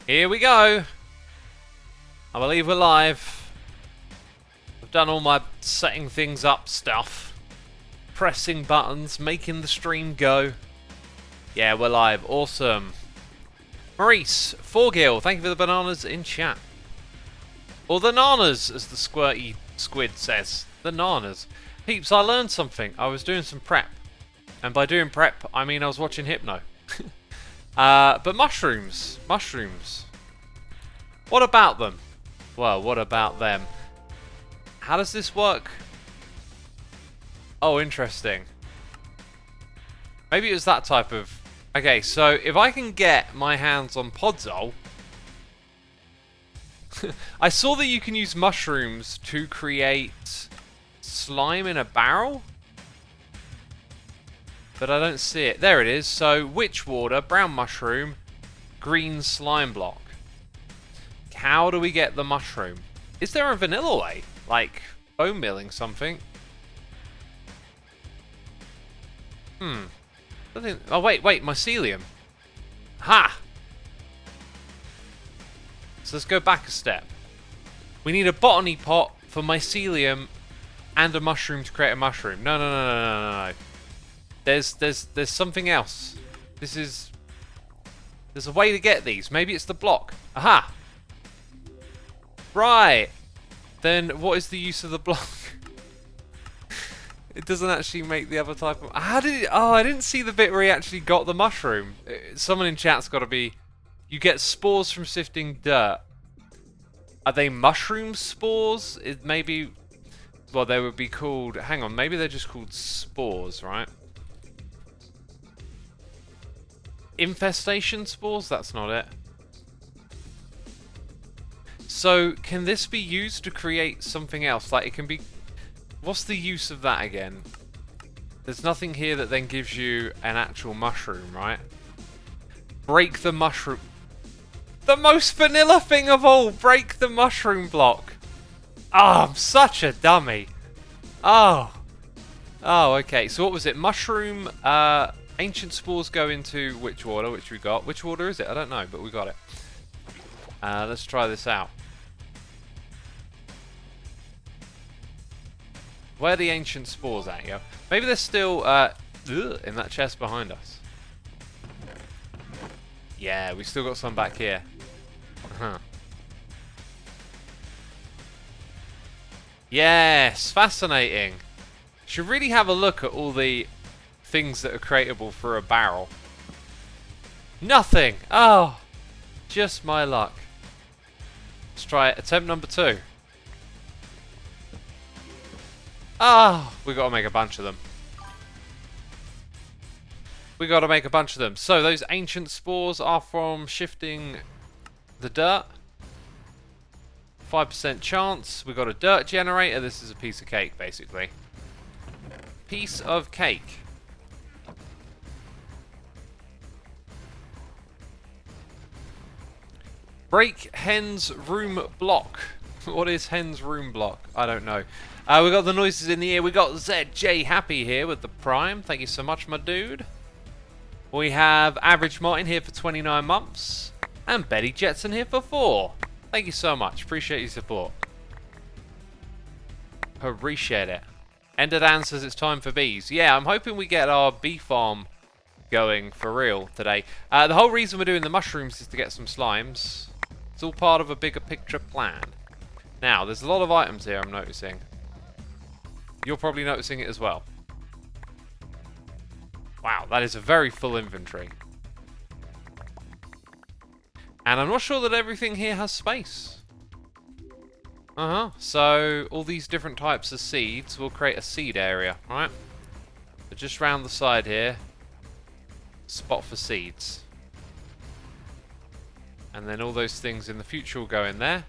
Here we go. I believe we're live. I've done all my setting things up stuff. Pressing buttons, making the stream go. Yeah, we're live. Awesome. Maurice, Forgil, thank you for the bananas in chat. Or the nanas, as the squirty squid says. The nanas. Peeps, I learned something. I was doing some prep. And by doing prep, I mean I was watching Hypno. But mushrooms. Mushrooms. What about them? Well, what about them? How does this work? Oh, interesting. Maybe it was that type of... Okay, so if I can get my hands on Podzol... I saw that you can use mushrooms to create slime in a barrel. But I don't see it. There it is. So, witch water, brown mushroom, green slime block. How do we get the mushroom? Is there a vanilla way? Like, bone milling something? Oh, wait, mycelium. Ha! So let's go back a step. We need a botany pot for mycelium and a mushroom to create a mushroom. No. There's something else. There's a way to get these. Maybe it's the block. Aha! Right. Then what is the use of the block? It doesn't actually make the other type of... How did it... Oh, I didn't see the bit where he actually got the mushroom. Someone in chat's got to be... You get spores from sifting dirt. Are they mushroom spores? It maybe... Well, they would be called... Hang on, maybe they're just called spores, right? Infestation spores? That's not it. So, can this be used to create something else? Like, it can be... What's the use of that again? There's nothing here that then gives you an actual mushroom, right? Break the mushroom... The most vanilla thing of all! Break the mushroom block! Oh, I'm such a dummy! Oh! Oh, okay. So what was it? Mushroom, ancient spores go into witch water, which we got. Which water is it? I don't know, but we got it. Let's try this out. Where are the ancient spores at, yo? Maybe they're still in that chest behind us. Yeah, we still got some back here. Yes, fascinating. Should really have a look at all the things that are creatable for a barrel. Nothing! Oh, just my luck. Let's try it. Attempt number 2. Ah, we got to make a bunch of them. We got to make a bunch of them. So those ancient spores are from shifting the dirt. 5% chance. We got a dirt generator. This is a piece of cake, basically. Piece of cake. Break hen's room block. What is hen's room block? I don't know. We got the noises in the ear. We got ZJ Happy here with the Prime. Thank you so much, my dude. We have Average Martin here for 29 months. And Betty Jetson here for 4. Thank you so much. Appreciate your support. Appreciate it. Enderdan says it's time for bees. Yeah, I'm hoping we get our bee farm going for real today. The whole reason we're doing the mushrooms is to get some slimes. It's all part of a bigger picture plan. Now, there's a lot of items here I'm noticing. You're probably noticing it as well. Wow, that is a very full inventory. And I'm not sure that everything here has space. So, all these different types of seeds will create a seed area, right? So just round the side here, spot for seeds. And then all those things in the future will go in there.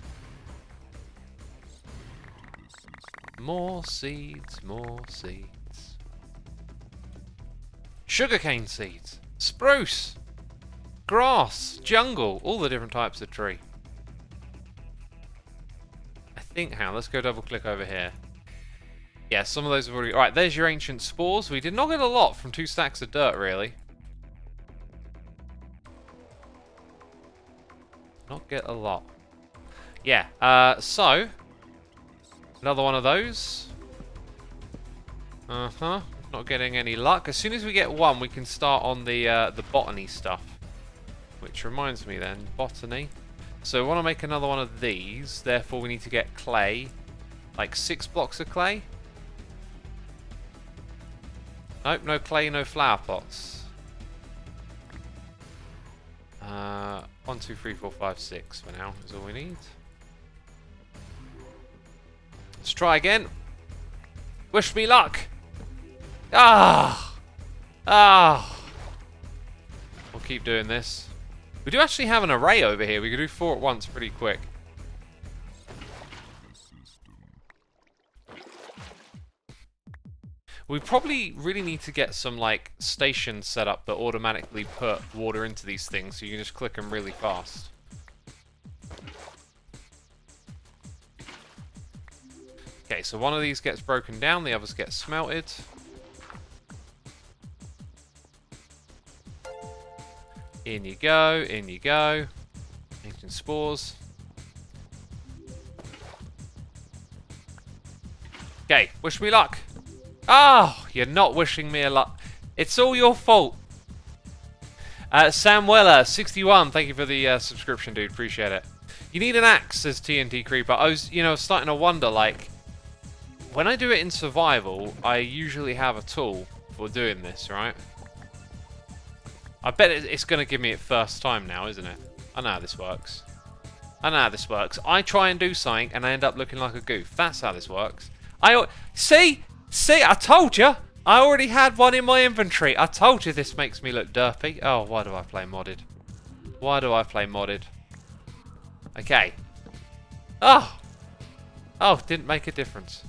More seeds, more seeds. Sugarcane seeds, spruce, grass, jungle, all the different types of tree. I think, let's go double click over here. Yeah, some of those have already... Alright, there's your ancient spores. We did not get a lot from 2 stacks of dirt, really. Not get a lot. Yeah, so... Another one of those. Uh-huh. Not getting any luck. As soon as we get one, we can start on the botany stuff. Which reminds me then, botany. So we want to make another one of these. Therefore, we need to get clay. Like 6 blocks of clay. Nope, no clay, no flower pots. 1, 2, 3, 4, 5, 6 for now is all we need. Let's try again. Wish me luck. Ah! Ah! We'll keep doing this. We do actually have an array over here. We could do 4 at once pretty quick. We probably really need to get some like stations set up that automatically put water into these things so you can just click them really fast. Okay, so one of these gets broken down, the others get smelted. In you go, in you go. Ancient spores. Okay, wish me luck. Oh, you're not wishing me a luck. It's all your fault. Samuela, 61, thank you for the subscription, dude. Appreciate it. You need an axe, says TNT Creeper. I was, starting to wonder, like, when I do it in survival, I usually have a tool for doing this, right? I bet it's going to give me it first time now, isn't it? I know how this works. I know how this works. I try and do something, and I end up looking like a goof. That's how this works. See, I told you. I already had one in my inventory. I told you this makes me look derpy. Oh, why do I play modded? Why do I play modded? Okay. Oh, didn't make a difference.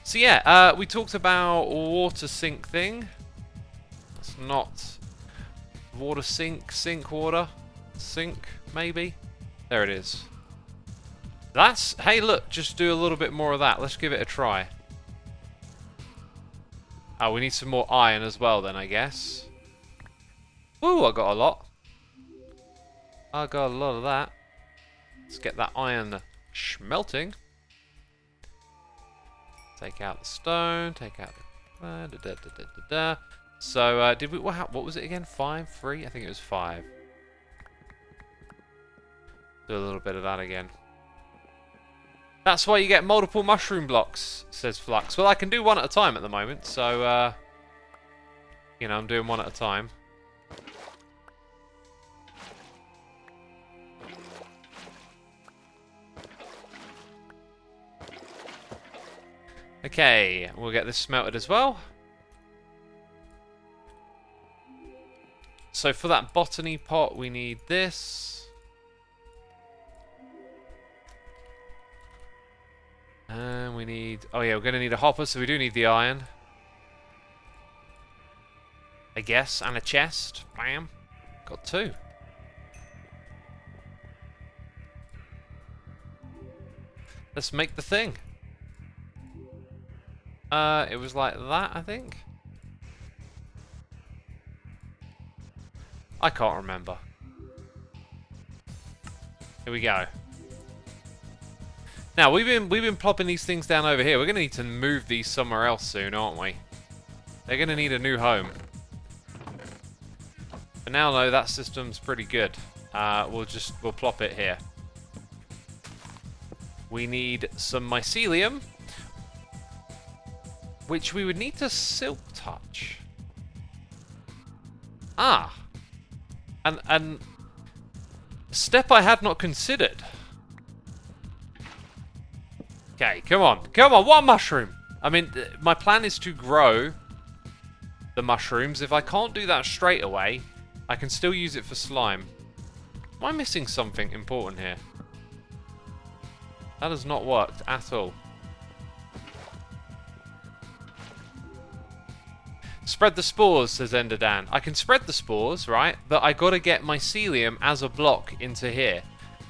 So yeah, we talked about water sink thing. That's not water sink water. Sink, maybe? There it is. That's, hey look, just do a little bit more of that. Let's give it a try. Oh, we need some more iron as well then, I guess. Ooh, I got a lot. I got a lot of that. Let's get that iron smelting. Take out the stone, take out the... So, did we... What was it again? 5? 3? I think it was 5. Do a little bit of that again. That's why you get multiple mushroom blocks, says Flux. Well, I can do one at a time at the moment, so, I'm doing one at a time. Okay, we'll get this smelted as well. So for that botany pot, we need this. And we need... Oh yeah, we're going to need a hopper, so we do need the iron. I guess, and a chest. Bam. Got 2. Let's make the thing. It was like that, I think. I can't remember. Here we go. Now we've been plopping these things down over here. We're going to need to move these somewhere else soon, aren't we? They're going to need a new home. But now, though, that system's pretty good. We'll plop it here. We need some mycelium, which we would need to silk touch. Ah, and a step I had not considered. Okay, come on, one mushroom. I mean, my plan is to grow the mushrooms. If I can't do that straight away, I can still use it for slime. Am I missing something important here? That has not worked at all. Spread the spores, says Enderdan. I can spread the spores, right? But I gotta get mycelium as a block into here.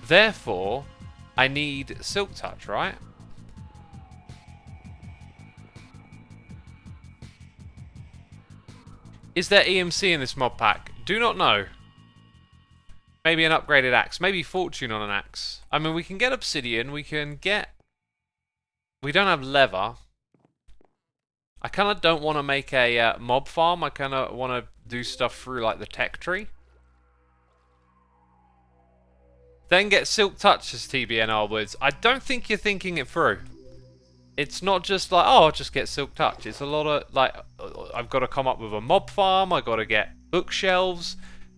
Therefore, I need silk touch, right? Is there EMC in this mod pack? Do not know. Maybe an upgraded axe. Maybe fortune on an axe. I mean, we can get obsidian. We can get... We don't have leather. I kind of don't want to make a mob farm. I kind of want to do stuff through, like, the tech tree. Then get silk touch, as TBNR Woods. I don't think you're thinking it through. It's not just like, oh, I'll just get silk touch. It's a lot of, like, I've got to come up with a mob farm. I've got to get bookshelves.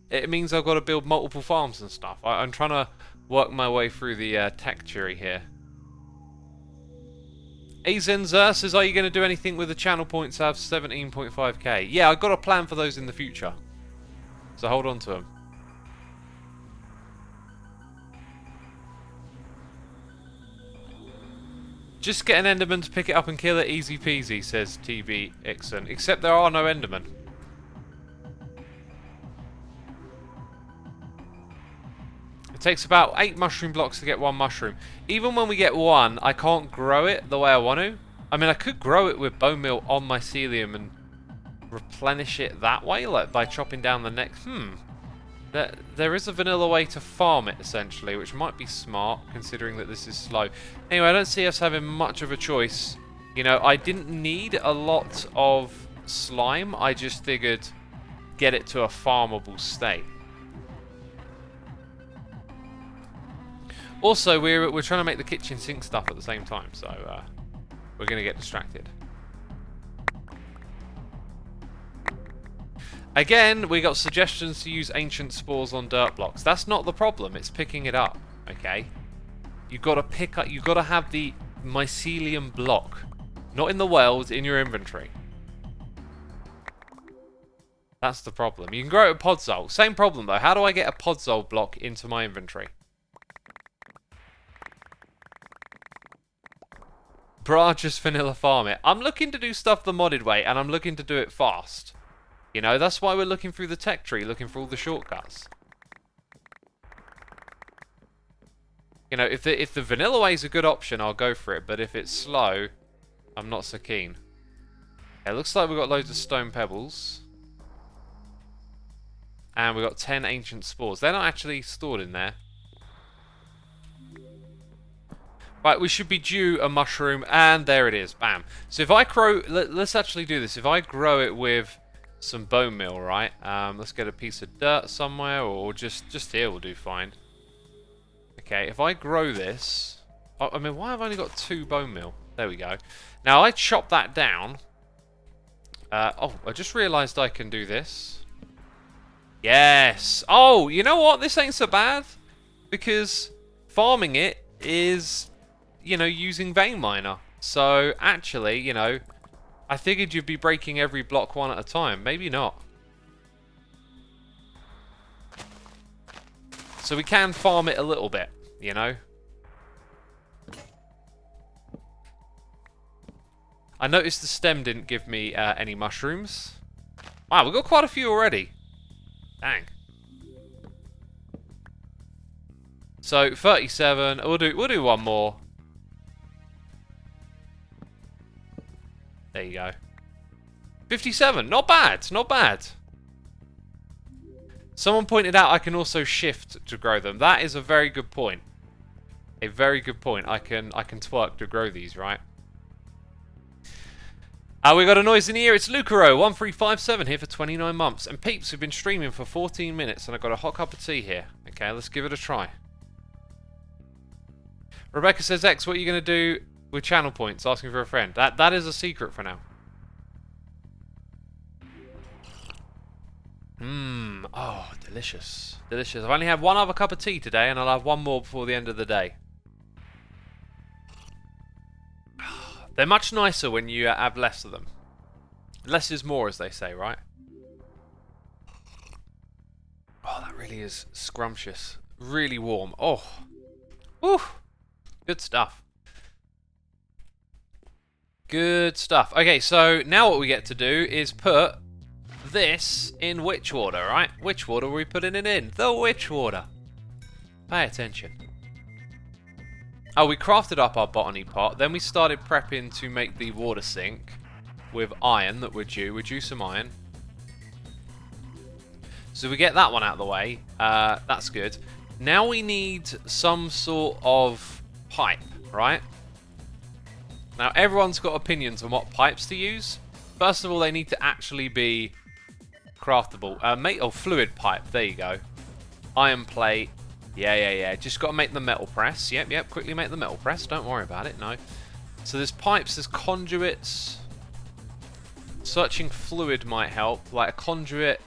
It means I've got to build multiple farms and stuff. I'm trying to work my way through the tech tree here. Azenzer says, are you going to do anything with the channel points? I have 17.5k. Yeah, I've got a plan for those in the future. So hold on to them. Just get an Enderman to pick it up and kill it, easy peasy, says TB Ixon. Except there are no Endermen. It takes about 8 mushroom blocks to get 1 mushroom. Even when we get 1, I can't grow it the way I want to. I mean, I could grow it with bone meal on mycelium and replenish it that way, like by chopping down the next... There is a vanilla way to farm it, essentially, which might be smart, considering that this is slow. Anyway, I don't see us having much of a choice. You know, I didn't need a lot of slime. I just figured get it to a farmable state. Also, we're trying to make the kitchen sink stuff at the same time, so we're going to get distracted. Again, we got suggestions to use ancient spores on dirt blocks. That's not the problem. It's picking it up. Okay, you got to pick up. You got to have the mycelium block, not in the world, in your inventory. That's the problem. You can grow it with podzol. Same problem though. How do I get a podzol block into my inventory? Bruh, just vanilla farm it. I'm looking to do stuff the modded way, and I'm looking to do it fast. You know, that's why we're looking through the tech tree, looking for all the shortcuts. You know, if the vanilla way is a good option, I'll go for it. But if it's slow, I'm not so keen. It looks like we've got loads of stone pebbles. And we've got 10 ancient spores. They're not actually stored in there. Right, we should be due a mushroom, and there it is. Bam. So if I grow... Let's actually do this. If I grow it with... some bone meal, right? Let's get a piece of dirt somewhere, or just here will do fine. Okay, if I grow this... I mean, why have I only got 2 bone meal? There we go. Now, I chop that down. Oh, I just realised I can do this. Yes! Oh, you know what? This ain't so bad. Because farming it is, you know, using vein miner. So, actually, you know... I figured you'd be breaking every block one at a time. Maybe not. So we can farm it a little bit, you know. I noticed the stem didn't give me any mushrooms. Wow, we've got quite a few already. Dang. So 37. We'll do one more. There you go. 57. Not bad. Not bad. Someone pointed out I can also shift to grow them. That is a very good point. A very good point. I can twerk to grow these, right? We got a noise in the ear. It's Lucaro1357 here for 29 months. And peeps, we've been streaming for 14 minutes and I've got a hot cup of tea here. Okay, let's give it a try. Rebecca says, X, what are you going to do with channel points? Asking for a friend. That is a secret for now. Oh, delicious. Delicious. I've only had one other cup of tea today and I'll have one more before the end of the day. They're much nicer when you have less of them. Less is more, as they say, right? Oh, that really is scrumptious. Really warm. Oh. Woo. Good stuff. Good stuff. Okay, so now what we get to do is put this in witch water, right? Which water are we putting it in? The witch water. Pay attention. Oh, we crafted up our botany pot. Then we started prepping to make the water sink with iron that we're due. We're due some iron. So we get that one out of the way. That's good. Now we need some sort of pipe, right? Now everyone's got opinions on what pipes to use. First of all, they need to actually be craftable. Fluid pipe. There you go. Iron plate. Yeah. Just got to make the metal press. Yep. Quickly make the metal press. Don't worry about it. No. So there's pipes. There's conduits. Searching fluid might help. Like a conduit.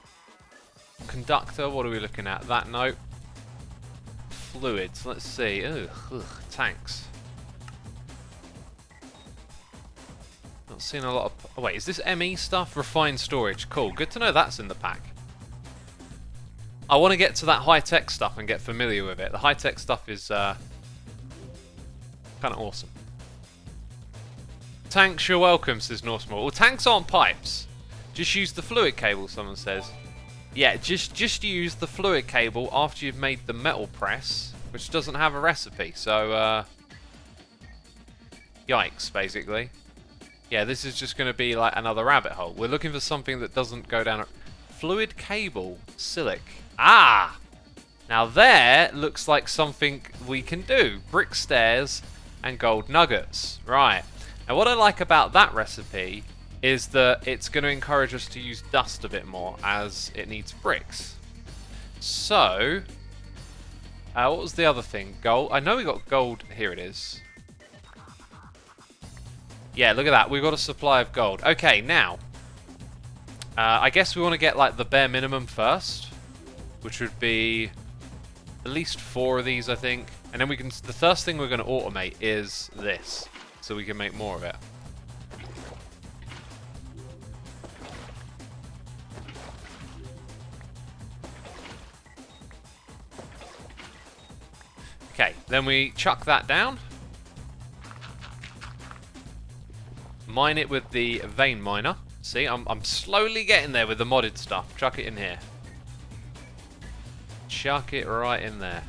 Conductor. What are we looking at? That note. Fluids. Let's see. Ugh. Tanks. Not seeing a lot of... Oh, wait, is this ME stuff? Refined storage. Cool. Good to know that's in the pack. I want to get to that high-tech stuff and get familiar with it. The high-tech stuff is kind of awesome. Tanks, you're welcome, says Norsemoor. Well, tanks aren't pipes. Just use the fluid cable, someone says. Yeah, just use the fluid cable after you've made the metal press, which doesn't have a recipe. So, yikes, basically. Yeah, this is just going to be like another rabbit hole. We're looking for something that doesn't go down... Fluid cable. Silic. Ah! Now there looks like something we can do. Brick stairs and gold nuggets. Right. Now what I like about that recipe is that it's going to encourage us to use dust a bit more as it needs bricks. So... what was the other thing? Gold. I know we got gold. Here it is. Yeah, look at that. We've got a supply of gold. Okay, now. I guess we want to get like the bare minimum first. Which would be at least 4 of these, I think. And then we can... The first thing we're going to automate is this. So we can make more of it. Okay, then we chuck that down. Mine it with the vein miner. See, I'm slowly getting there with the modded stuff. Chuck it in here. Chuck it right in there.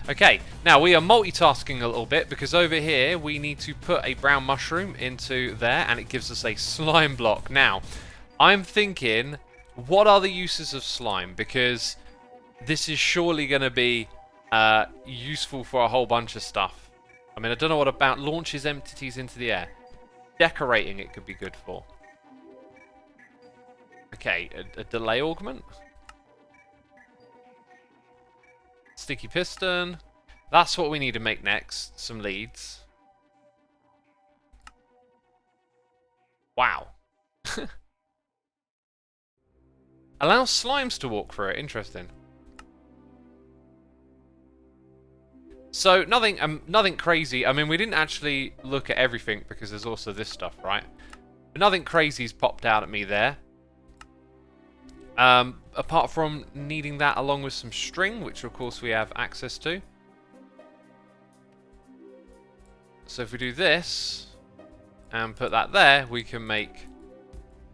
Okay, now we are multitasking a little bit because over here we need to put a brown mushroom into there and it gives us a slime block. Now, I'm thinking, what are the uses of slime? Because this is surely going to be useful for a whole bunch of stuff. I mean, I don't know what about launches entities into the air. Decorating it could be good for. Okay, a delay augment. Sticky piston. That's what we need to make next. Some leads. Wow. Allows slimes to walk through it. Interesting. So, nothing crazy. I mean, we didn't actually look at everything because there's also this stuff, right? But nothing crazy's popped out at me there. Apart from needing that along with some string, which of course we have access to. So if we do this and put that there, we can make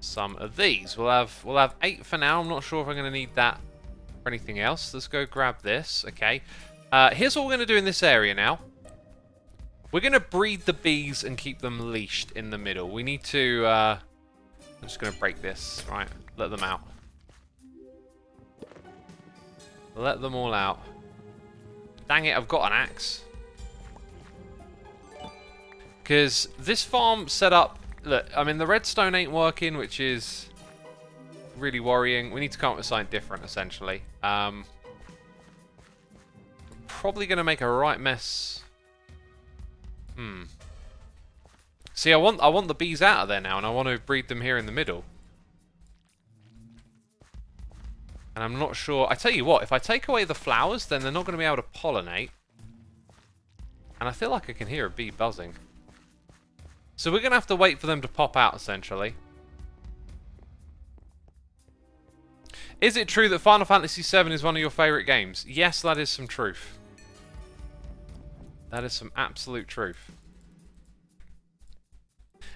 some of these. We'll have 8 for now. I'm not sure if I'm going to need that for anything else. Let's go grab this. Okay. Here's what we're going to do in this area now. We're going to breed the bees and keep them leashed in the middle. We need to... I'm just going to break this. Right. Let them out. Let them all out. Dang it, I've got an axe. Because this farm set up... Look, I mean, the redstone ain't working, which is really worrying. We need to come up with something different, essentially. Probably going to make a right mess. See, I want the bees out of there now, and I want to breed them here in the middle. And I'm not sure... I tell you what, if I take away the flowers, then they're not going to be able to pollinate. And I feel like I can hear a bee buzzing. So we're going to have to wait for them to pop out, essentially. Is it true that Final Fantasy VII is one of your favourite games? Yes, that is some truth. That is some absolute truth.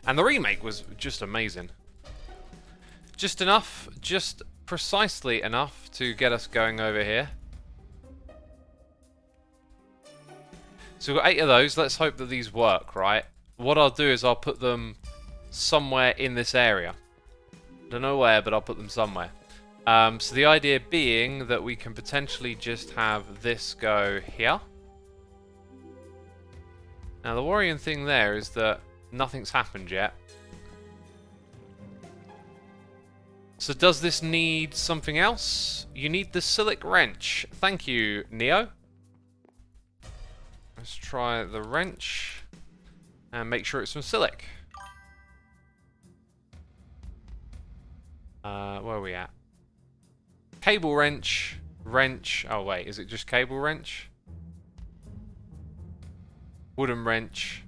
And the remake was just amazing. Just enough, just precisely enough to get us going over here. So we've got 8 of those. Let's hope that these work, right? What I'll do is I'll put them somewhere in this area. Don't know where, but I'll put them somewhere. So the idea being that we can potentially just have this go here. Now the worrying thing there is that nothing's happened yet. So does this need something else? You need the Silic Wrench. Thank you, Neo. Let's try the wrench and make sure it's from Silic. Where are we at? Cable wrench, wrench. Oh wait, is it just cable wrench? Wooden wrench.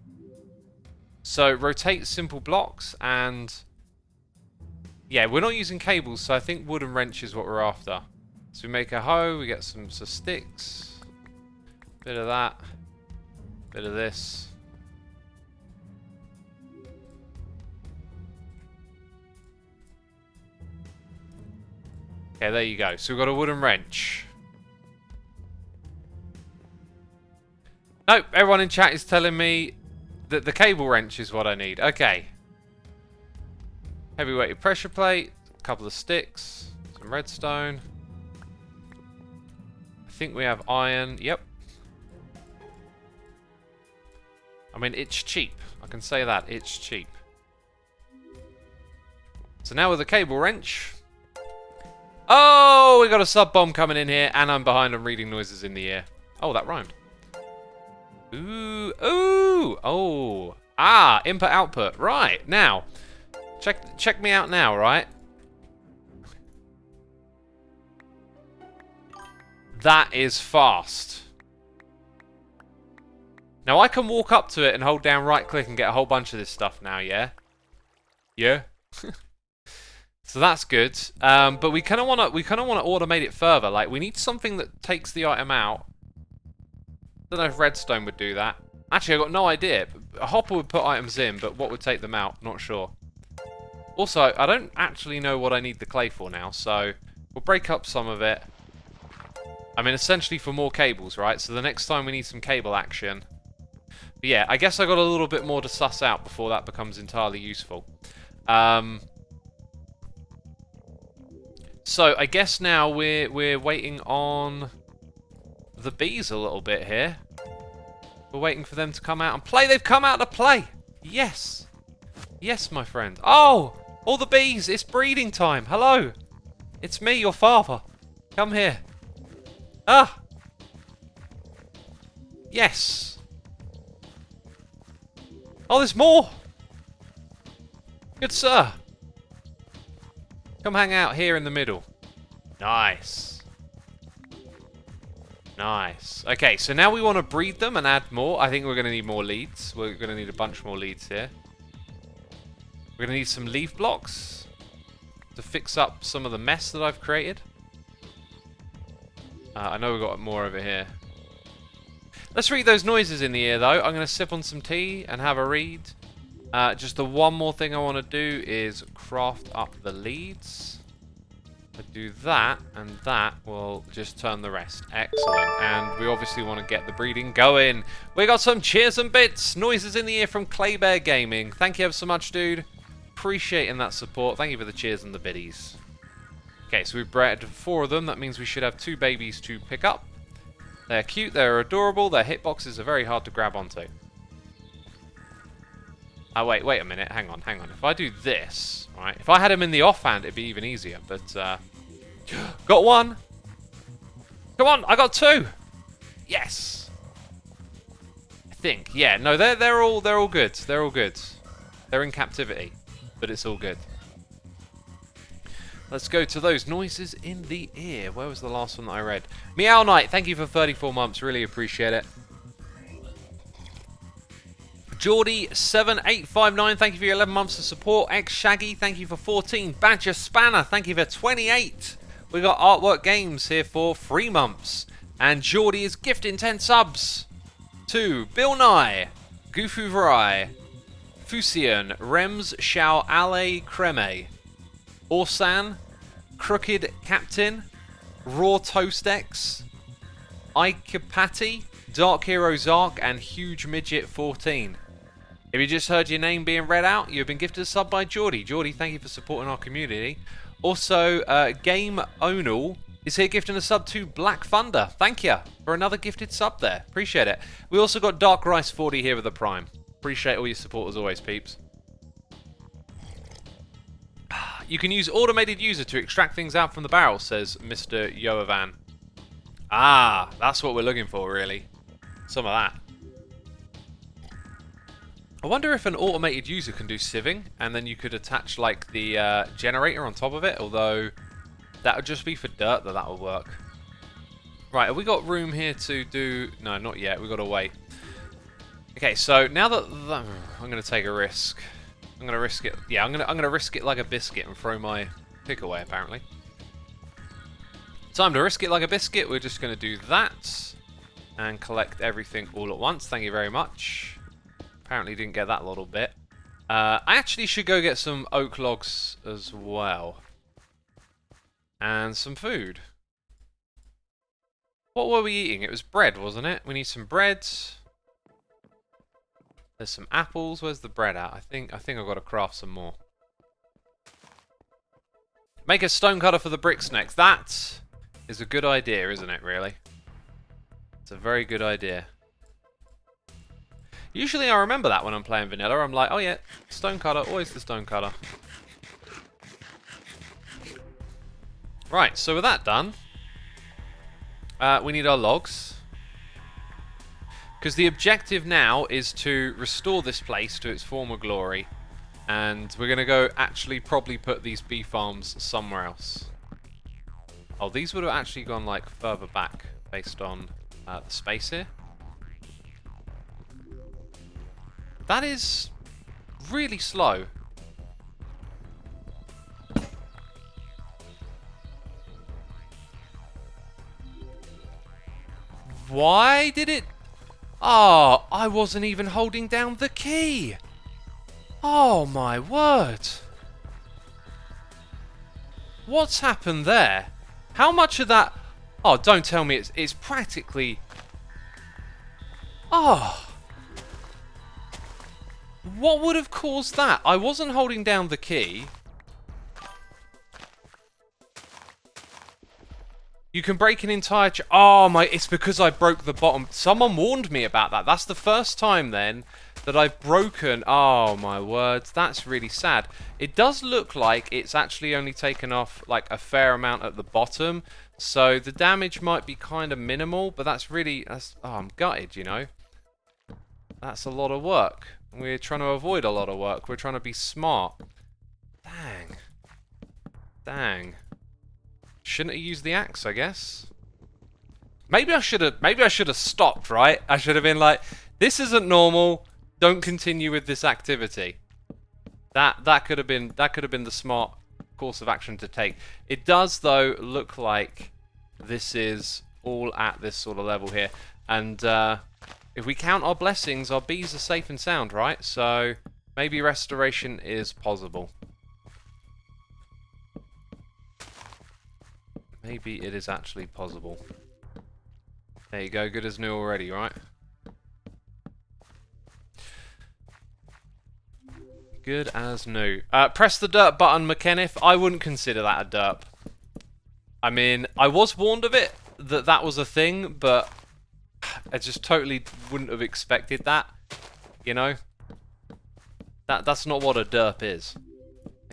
So rotate simple blocks and yeah, we're not using cables, so I think wooden wrench is what we're after. So we make a hoe, we get some sticks, bit of that, bit of this. Okay, there you go. So we've got a wooden wrench. Nope, everyone in chat is telling me that the cable wrench is what I need. Okay. Heavy-weighted pressure plate, a couple of sticks, some redstone. I think we have iron. Yep. I mean, it's cheap. I can say that. It's cheap. So now with the cable wrench... Oh, we got a sub-bomb coming in here, and I'm behind on reading noises in the ear. Oh, that rhymed. Ooh, ooh, oh. Ah, input-output. Right, now... Check me out now, right? That is fast. Now I can walk up to it and hold down right click and get a whole bunch of this stuff now, yeah? Yeah? So that's good. But we kinda wanna automate it further. Like we need something that takes the item out. Don't know if redstone would do that. Actually, I've got no idea. A hopper would put items in, but what would take them out? Not sure. Also, I don't actually know what I need the clay for now, so we'll break up some of it. I mean, essentially for more cables, right? So the next time we need some cable action. But yeah, I guess I got a little bit more to suss out before that becomes entirely useful. So I guess now we're waiting on the bees a little bit here. We're waiting for them to come out and play. They've come out to play! Yes! Yes, my friend. Oh! All the bees! It's breeding time! Hello! It's me, your father. Come here. Ah! Yes! Oh, there's more! Good sir! Come hang out here in the middle. Nice. Nice. Okay, so now we want to breed them and add more. I think we're going to need more leads. We're going to need a bunch more leads here. We're going to need some leaf blocks to fix up some of the mess that I've created. I know we've got more over here. Let's read those noises in the ear, though. I'm going to sip on some tea and have a read. Just the one more thing I want to do is craft up the leads. I do that, and that will just turn the rest. Excellent. And we obviously want to get the breeding going. We got some cheers and bits. Noises in the ear from Claybear Gaming. Thank you ever so much, dude. Appreciating that support. Thank you for the cheers and the biddies. Okay, so we've bred 4 of them. That means we should have 2 babies to pick up. They're cute, they're adorable, their hitboxes are very hard to grab onto. Oh, wait a minute. Hang on. If I do this, right? If I had him in the offhand, it'd be even easier, but, got 1! Come on, I got 2! Yes! I think. Yeah, no, they're all good. They're all good. They're in captivity, but it's all good. Let's go to those noises in the ear. Where was the last one that I read? Meow Knight, thank you for 34 months. Really appreciate it. Geordie7859, thank you for your 11 months of support. X Shaggy, thank you for 14. Badger Spanner, thank you for 28. We got Artwork Games here for 3 months. And Geordie is gifting 10 subs to Bill Nye, Gufu Varai, Fusian, Rems Shao Ale Creme, Orsan, Crooked Captain, Raw Toast X, Ikepati, Dark Hero Zark, and Huge Midget 14. If you just heard your name being read out, you've been gifted a sub by Geordie. Geordie, thank you for supporting our community. Also, Game Onal is here gifting a sub to Black Thunder. Thank you for another gifted sub there. Appreciate it. We also got Dark Rice 40 here with a Prime. Appreciate all your support as always, peeps. You can use automated user to extract things out from the barrel, says Mr. Yoavan. Ah, that's what we're looking for, really. Some of that. I wonder if an automated user can do sieving, and then you could attach, like, the generator on top of it, although that would just be for dirt that would work. Right, have we got room here to do... No, not yet. We've got to wait. Okay, so now that... I'm going to take a risk. I'm going to risk it. Yeah, I'm going to risk it like a biscuit and throw my pick away, apparently. Time to risk it like a biscuit. We're just going to do that and collect everything all at once. Thank you very much. Apparently didn't get that little bit. I actually should go get some oak logs as well. And some food. What were we eating? It was bread, wasn't it? We need some bread. There's some apples. Where's the bread at? I think I've got to craft some more. Make a stone cutter for the bricks next. That is a good idea, isn't it, really? It's a very good idea. Usually I remember that when I'm playing vanilla. I'm like, oh yeah, stone cutter, always the stone cutter. Right, so with that done, we need our logs. Because the objective now is to restore this place to its former glory. And we're going to go actually probably put these bee farms somewhere else. Oh, these would have actually gone like further back based on the space here. That is really slow. Why did it... Oh, I wasn't even holding down the key. Oh my word. What's happened there? How much of that... Oh, don't tell me it's practically... Oh... What would have caused that? I wasn't holding down the key. You can break an entire... Oh my... It's because I broke the bottom. Someone warned me about that. That's the first time then that I've broken... Oh my words. That's really sad. It does look like it's actually only taken off like a fair amount at the bottom. So the damage might be kind of minimal. But that's really... Oh, I'm gutted, you know. That's a lot of work. We're trying to avoid a lot of work. We're trying to be smart. Dang. Dang. Shouldn't have used the axe, I guess. Maybe I should have stopped, right? I should have been like, this isn't normal. Don't continue with this activity. That could have been the smart course of action to take. It does though look like this is all at this sort of level here. And if we count our blessings, our bees are safe and sound, right? So maybe restoration is possible. Maybe it is actually possible. There you go, good as new already, right? Good as new. Press the dirt button, McKenneth. I wouldn't consider that a derp. I mean, I was warned of it, that was a thing, but I just totally wouldn't have expected that, you know? That's not what a derp is.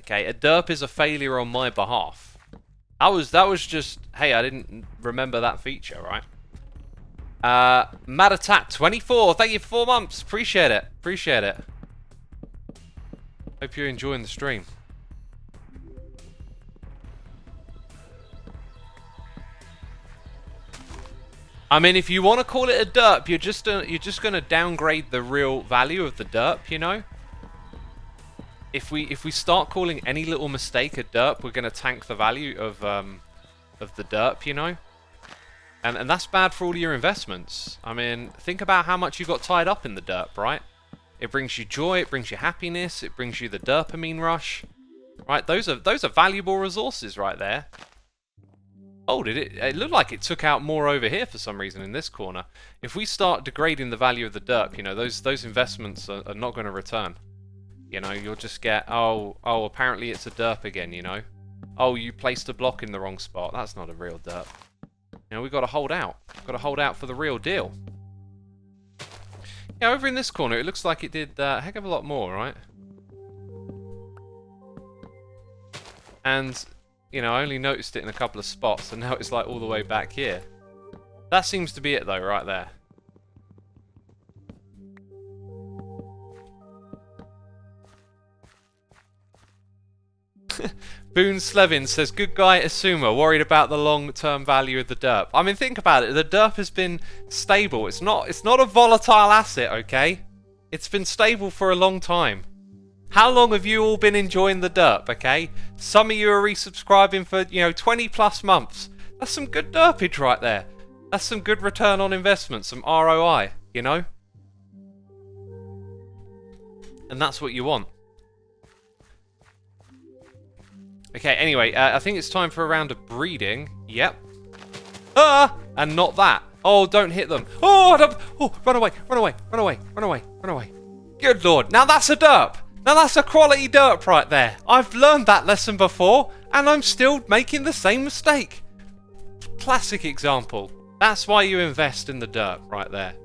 Okay, a derp is a failure on my behalf. That was just, hey, I didn't remember that feature, right? Mad Attack 24, thank you for 4 months. Appreciate it. Appreciate it. Hope you're enjoying the stream. I mean, if you want to call it a derp, you're just going to downgrade the real value of the derp, you know? If we start calling any little mistake a derp, we're going to tank the value of the derp, you know? And that's bad for all your investments. I mean, think about how much you got tied up in the derp, right? It brings you joy, it brings you happiness, it brings you the dopamine rush. Right? Those are valuable resources right there. Oh, it looked like it took out more over here for some reason in this corner. If we start degrading the value of the derp, you know, those investments are not going to return. You know, you'll just get, oh, apparently it's a derp again, you know. Oh, you placed a block in the wrong spot. That's not a real derp. You know, we've got to hold out. We've got to hold out for the real deal. Yeah, over in this corner, it looks like it did a heck of a lot more, right? And, you know, I only noticed it in a couple of spots, and now it's like all the way back here. That seems to be it, though, right there. Boone Slevin says, good guy Xisuma, worried about the long-term value of the derp. I mean, think about it. The derp has been stable. It's not a volatile asset, okay? It's been stable for a long time. How long have you all been enjoying the derp, okay? Some of you are resubscribing for, you know, 20 plus months. That's some good derpage right there. That's some good return on investment, some ROI, you know? And that's what you want. Okay, anyway, I think it's time for a round of breeding. Yep. Ah! And not that. Oh, don't hit them. Oh, run away, run away, run away, run away, run away. Good lord. Now that's a derp. Now that's a quality derp right there. I've learned that lesson before, and I'm still making the same mistake. Classic example. That's why you invest in the derp right there.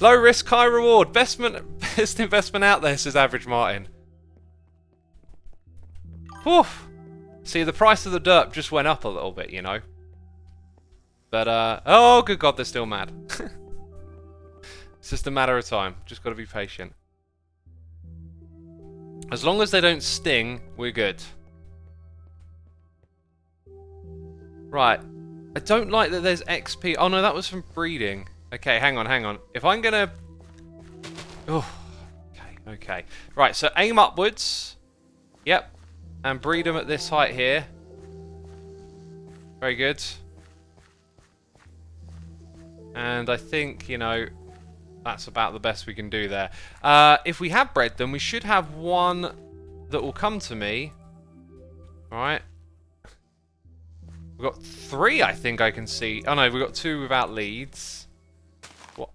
Low risk, high reward. Best investment out there, says Average Martin. Whew. See, the price of the derp just went up a little bit, you know. But, oh, good God, they're still mad. It's just a matter of time. Just got to be patient. As long as they don't sting, we're good. Right. I don't like that there's XP. Oh, no, that was from breeding. Okay, hang on, hang on. If I'm going to... Oh, okay, okay. Right, so aim upwards. Yep. And breed them at this height here. Very good. And I think, you know, that's about the best we can do there. If we have bred them, we should have one that will come to me. Alright. We've got 3, I think I can see. Oh no, we've got 2 without leads. What?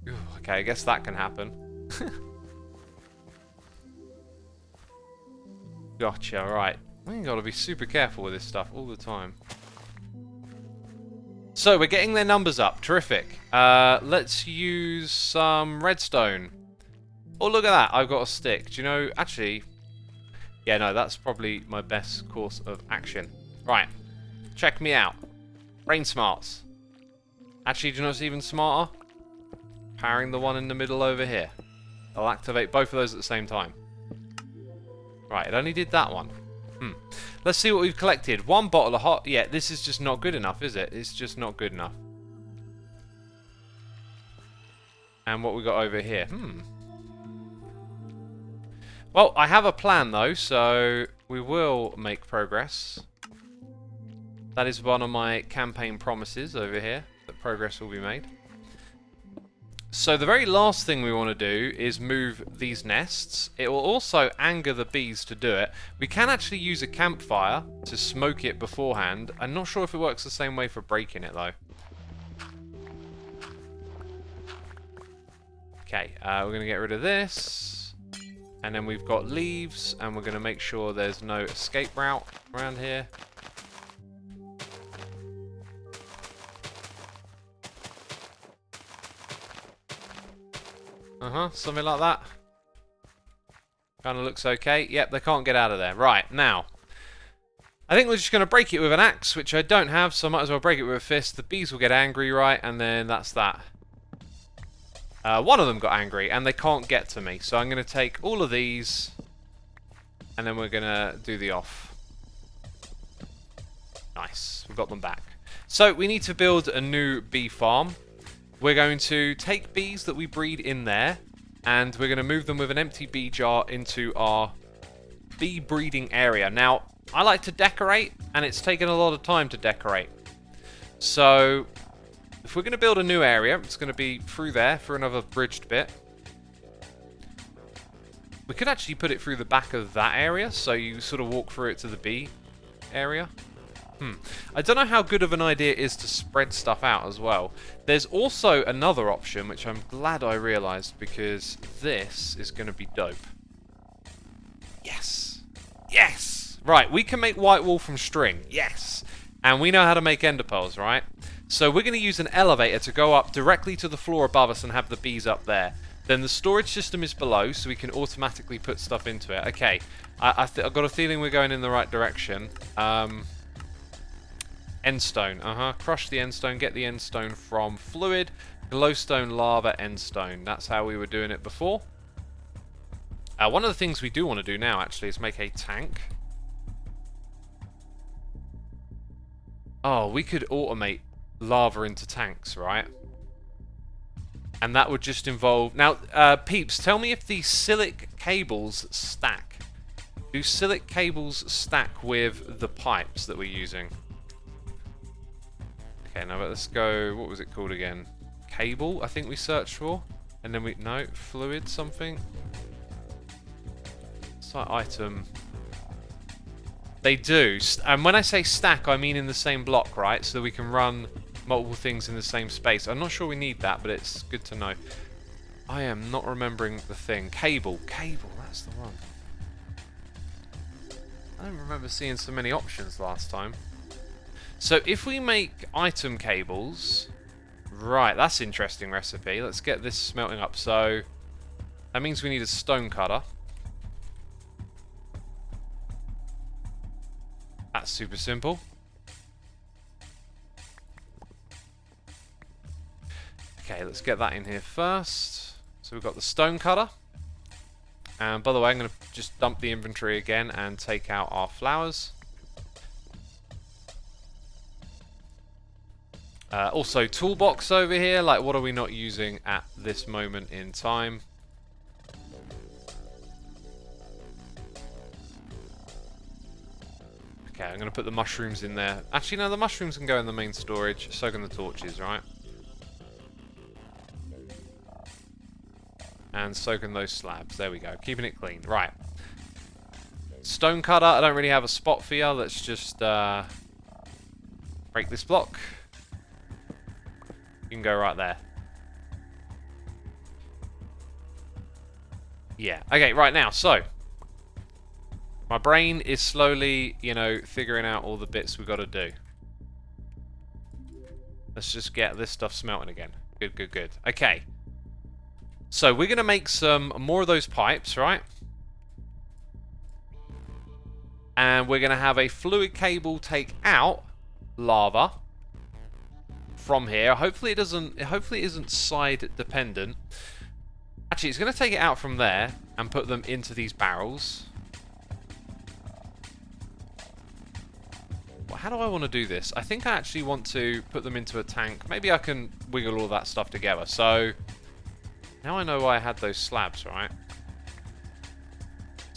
Ooh, okay, I guess that can happen. Gotcha, right. We've got to be super careful with this stuff all the time. So, we're getting their numbers up. Terrific. Let's use some redstone. Oh, look at that. I've got a stick. Do you know, actually... Yeah, no, that's probably my best course of action. Right. Check me out. Brain smarts. Actually, do you know what's even smarter? Powering the one in the middle over here. I'll activate both of those at the same time. Right, it only did that one. Let's see what we've collected. 1 bottle of hot... Yeah, this is just not good enough, is it? It's just not good enough. And what we got over here? Well, I have a plan, though, so we will make progress. That is one of my campaign promises over here, that progress will be made. So the very last thing we want to do is move these nests. It will also anger the bees to do it. We can actually use a campfire to smoke it beforehand. I'm not sure if it works the same way for breaking it though. Okay, we're going to get rid of this. And then we've got leaves, and we're going to make sure there's no escape route around here. Something like that. Kind of looks okay. Yep, they can't get out of there. Right, now. I think we're just going to break it with an axe, which I don't have, so I might as well break it with a fist. The bees will get angry, right, and then that's that. One of them got angry, and they can't get to me, so I'm going to take all of these, and then we're going to do the off. Nice, we've got them back. So, we need to build a new bee farm. We're going to take bees that we breed in there, and we're going to move them with an empty bee jar into our bee breeding area. Now, I like to decorate, and it's taken a lot of time to decorate. So, if we're going to build a new area, it's going to be through there, for another bridged bit. We could actually put it through the back of that area, so you sort of walk through it to the bee area. I don't know how good of an idea it is to spread stuff out as well. There's also another option, which I'm glad I realised, because this is going to be dope. Yes! Yes! Right, we can make white wool from string. Yes! And we know how to make ender pearls, right? So we're going to use an elevator to go up directly to the floor above us and have the bees up there. Then the storage system is below, so we can automatically put stuff into it. Okay, I've got a feeling we're going in the right direction. Endstone, crush the endstone, get the endstone from fluid, glowstone, lava, endstone. That's how we were doing it before. One of the things we do want to do now, actually, is make a tank. Oh, we could automate lava into tanks, right? And that would just involve... Now, peeps, tell me if the silic cables stack. Do silic cables stack with the pipes that we're using? Okay, now let's go... What was it called again? Cable, I think we searched for. And then we... No, fluid something. Site item... They do. And when I say stack, I mean in the same block, right? So we can run multiple things in the same space. I'm not sure we need that, but it's good to know. I am not remembering the thing. Cable. Cable, that's the one. I don't remember seeing so many options last time. So if we make item cables... Right, that's an interesting recipe. Let's get this smelting up. So that means we need a stone cutter. That's super simple. Okay, let's get that in here first. So we've got the stone cutter. And by the way, I'm going to just dump the inventory again and take out our flowers. Also, toolbox over here. Like, what are we not using at this moment in time? Okay, I'm going to put the mushrooms in there. Actually, no, the mushrooms can go in the main storage. So can the torches, right? And so can those slabs. There we go. Keeping it clean. Right. Stone cutter. I don't really have a spot for you. Let's just break this block. You can go right there. Yeah. Okay, right now. So, my brain is slowly, you know, figuring out all the bits we've got to do. Let's just get this stuff smelting again. Good, good, good. Okay. So we're going to make some more of those pipes, right? And we're going to have a fluid cable take out lava from here. Hopefully it doesn't. Hopefully it isn't side dependent. Actually, it's going to take it out from there and put them into these barrels. How do I want to do this? I think I actually want to put them into a tank. Maybe I can wiggle all that stuff together. So, now I know why I had those slabs, right?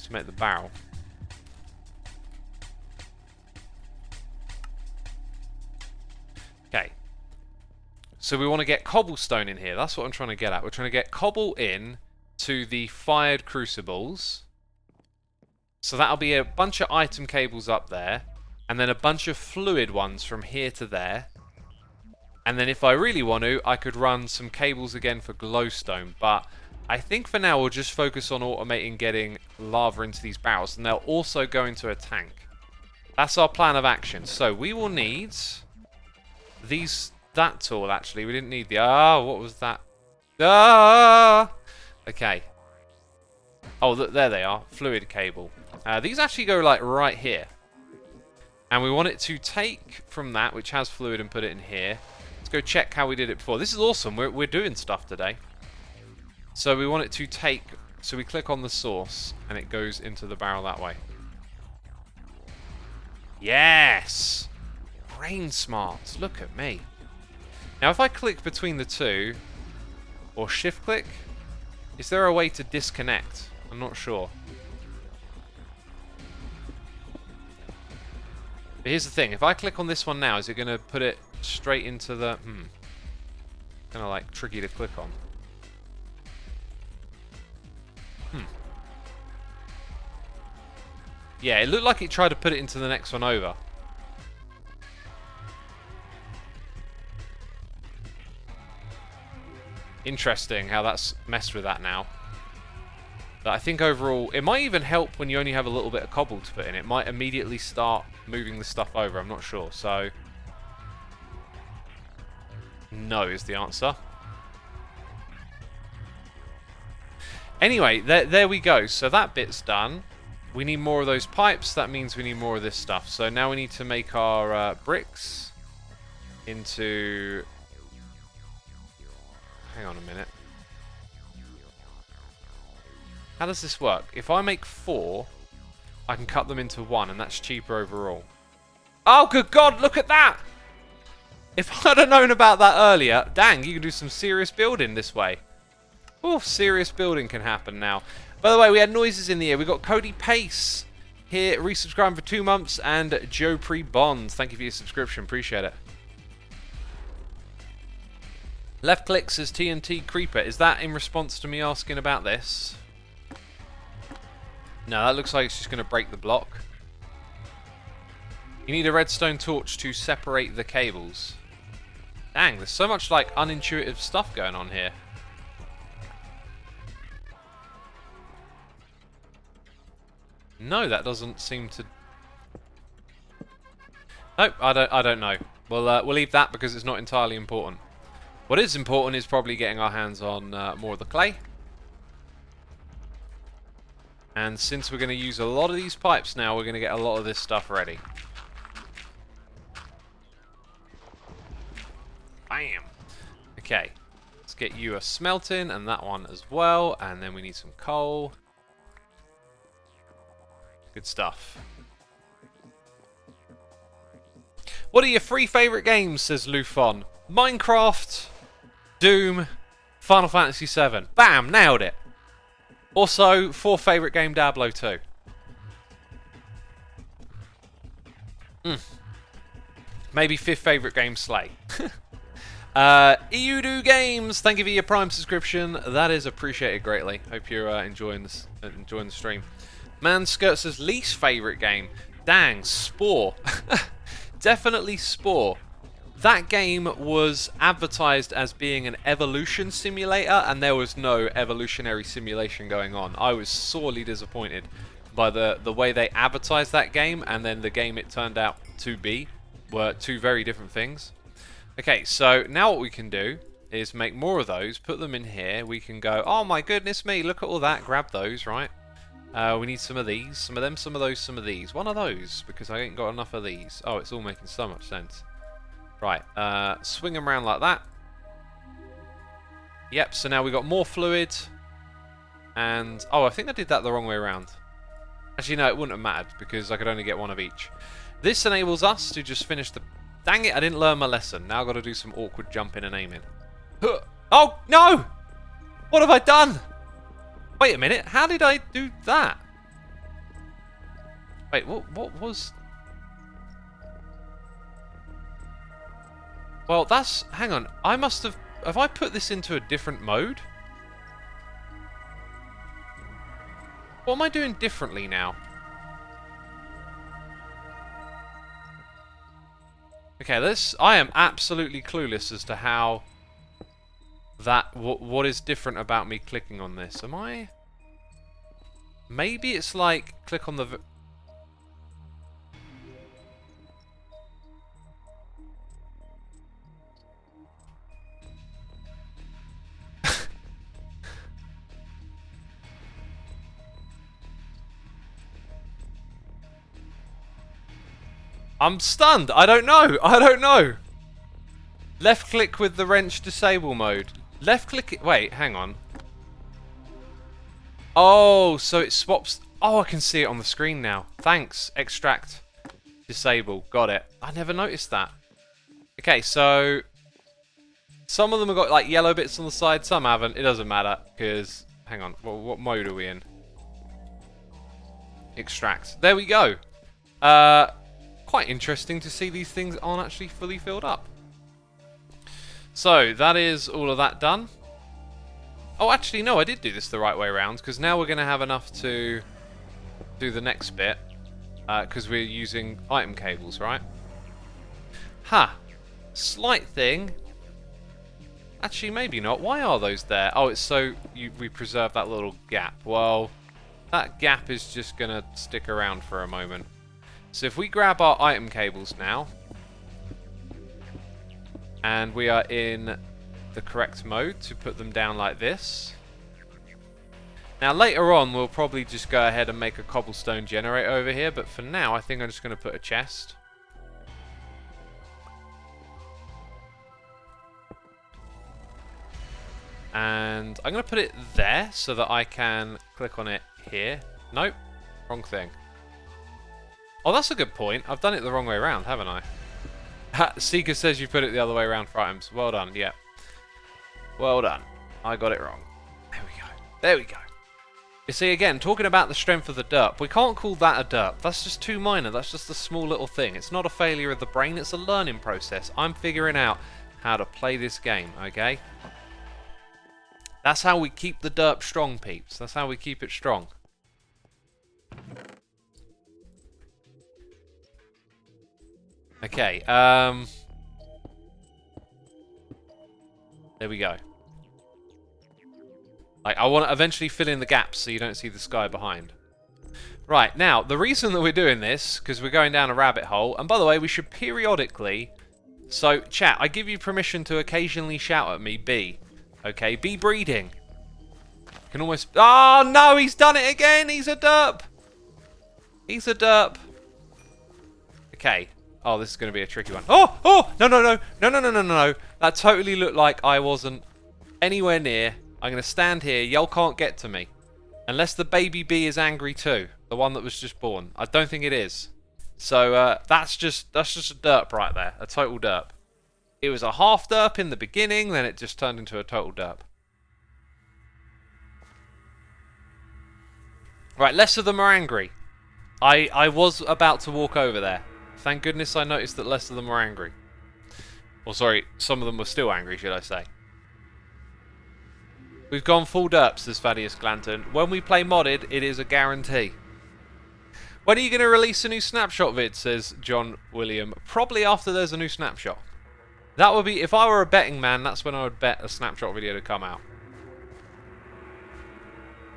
To make the barrel. Okay. So we want to get cobblestone in here. That's what I'm trying to get at. We're trying to get cobble in to the fired crucibles. So that'll be a bunch of item cables up there. And then a bunch of fluid ones from here to there. And then if I really want to, I could run some cables again for glowstone. But I think for now we'll just focus on automating getting lava into these barrels. And they'll also go into a tank. That's our plan of action. So we will need that tool actually. We didn't need the... what was that? Okay. Oh, there they are. Fluid cable. These actually go like right here. And we want it to take from that, which has fluid, and put it in here. Let's go check how we did it before. This is awesome. We're doing stuff today. So we want it to take... So we click on the source, and it goes into the barrel that way. Yes! Brain smart. Look at me. Now, if I click between the two, or shift click, is there a way to disconnect? I'm not sure. But here's the thing, if I click on this one now, is it going to put it straight into the... Kind of like tricky to click on. Yeah, it looked like it tried to put it into the next one over. Interesting how that's messed with that now. But I think overall, it might even help when you only have a little bit of cobble to put in. It might immediately start moving the stuff over. I'm not sure. So, no is the answer. Anyway, there we go. So that bit's done. We need more of those pipes. That means we need more of this stuff. So now we need to make our bricks into... Hang on a minute. How does this work? If I make 4, I can cut them into 1, and that's cheaper overall. Oh, good God, look at that! If I'd have known about that earlier, dang, you can do some serious building this way. Oh, serious building can happen now. By the way, we had noises in the air. We got Cody Pace here, resubscribing for 2 months, and Joe Pre-Bonds. Thank you for your subscription. Appreciate it. Left click says TNT Creeper. Is that in response to me asking about this? No, that looks like it's just going to break the block. You need a redstone torch to separate the cables. Dang, there's so much like unintuitive stuff going on here. No, that doesn't seem to... Nope, I don't know. We'll leave that because it's not entirely important. What is important is probably getting our hands on more of the clay. And since we're going to use a lot of these pipes now, we're going to get a lot of this stuff ready. Bam! Okay, let's get you a smelting and that one as well. And then we need some coal. Good stuff. What are your 3 favourite games, says Lufon? Minecraft, Doom, Final Fantasy VII. Bam! Nailed it. Also, 4th favourite game, Diablo 2. Maybe 5th favourite game, Slay. EUDO Games, thank you for your Prime subscription. That is appreciated greatly. Hope you're enjoying this, enjoying the stream. Man Skirt says least favourite game. Dang, Spore. Definitely Spore. That game was advertised as being an evolution simulator, and there was no evolutionary simulation going on. I was sorely disappointed by the way they advertised that game, and then the game it turned out to be were 2 very different things. Okay, so now what we can do is make more of those, put them in here. We can go, oh my goodness me, look at all that, grab those, right? We need some of these, some of them, some of those, some of these. One of those, because I ain't got enough of these. Oh, it's all making so much sense. Right, swing them around like that. Yep, so now we've got more fluid. And, oh, I think I did that the wrong way around. Actually, no, it wouldn't have mattered, because I could only get one of each. This enables us to just finish the... Dang it, I didn't learn my lesson. Now I've got to do some awkward jumping and aiming. Oh, no! What have I done? Wait a minute, how did I do that? Wait, what was... Well, that's... Hang on, I must have... Have I put this into a different mode? What am I doing differently now? Okay, this... I am absolutely clueless as to how... That... What is different about me clicking on this? Am I... Maybe it's like... Click on the... I'm stunned. I don't know. I don't know. Left click with the wrench disable mode. Left click... Wait, hang on. Oh, so it swaps... Oh, I can see it on the screen now. Thanks. Extract. Disable. Got it. I never noticed that. Okay, so... Some of them have got like yellow bits on the side. Some haven't. It doesn't matter. Because... Hang on. What mode are we in? Extract. There we go. Quite interesting to see these things aren't actually fully filled up. So, that is all of that done. Oh, actually, no, I did do this the right way around, because now we're going to have enough to do the next bit, because we're using item cables, right? Ha! Slight thing. Actually, maybe not. Why are those there? Oh, it's so we preserve that little gap. Well, that gap is just going to stick around for a moment. So if we grab our item cables now, and we are in the correct mode to put them down like this. Now later on we'll probably just go ahead and make a cobblestone generator over here, but for now I think I'm just going to put a chest. And I'm going to put it there so that I can click on it here. Nope, wrong thing. Oh, that's a good point. I've done it the wrong way around, haven't I? Seeker says you put it the other way around for items. Well done, yeah. Well done. I got it wrong. There we go. There we go. You see, again, talking about the strength of the derp, we can't call that a derp. That's just too minor. That's just a small little thing. It's not a failure of the brain. It's a learning process. I'm figuring out how to play this game, okay? That's how we keep the derp strong, peeps. That's how we keep it strong. Okay, there we go. Like, I want to eventually fill in the gaps so you don't see the sky behind. Right, now, the reason that we're doing this, because we're going down a rabbit hole, and by the way, we should periodically... So, chat, I give you permission to occasionally shout at me, B. Okay, be breeding. You can almost... Oh, no, he's done it again! He's a derp! He's a derp. Okay. Oh, this is going to be a tricky one. Oh! Oh! No, no, no. No, no, no, no, no. That totally looked like I wasn't anywhere near. I'm going to stand here. Y'all can't get to me. Unless the baby bee is angry too. The one that was just born. I don't think it is. So, that's just a derp right there. A total derp. It was a half derp in the beginning, then it just turned into a total derp. Right, less of them are angry. I was about to walk over there. Thank goodness I noticed that less of them were angry. Or sorry, some of them were still angry, should I say. We've gone full derp, says Thaddeus Glanton. When we play modded, it is a guarantee. When are you going to release a new snapshot vid, says John William. Probably after there's a new snapshot. That would be, if I were a betting man, that's when I would bet a snapshot video to come out.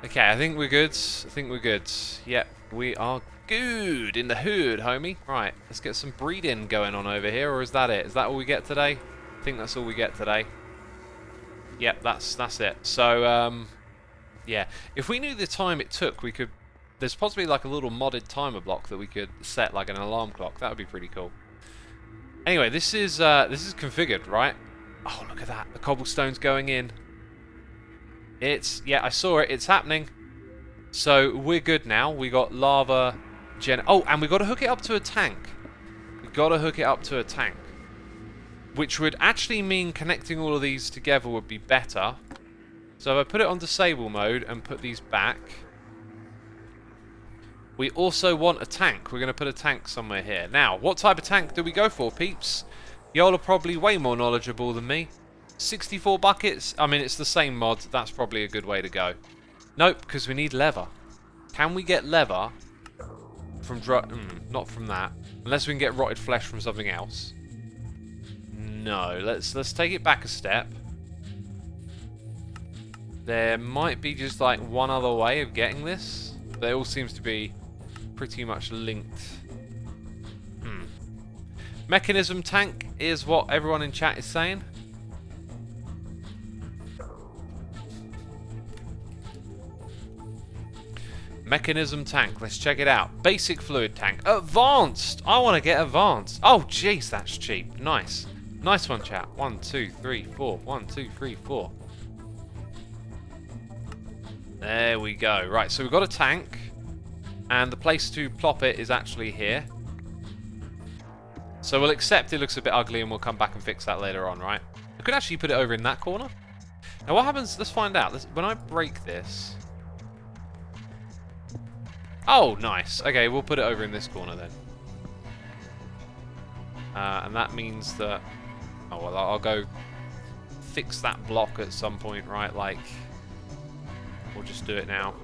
Okay, I think we're good. I think we're good. Yep, we are good in the hood, homie. Right, let's get some breeding going on over here, or is that it? Is that all we get today? I think that's all we get today. Yep, that's it. So, yeah. If we knew the time it took, we could... There's possibly like a little modded timer block that we could set, like an alarm clock. That would be pretty cool. Anyway, this is configured, right? Oh, look at that. The cobblestone's going in. It's... Yeah, I saw it. It's happening. So, we're good now. We got lava... Oh, and we got to hook it up to a tank. We got to hook it up to a tank. Which would actually mean connecting all of these together would be better. So if I put it on disable mode and put these back. We also want a tank. We're going to put a tank somewhere here. Now, what type of tank do we go for, peeps? Y'all are probably way more knowledgeable than me. 64 buckets? I mean, it's the same mod. That's probably a good way to go. Nope, because we need leather. Can we get leather from... not from that. Unless we can get rotted flesh from something else. No, let's take it back a step. There might be just like one other way of getting this. They all seems to be pretty much linked. Mechanism tank is what everyone in chat is saying. Mechanism tank, let's check it out. Basic fluid tank. Advanced! I want to get advanced. Oh, jeez, that's cheap. Nice. Nice one, chat. 1, 2, 3, 4. 1, 2, 3, 4. There we go. Right, so we've got a tank. And the place to plop it is actually here. So we'll accept it looks a bit ugly and we'll come back and fix that later on, right? I could actually put it over in that corner. Now what happens... Let's find out. When I break this... Oh, nice. Okay, we'll put it over in this corner then. And that means that... Oh, well, I'll go fix that block at some point, right? Like, we'll just do it now.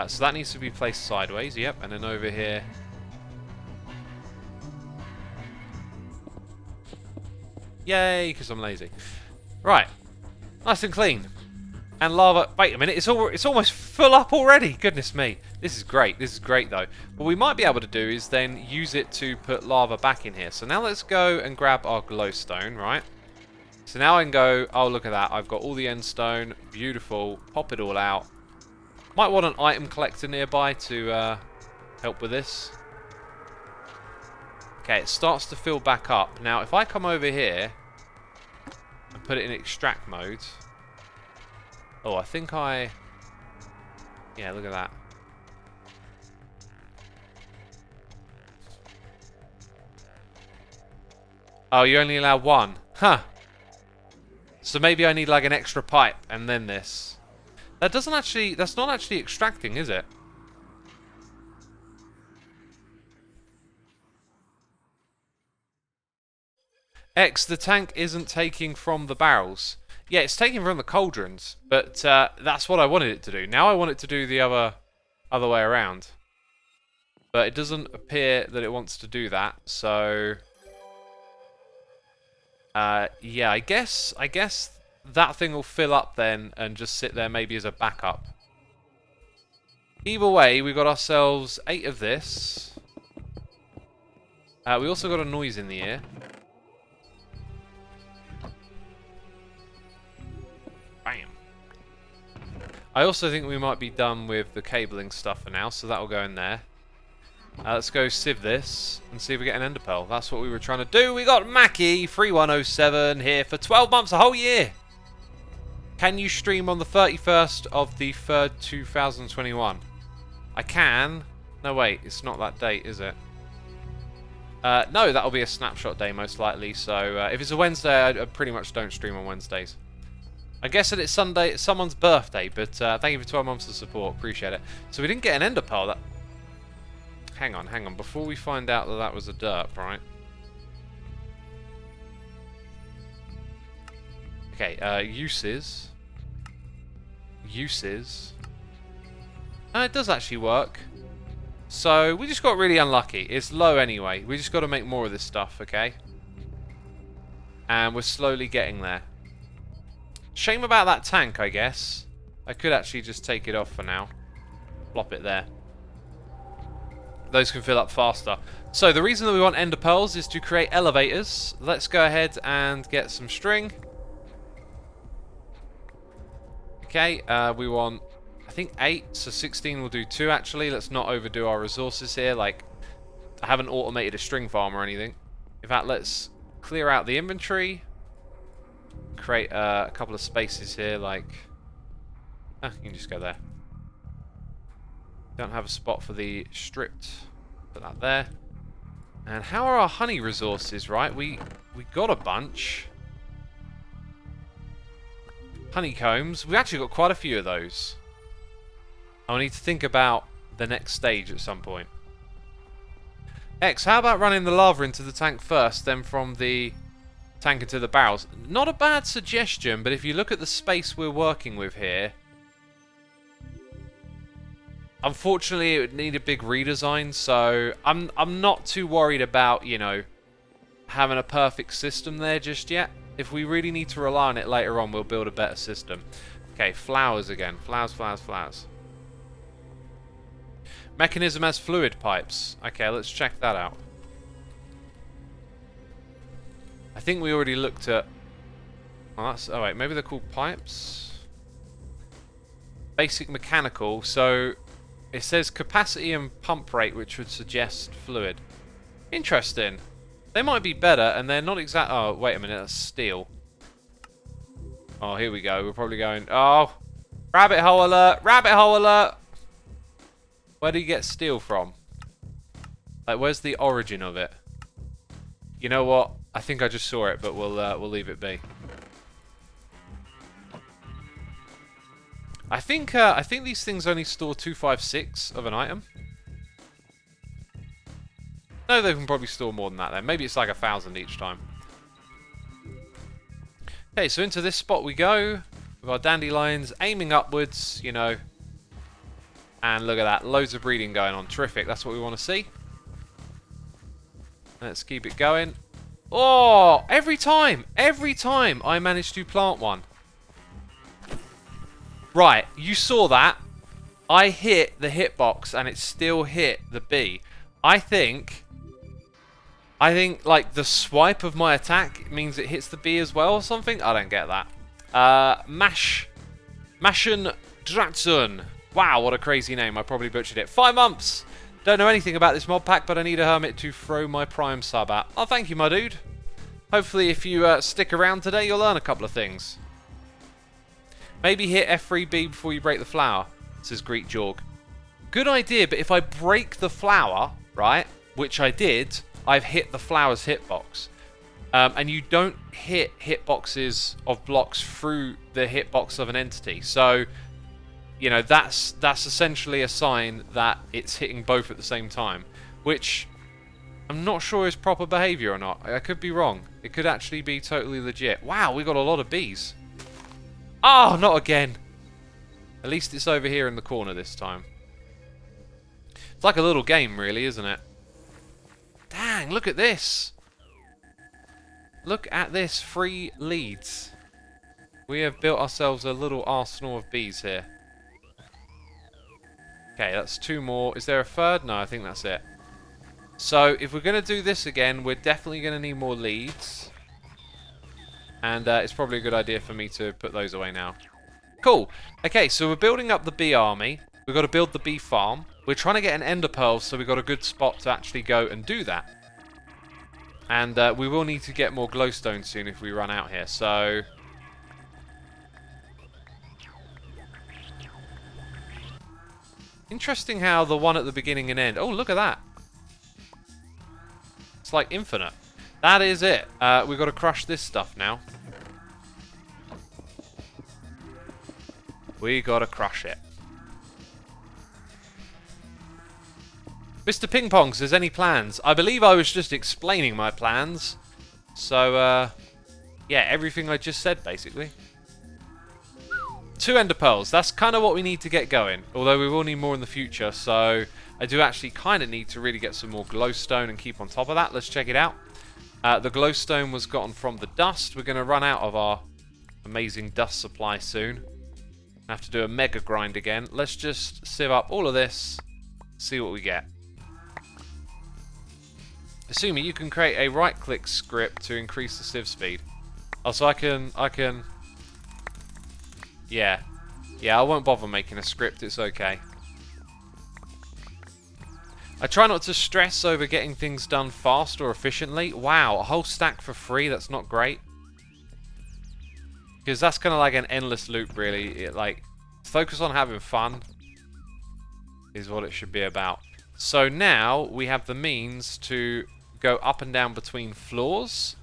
So that needs to be placed sideways, yep. And then over here... Yay, because I'm lazy. Right. Nice and clean. And lava... Wait a minute, it's almost full up already. Goodness me. This is great. This is great, though. What we might be able to do is then use it to put lava back in here. So now let's go and grab our glowstone, right? So now I can go... Oh, look at that. I've got all the end stone. Beautiful. Pop it all out. Might want an item collector nearby to help with this. Okay, it starts to fill back up. Now, if I come over here and put it in extract mode... Oh, I think I... Yeah, look at that. Oh, you only allow one. Huh. So maybe I need like an extra pipe and then this. That doesn't actually... That's not actually extracting, is it? X, the tank isn't taking from the barrels. Yeah, it's taking from the cauldrons, but that's what I wanted it to do. Now I want it to do the other way around. But it doesn't appear that it wants to do that, so... yeah, I guess that thing will fill up then and just sit there maybe as a backup. Either way, we got ourselves 8 of this. We also got a noise in the ear. Bam. I also think we might be done with the cabling stuff for now, so that'll go in there. Let's go sieve this and see if we get an ender pearl. That's what we were trying to do. We got Mackie 3107 here for 12 months, a whole year. Can you stream on the 31st of the 3rd, 2021? I can. No, wait, it's not that date, is it? No, that'll be a snapshot day most likely. So if it's a Wednesday, I pretty much don't stream on Wednesdays. I guess that it's Sunday, it's someone's birthday, but thank you for 12 months of support. Appreciate it. So we didn't get an ender pearl. That... Hang on. Before we find out that that was a derp, right? Okay, uses. It does actually work. So we just got really unlucky. It's low anyway. We just got to make more of this stuff, okay? And we're slowly getting there. Shame about that tank, I guess. I could actually just take it off for now. Plop it there. Those can fill up faster. So the reason that we want ender pearls is to create elevators. Let's go ahead and get some string. Okay, we want, I think 8, so 16 will do 2 actually. Let's not overdo our resources here. Like, I haven't automated a string farm or anything. In fact, let's clear out the inventory. Create a couple of spaces here, like... you can just go there. Don't have a spot for the stripped. Put that there. And how are our honey resources, right? We got a bunch. Honeycombs. We actually got quite a few of those. I need to think about the next stage at some point. X, how about running the lava into the tank first, then from the tank into the barrels? Not a bad suggestion, but if you look at the space we're working with here, unfortunately it would need a big redesign, so I'm not too worried about, you know, having a perfect system there just yet. If we really need to rely on it later on, we'll build a better system. Okay, flowers again. Flowers. Mechanism has fluid pipes. Okay, let's check that out. I think we already looked at... Oh, wait, maybe they're called pipes? Basic mechanical, so it says capacity and pump rate, which would suggest fluid. Interesting. They might be better, and they're not exact... Oh, wait a minute, that's steel. Oh, here we go. We're probably going... Oh! Rabbit hole alert! Rabbit hole alert! Where do you get steel from? Like, where's the origin of it? You know what? I think I just saw it, but we'll leave it be. I think these things only store 256 of an item. No, they can probably store more than that then. Maybe it's like 1,000 each time. Okay, so into this spot we go with our dandelions aiming upwards, you know. And look at that, loads of breeding going on. Terrific, that's what we want to see. Let's keep it going. Oh, every time I manage to plant one. Right, you saw that. I hit the hitbox and it still hit the bee. I think like the swipe of my attack means it hits the bee as well or something. I don't get that. Mashen Dratsun. Wow, what a crazy name. I probably butchered it. 5 months. Don't know anything about this mod pack, but I need a hermit to throw my prime sub at. Oh, thank you, my dude. Hopefully, if you stick around today, you'll learn a couple of things. Maybe hit F3B before you break the flower, says Greek Jorg. Good idea, but if I break the flower, right, which I did, I've hit the flower's hitbox. And you don't hit hitboxes of blocks through the hitbox of an entity. So, you know, that's essentially a sign that it's hitting both at the same time, which I'm not sure is proper behavior or not. I could be wrong. It could actually be totally legit. Wow, we got a lot of bees. Oh, not again. At least it's over here in the corner this time. It's like a little game, really, isn't it? Dang, look at this. Look at this. 3 leads. We have built ourselves a little arsenal of bees here. Okay, that's 2 more. Is there a third? No, I think that's it. So, if we're going to do this again, we're definitely going to need more leads. And it's probably a good idea for me to put those away now. Cool. Okay, so we're building up the bee army. We've got to build the bee farm. We're trying to get an ender pearl, so we've got a good spot to actually go and do that. And we will need to get more glowstone soon if we run out here, so... Interesting how the one at the beginning and end... Oh, look at that. It's like infinite. That is it. We've got to crush this stuff now. We got to crush it. Mr. Ping Pong says, any plans? I believe I was just explaining my plans. So, yeah, everything I just said, basically. 2 ender pearls. That's kind of what we need to get going. Although we will need more in the future. So, I do actually kind of need to really get some more glowstone and keep on top of that. Let's check it out. The glowstone was gotten from the dust. We're going to run out of our amazing dust supply soon. Have to do a mega grind again. Let's just sieve up all of this. See what we get. Xisuma, you can create a right-click script to increase the sieve speed. Oh, so I can... Yeah. Yeah, I won't bother making a script, it's okay. I try not to stress over getting things done fast or efficiently. Wow, a whole stack for free, that's not great. Because that's kind of like an endless loop, really. Like, focus on having fun is what it should be about. So now we have the means to go up and down between floors.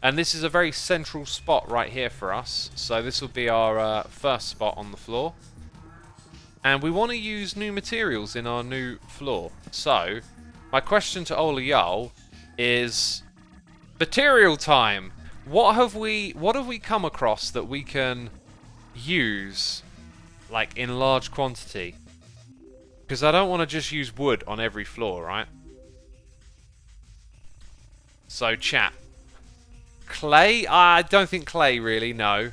And this is a very central spot right here for us. So this will be our first spot on the floor. And we want to use new materials in our new floor. So, my question to Ola Yol is material time. What have we come across that we can use like in large quantity? Because I don't want to just use wood on every floor, right? So, chat. Clay? I don't think clay, really, no.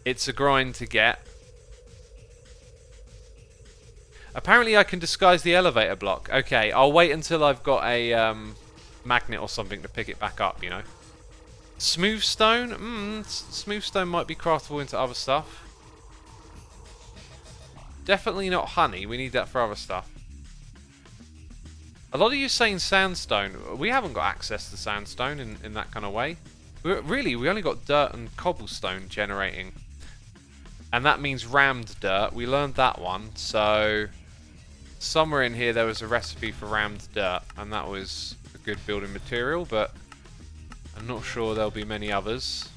It's a grind to get. Apparently I can disguise the elevator block. Okay, I'll wait until I've got a magnet or something to pick it back up, you know. Smooth stone? Smooth stone might be craftable into other stuff. Definitely not honey. We need that for other stuff. A lot of you saying sandstone. We haven't got access to sandstone in that kind of way. We only got dirt and cobblestone generating. And that means rammed dirt. We learned that one. So, somewhere in here there was a recipe for rammed dirt. And that was a good building material. But I'm not sure there'll be many others.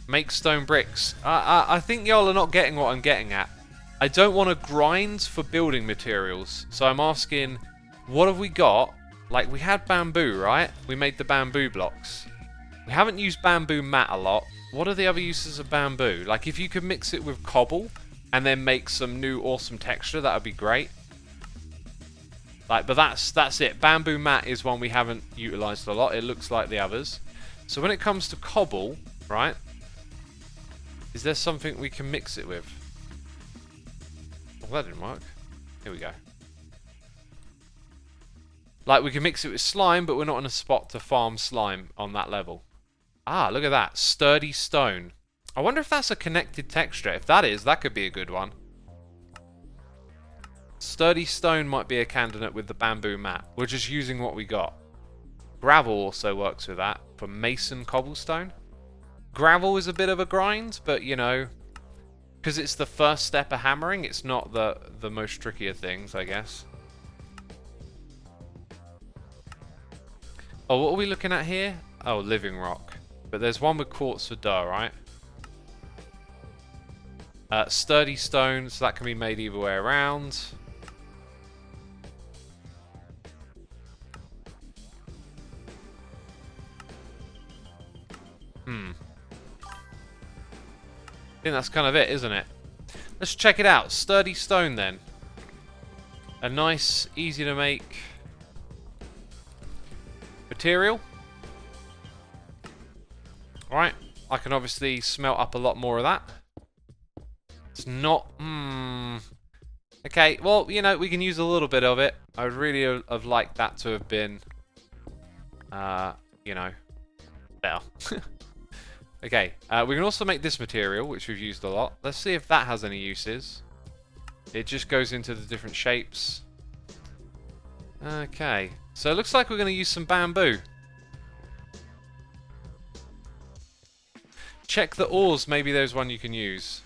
Make stone bricks. I think y'all are not getting what I'm getting at. I don't want to grind for building materials. So I'm asking, what have we got? Like, we had bamboo, right? We made the bamboo blocks. We haven't used bamboo mat a lot. What are the other uses of bamboo? Like, if you could mix it with cobble and then make some new awesome texture, that would be great. Like, but that's it. Bamboo mat is one we haven't utilized a lot. It looks like the others. So when it comes to cobble, right? Is there something we can mix it with? Oh, that didn't work. Here we go. Like, we can mix it with slime, but we're not in a spot to farm slime on that level. Ah, look at that. Sturdy stone. I wonder if that's a connected texture. If that is, that could be a good one. Sturdy stone might be a candidate with the bamboo mat. We're just using what we got. Gravel also works with that for mason cobblestone. Gravel is a bit of a grind, but you know, because it's the first step of hammering, it's not the most tricky of things, I guess. Oh, what are we looking at here? Oh, living rock. But there's one with quartz for dough, right? Sturdy stone, so that can be made either way around. I think that's kind of it, isn't it? Let's check it out. Sturdy stone, then. A nice, easy to make material. Alright, I can obviously smelt up a lot more of that. It's not... Okay, well, you know, we can use a little bit of it. I would really have liked that to have been, you know, better. Okay, we can also make this material, which we've used a lot. Let's see if that has any uses. It just goes into the different shapes. Okay, so it looks like we're going to use some bamboo. Check the ores, maybe there's one you can use.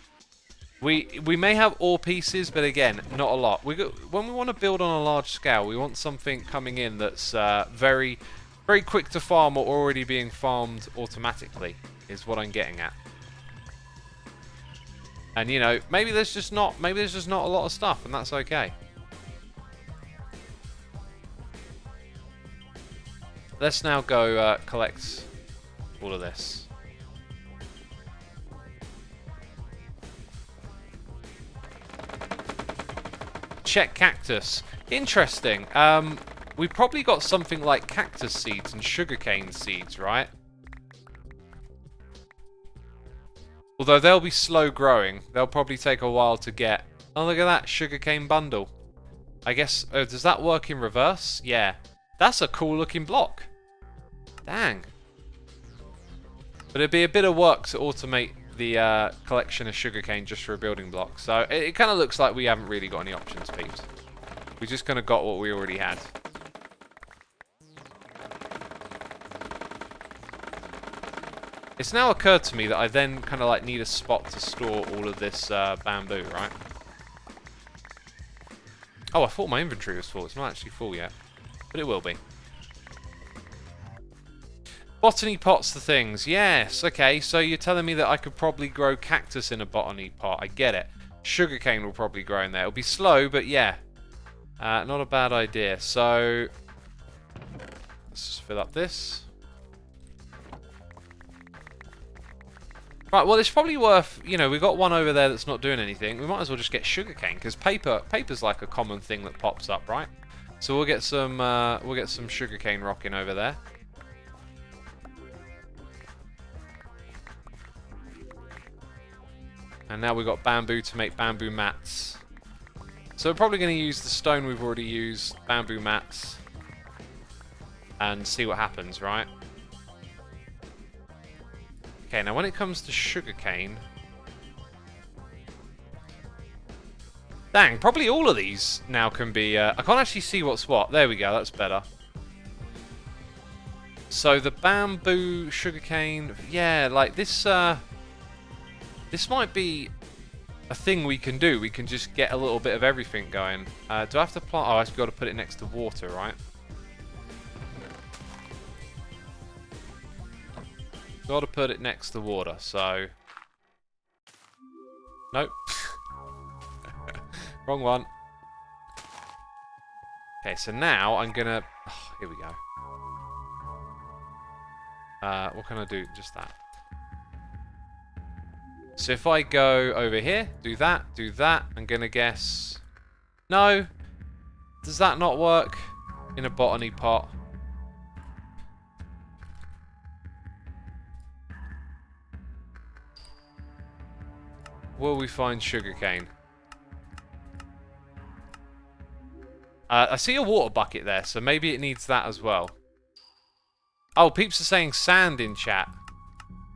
We may have ore pieces, but again, not a lot. When we want to build on a large scale, we want something coming in that's very, very quick to farm or already being farmed automatically, is what I'm getting at. And you know, maybe there's just not a lot of stuff, and that's okay. Let's now go collect all of this. Check cactus. Interesting. We've probably got something like cactus seeds and sugarcane seeds, right? Although they'll be slow growing. They'll probably take a while to get. Oh, look at that sugarcane bundle. I guess, does that work in reverse? Yeah. That's a cool looking block. Dang. But it'd be a bit of work to automate the collection of sugarcane just for a building block. So it kind of looks like we haven't really got any options, peeps. We just kind of got what we already had. It's now occurred to me that I then kind of like need a spot to store all of this bamboo, right? Oh, I thought my inventory was full. It's not actually full yet, but it will be. Botany pots the things. Yes, okay, so you're telling me that I could probably grow cactus in a botany pot. I get it. Sugarcane will probably grow in there. It'll be slow, but yeah. Not a bad idea. So, let's just fill up this. Right, well, it's probably worth, you know, we've got one over there that's not doing anything. We might as well just get sugarcane, because paper's like a common thing that pops up, right? So we'll get some sugarcane rocking over there. And now we've got bamboo to make bamboo mats. So we're probably going to use the stone we've already used, bamboo mats, and see what happens, right? Okay, now when it comes to sugarcane... Dang, probably all of these now can be... I can't actually see what's what. There we go, that's better. So the bamboo, sugarcane... Yeah, like this... This might be a thing we can do. We can just get a little bit of everything going. Do I have to plant... Oh, I've got to put it next to water, right? Got to put it next to water, so... Nope. Wrong one. Okay, so now I'm gonna... Oh, here we go. What can I do? Just that. So if I go over here, do that, I'm going to guess... No. Does that not work? In a botany pot. Will we find sugarcane? I see a water bucket there, so maybe it needs that as well. Oh, peeps are saying sand in chat.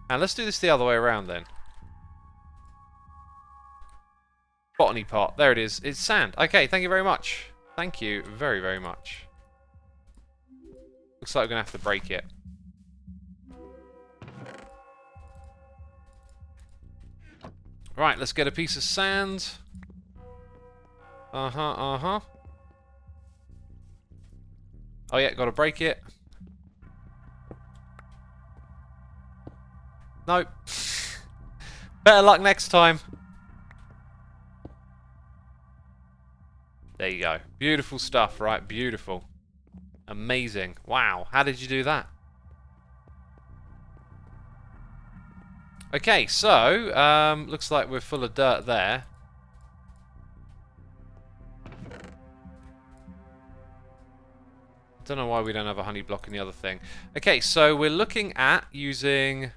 And let's do this the other way around then. Botany pot. There it is. It's sand. Okay, thank you very much. Thank you very, very much. Looks like we're going to have to break it. Right, let's get a piece of sand. Uh-huh. Oh yeah, gotta break it. Nope. Better luck next time. There you go. Beautiful stuff, right? Beautiful. Amazing. Wow. How did you do that? Okay, so, looks like we're full of dirt there. Don't know why we don't have a honey block in the other thing. Okay, so we're looking at using...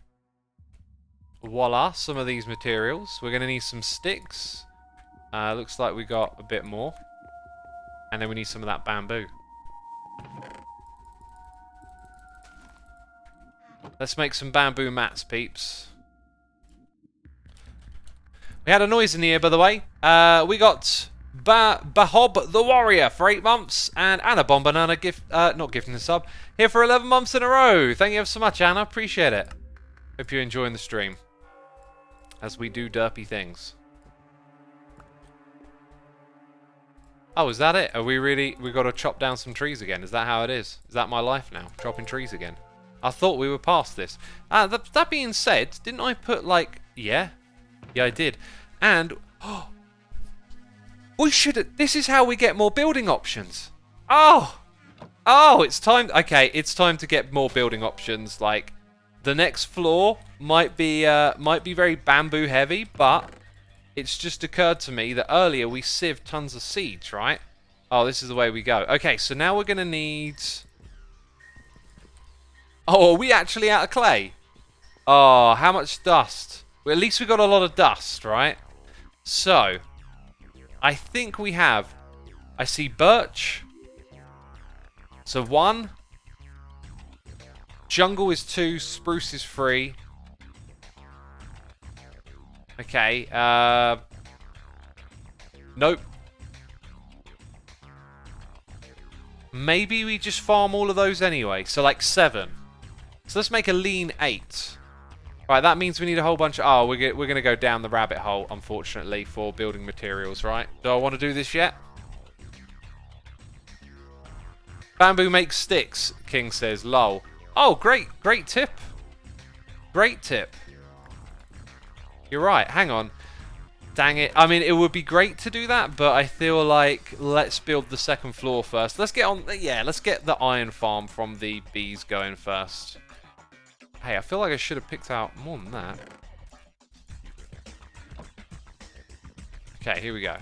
Voila, some of these materials. We're going to need some sticks. Looks like we got a bit more. And then we need some of that bamboo. Let's make some bamboo mats, peeps. We had a noise in the ear, by the way. We got Bahob the Warrior for 8 months. And Anna Bombanana, not gifting the sub, here for 11 months in a row. Thank you ever so much, Anna. Appreciate it. Hope you're enjoying the stream. As we do derpy things. Oh, is that it? Are we got to chop down some trees again? Is that how it is? Is that my life now? Chopping trees again? I thought we were past this. That being said, didn't I put like... Yeah, I did. And... we should... This is how we get more building options. Oh, it's time... Okay, it's time to get more building options. Like, the next floor might be very bamboo heavy, but... It's just occurred to me that earlier we sieved tons of seeds, right? Oh, this is the way we go. Okay, so now we're going to need... Oh, are we actually out of clay? Oh, how much dust? Well, at least we got a lot of dust, right? So, I think we have... I see birch. So 1. Jungle is 2. Spruce is 3. Okay, nope. Maybe we just farm all of those anyway. So like 7. So let's make a lean 8. Right, that means we need a whole bunch of... Oh, we're going to go down the rabbit hole, unfortunately, for building materials, right? Do I want to do this yet? Bamboo makes sticks, King says. Lol. Oh, great tip. Great tip. You're right, hang on. Dang it. I mean, it would be great to do that, but I feel like let's build the second floor first. Let's get on... Yeah, let's get the iron farm from the bees going first. Hey, I feel like I should have picked out more than that. Okay, here we go.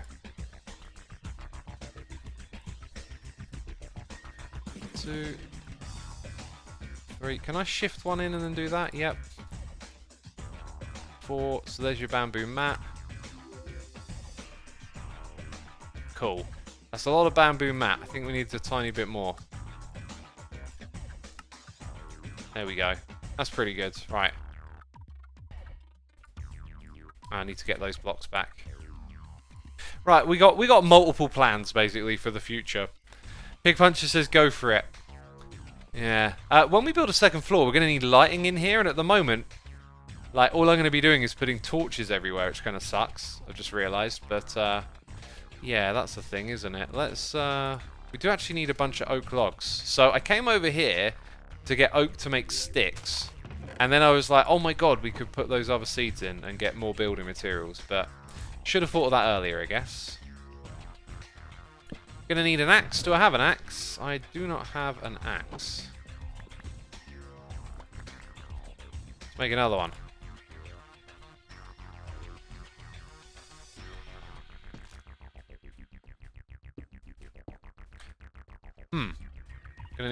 2, 3. Can I shift one in and then do that? Yep. 4. So there's your bamboo mat. Cool. That's a lot of bamboo mat. I think we need a tiny bit more. There we go. That's pretty good. Right. I need to get those blocks back. Right, we got multiple plans basically for the future. Pig Puncher says go for it. Yeah. When we build a second floor, we're going to need lighting in here, and at the moment, like, all I'm going to be doing is putting torches everywhere, which kind of sucks. I've just realised, but yeah, that's the thing, isn't it? Let's we do actually need a bunch of oak logs. So I came over here to get oak to make sticks, and then I was like, oh my god, we could put those other seeds in and get more building materials, but should have thought of that earlier, I guess. Gonna need an axe. Do I have an axe? I do not have an axe. Let's make another one.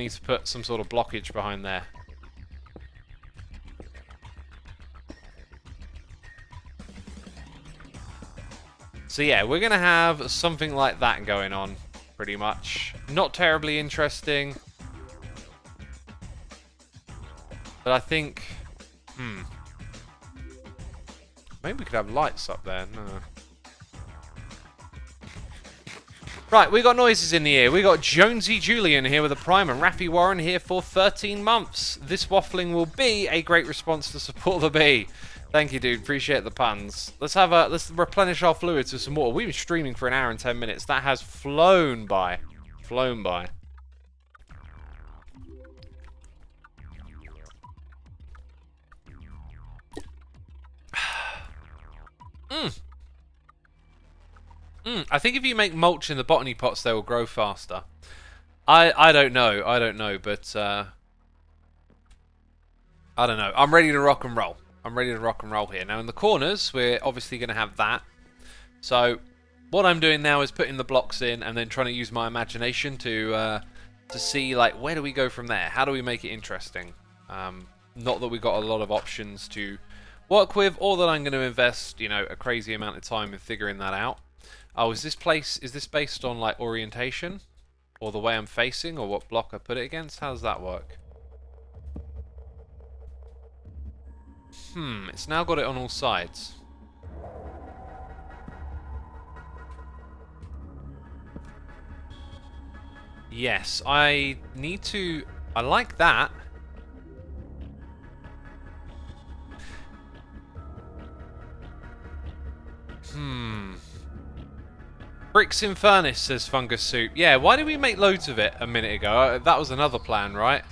need to put some sort of blockage behind there. So yeah, we're going to have something like that going on, pretty much. Not terribly interesting. But I think... Maybe we could have lights up there. No. Right, we got noises in the ear. We got Jonesy Julian here with a Prime and Raffy Warren here for 13 months. This waffling will be a great response to support the bee. Thank you, dude. Appreciate the puns. Let's replenish our fluids with some water. We've been streaming for 1 hour and 10 minutes. That has flown by. Flown by. I think if you make mulch in the botany pots, they will grow faster. I don't know. I don't know, but I don't know. I'm ready to rock and roll. I'm ready to rock and roll here. Now in the corners, we're obviously going to have that. So what I'm doing now is putting the blocks in and then trying to use my imagination to see, like, where do we go from there? How do we make it interesting? Not that we've got a lot of options to work with, or that I'm going to invest, you know, a crazy amount of time in figuring that out. Oh, is this based on, like, orientation? Or the way I'm facing, or what block I put it against? How does that work? It's now got it on all sides. Yes, I need to... I like that. Bricks in furnace, says Fungus Soup. Yeah, why did we make loads of it a minute ago? That was another plan, right?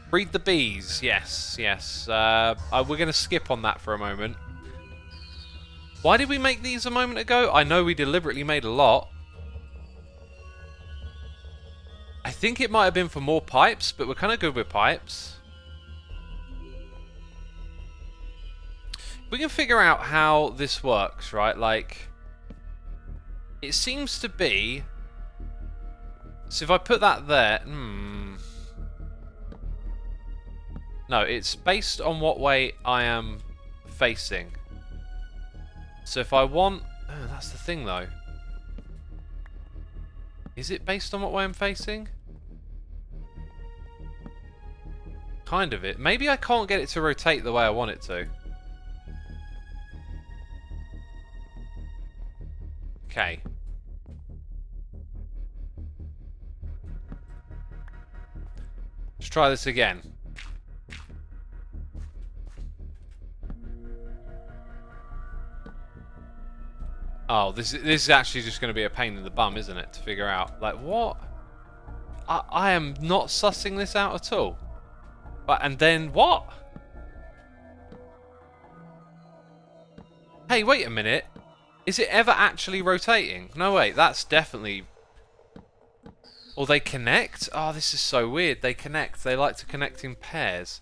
Breed the bees. Yes, yes. We're going to skip on that for a moment. Why did we make these a moment ago? I know we deliberately made a lot. I think it might have been for more pipes, but we're kind of good with pipes. We can figure out how this works, right? Like, it seems to be... So if I put that there... No, it's based on what way I am facing. So if I want... Oh, that's the thing, though. Is it based on what way I'm facing? Kind of it. Maybe I can't get it to rotate the way I want it to. Okay. Let's try this again. Oh, this is actually just going to be a pain in the bum, isn't it, to figure out? Like, what? I am not sussing this out at all. But, and then, what? Hey, wait a minute. Is it ever actually rotating? No, wait, that's definitely... Or they connect? Oh, this is so weird. They connect. They like to connect in pairs.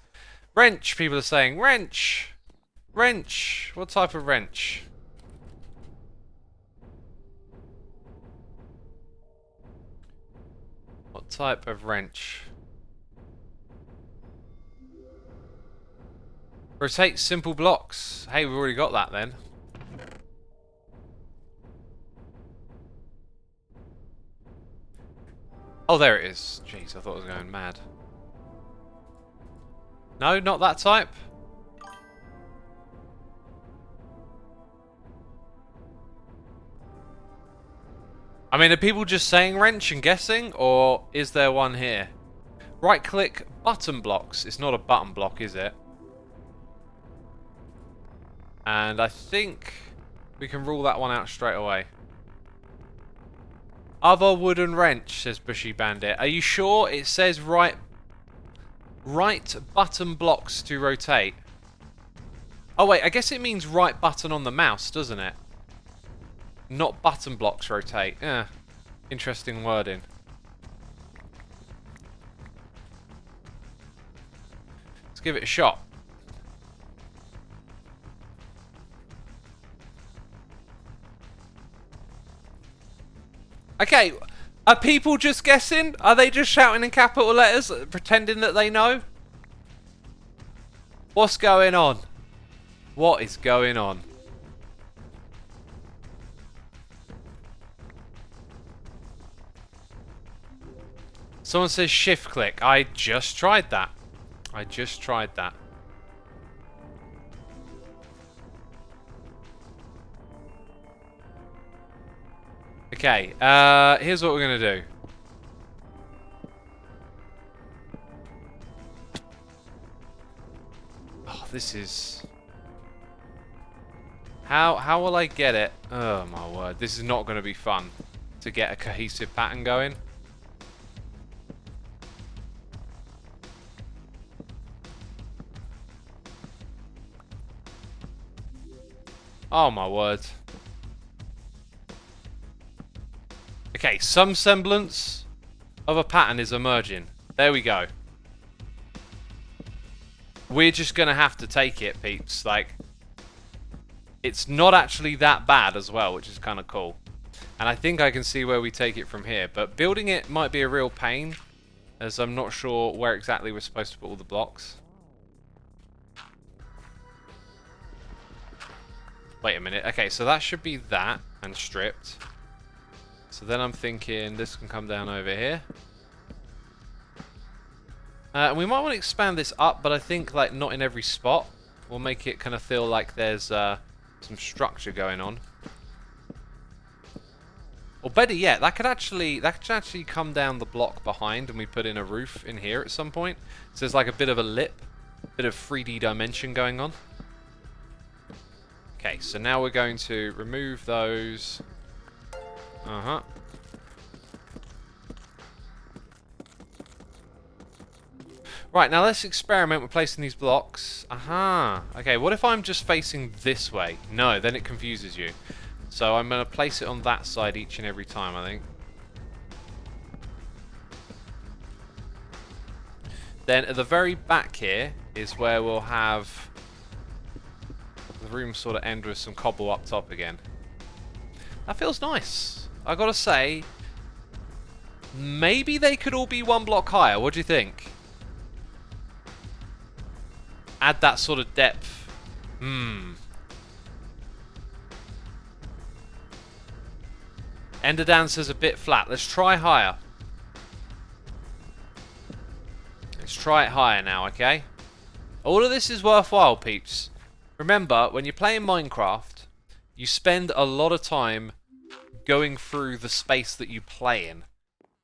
Wrench, people are saying. Wrench! Wrench! What type of wrench? What type of wrench? Rotate simple blocks. Hey, we've already got that then. Oh, there it is. Jeez, I thought I was going mad. No, not that type. I mean, are people just saying wrench and guessing, or is there one here? Right click, button blocks. It's not a button block, is it? And I think we can rule that one out straight away. Other wooden wrench, says Bushy Bandit. Are you sure? It says right button blocks to rotate. Oh wait, I guess it means right button on the mouse, doesn't it? Not button blocks rotate. Interesting wording. Let's give it a shot. Okay, Are people just guessing? Are they just shouting in capital letters, pretending that they know? What's going on? What is going on? Someone says shift click. I just tried that. I just tried that. Okay, here's what we're going to do. Oh, this is... How will I get it? Oh my word, this is not going to be fun to get a cohesive pattern going. Oh my word. Okay, some semblance of a pattern is emerging. There we go. We're just going to have to take it, peeps. Like, it's not actually that bad as well, which is kind of cool. And I think I can see where we take it from here. But building it might be a real pain, as I'm not sure where exactly we're supposed to put all the blocks. Wait a minute. Okay, so that should be that and stripped. So then I'm thinking this can come down over here. And we might want to expand this up, but I think like not in every spot. We'll make it kind of feel like there's some structure going on. Or better yet, that could actually come down the block behind, and we put in a roof in here at some point. So there's like a bit of a lip, bit of 3D dimension going on. Okay, so now we're going to remove those. Right, now let's experiment with placing these blocks. Okay, what if I'm just facing this way? No, then it confuses you. So I'm going to place it on that side each and every time, I think. Then at the very back here is where we'll have the room sort of end with some cobble up top again. That feels nice. I gotta say, maybe they could all be one block higher. What do you think? Add that sort of depth. Ender Dancer's a bit flat. Let's try higher. Let's try it higher now, okay? All of this is worthwhile, peeps. Remember, when you're playing Minecraft, you spend a lot of time going through the space that you play in.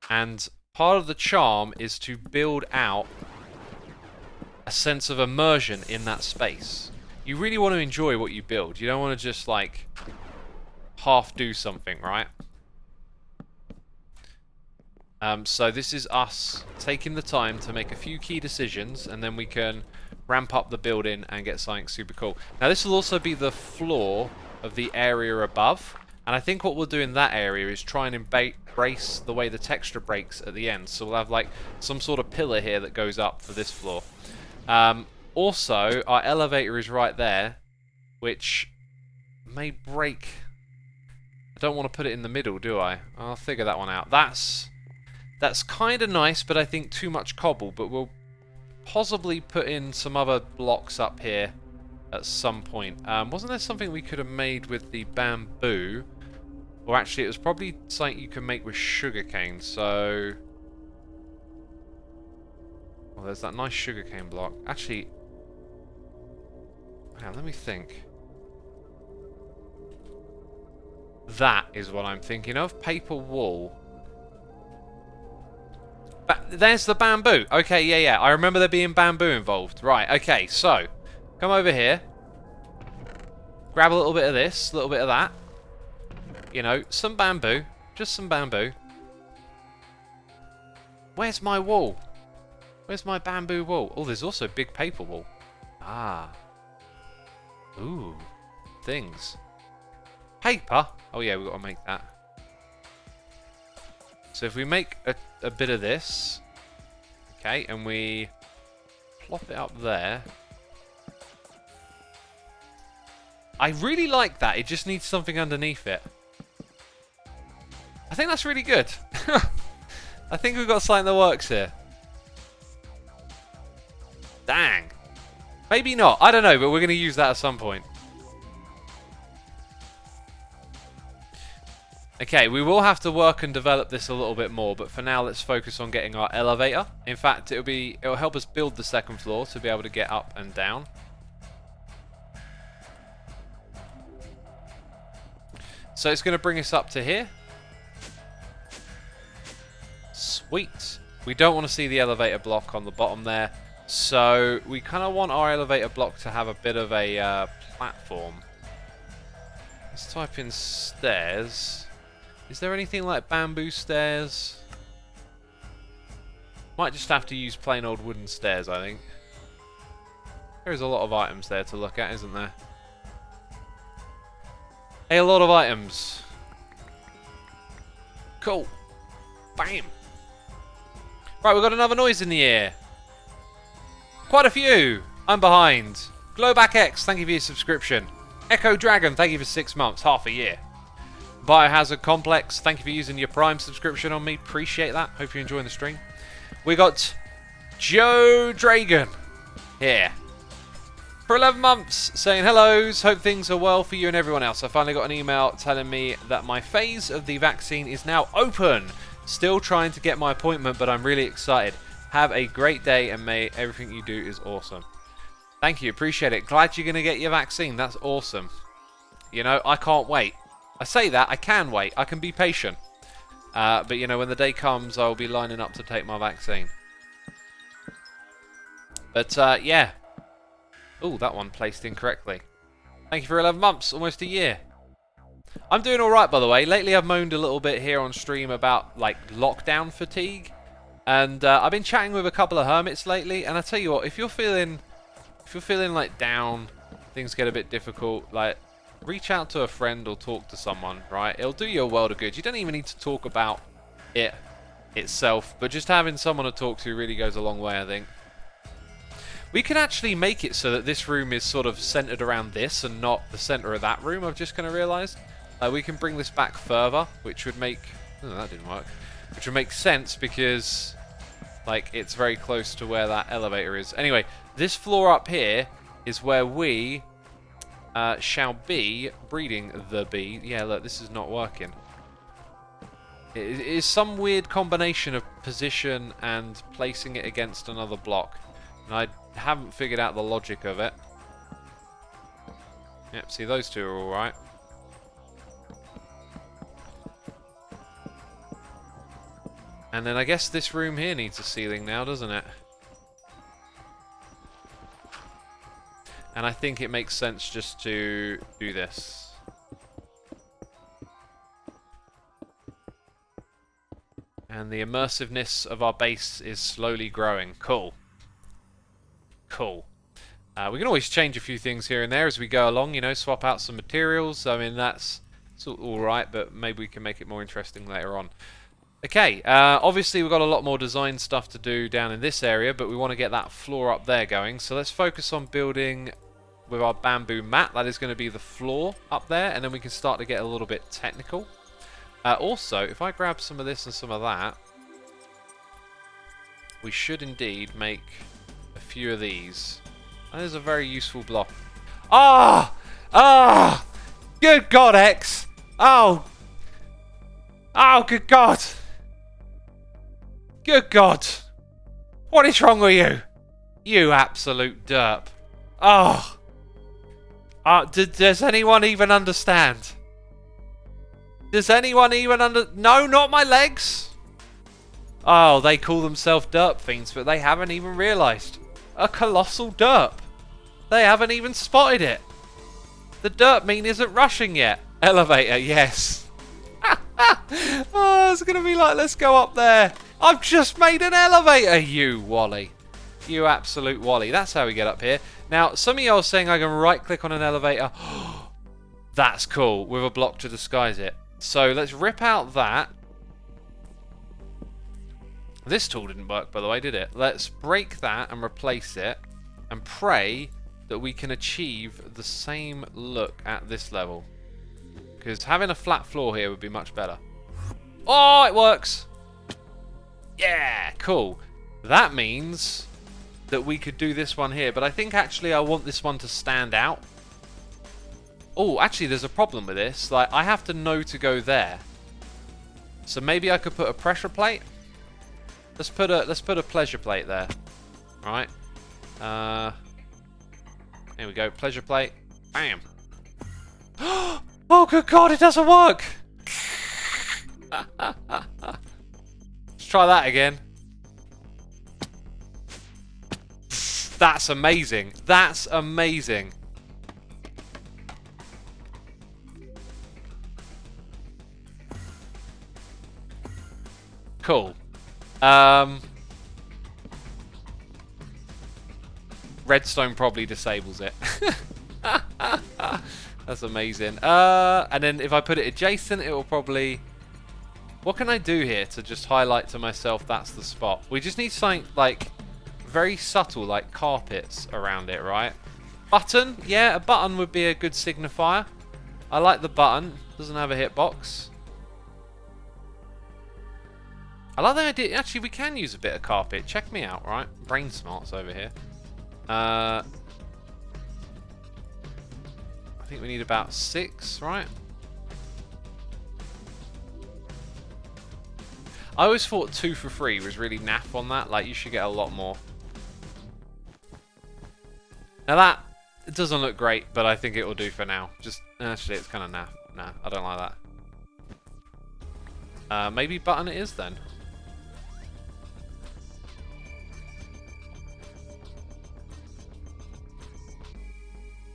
And part of the charm is to build out a sense of immersion in that space. You really want to enjoy what you build. You don't want to just, like, half do something, right? So this is us taking the time to make a few key decisions, and then we can ramp up the building and get something super cool. Now this will also be the floor of the area above, and I think what we'll do in that area is try and embrace the way the texture breaks at the end. So we'll have like some sort of pillar here that goes up for this floor. Also, our elevator is right there, which may break. I don't want to put it in the middle, do I? I'll figure that one out. That's kind of nice, but I think too much cobble. But we'll possibly put in some other blocks up here at some point. Wasn't there something we could have made with the bamboo? Or actually, it was probably something you can make with sugarcane. So, well, there's that nice sugarcane block. Actually, hang on, let me think. That is what I'm thinking of. Paper wool. There's the bamboo. Okay, yeah. I remember there being bamboo involved. Right, okay, so come over here. Grab a little bit of this, a little bit of that. You know, some bamboo. Just some bamboo. Where's my wool? Where's my bamboo wool? Oh, there's also big paper wool. Ah. Ooh. Things. Paper? Oh yeah, we've got to make that. So if we make a bit of this, okay, and we plop it up there. I really like that. It just needs something underneath it. I think that's really good. I think we've got something that works here. Dang. Maybe not. I don't know, but we're going to use that at some point. Okay, we will have to work and develop this a little bit more, but for now let's focus on getting our elevator. In fact, it'll help us build the second floor to be able to get up and down. So it's going to bring us up to here. Sweet. We don't want to see the elevator block on the bottom there, so we kind of want our elevator block to have a bit of a platform. Let's type in stairs. Is there anything like bamboo stairs? Might just have to use plain old wooden stairs, I think. There's a lot of items there to look at, isn't there? A lot of items. Cool. Bam. Right, we've got another noise in the air. Quite a few. I'm behind. Glowback X, thank you for your subscription. Echo Dragon, thank you for 6 months, half a year. Biohazard Complex, thank you for using your Prime subscription on me. Appreciate that. Hope you're enjoying the stream. We got Joe Dragon here for 11 months saying hellos. Hope things are well for you and everyone else. I finally got an email telling me that my phase of the vaccine is now open. Still trying to get my appointment, but I'm really excited. Have a great day, and may everything you do is awesome. Thank you. Appreciate it. Glad you're going to get your vaccine. That's awesome. You know, I can't wait. I say that, I can wait, I can be patient. But you know, when the day comes, I'll be lining up to take my vaccine. But yeah. Ooh, that one placed incorrectly. Thank you for 11 months, almost a year. I'm doing alright, by the way. Lately I've moaned a little bit here on stream about, like, lockdown fatigue. And I've been chatting with a couple of hermits lately, and I tell you what, if you're feeling like down, things get a bit difficult, like, reach out to a friend or talk to someone, right? It'll do you a world of good. You don't even need to talk about it itself, but just having someone to talk to really goes a long way, I think. We can actually make it so that this room is sort of centered around this and not the center of that room, I've just kind of realized. We can bring this back further, which would make... Oh, that didn't work. Which would make sense because, like, it's very close to where that elevator is. Anyway, this floor up here is where we... shall be breeding the bee. Yeah, look, this is not working. It is some weird combination of position and placing it against another block. And I haven't figured out the logic of it. Yep, see, those two are alright. And then I guess this room here needs a ceiling now, doesn't it? And I think it makes sense just to do this. And the immersiveness of our base is slowly growing. Cool. Cool. We can always change a few things here and there as we go along, you know, swap out some materials. I mean, that's alright, but maybe we can make it more interesting later on. Okay, obviously we've got a lot more design stuff to do down in this area, but we want to get that floor up there going. So let's focus on building... with our bamboo mat. That is going to be the floor up there, and then we can start to get a little bit technical. Also, if I grab some of this and some of that, we should indeed make a few of these. That is a very useful block. Ah! Ah! Good God, X! Oh! Oh, good God! Good God! What is wrong with you? You absolute derp. Oh! Does anyone even understand? Does anyone even No, not my legs! Oh, they call themselves derp fiends, but they haven't even realised. A colossal derp. They haven't even spotted it. The derp mean isn't rushing yet. Elevator, yes. Oh, it's going to be like, let's go up there. I've just made an elevator, you Wally. You absolute Wally. That's how we get up here. Now, some of you are saying I can right-click on an elevator. That's cool, with a block to disguise it. So let's rip out that. This tool didn't work, by the way, did it? Let's break that and replace it, and pray that we can achieve the same look at this level. Because having a flat floor here would be much better. Oh, it works! Yeah, cool. That means that we could do this one here, but I think actually I want this one to stand out. Oh, actually there's a problem with this. Like, I have to know to go there. So maybe I could put a pressure plate. Let's put a pleasure plate there. Right. Here we go. Pleasure plate. Bam. Oh, good God, it doesn't work. Let's try that again. That's amazing. That's amazing. Cool. Redstone probably disables it. That's amazing. And then if I put it adjacent, it will probably... What can I do here to just highlight to myself that's the spot? We just need something, like, very subtle, like carpets around it, right? Button? Yeah, a button would be a good signifier. I like the button. Doesn't have a hitbox. I like the idea. Actually, we can use a bit of carpet. Check me out, right? Brain smarts over here. I think we need about 6, right? I always thought 2 for free was really naff on that. Like, you should get a lot more. Now that, it doesn't look great, but I think it will do for now. Just, actually, it's kind of naff. Nah, I don't like that. Maybe button it is then.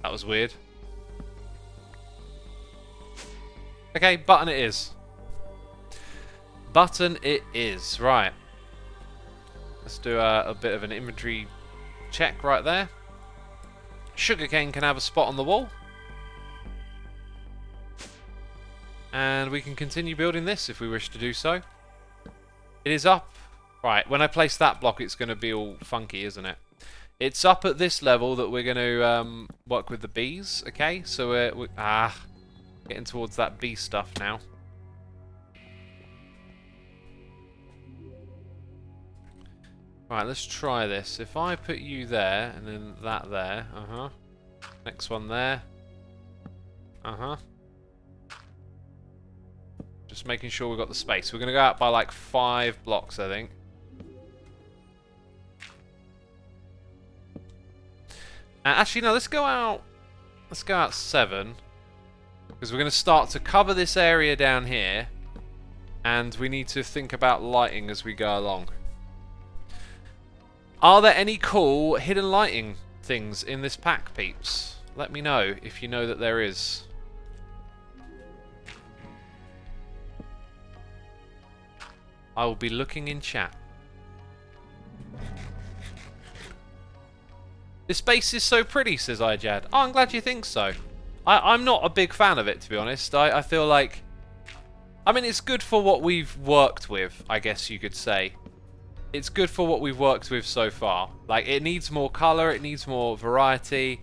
That was weird. Okay, button it is. Button it is. Right. Let's do a bit of an inventory check right there. Sugarcane can have a spot on the wall. And we can continue building this if we wish to do so. It is up. Right, when I place that block, it's going to be all funky, isn't it? It's up at this level that we're going to work with the bees, okay? So we're getting towards that bee stuff now. Right, let's try this. If I put you there, and then that there, next one there, just making sure we've got the space. We're going to go out by like 5 blocks, I think. Actually, no, let's go out 7. Because we're going to start to cover this area down here. And we need to think about lighting as we go along. Are there any cool hidden lighting things in this pack, peeps? Let me know if you know that there is. I will be looking in chat. This base is so pretty, says iJad. Oh, I'm glad you think so. I'm not a big fan of it, to be honest. I feel like... I mean, it's good for what we've worked with, I guess you could say. It's good for what we've worked with so far. Like, it needs more colour, it needs more variety.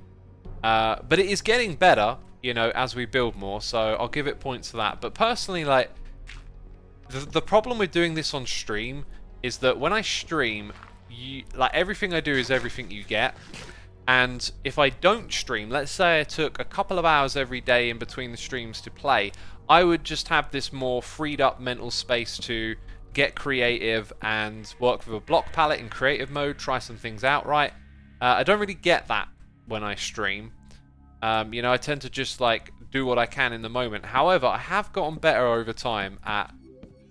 But it is getting better, you know, as we build more. So I'll give it points for that. But personally, like, the problem with doing this on stream is that when I stream, like, everything I do is everything you get. And if I don't stream, let's say I took a couple of hours every day in between the streams to play, I would just have this more freed up mental space to get creative and work with a block palette in creative mode, try some things out, right? I don't really get that when I stream. You know, I tend to just, like, do what I can in the moment. However, I have gotten better over time at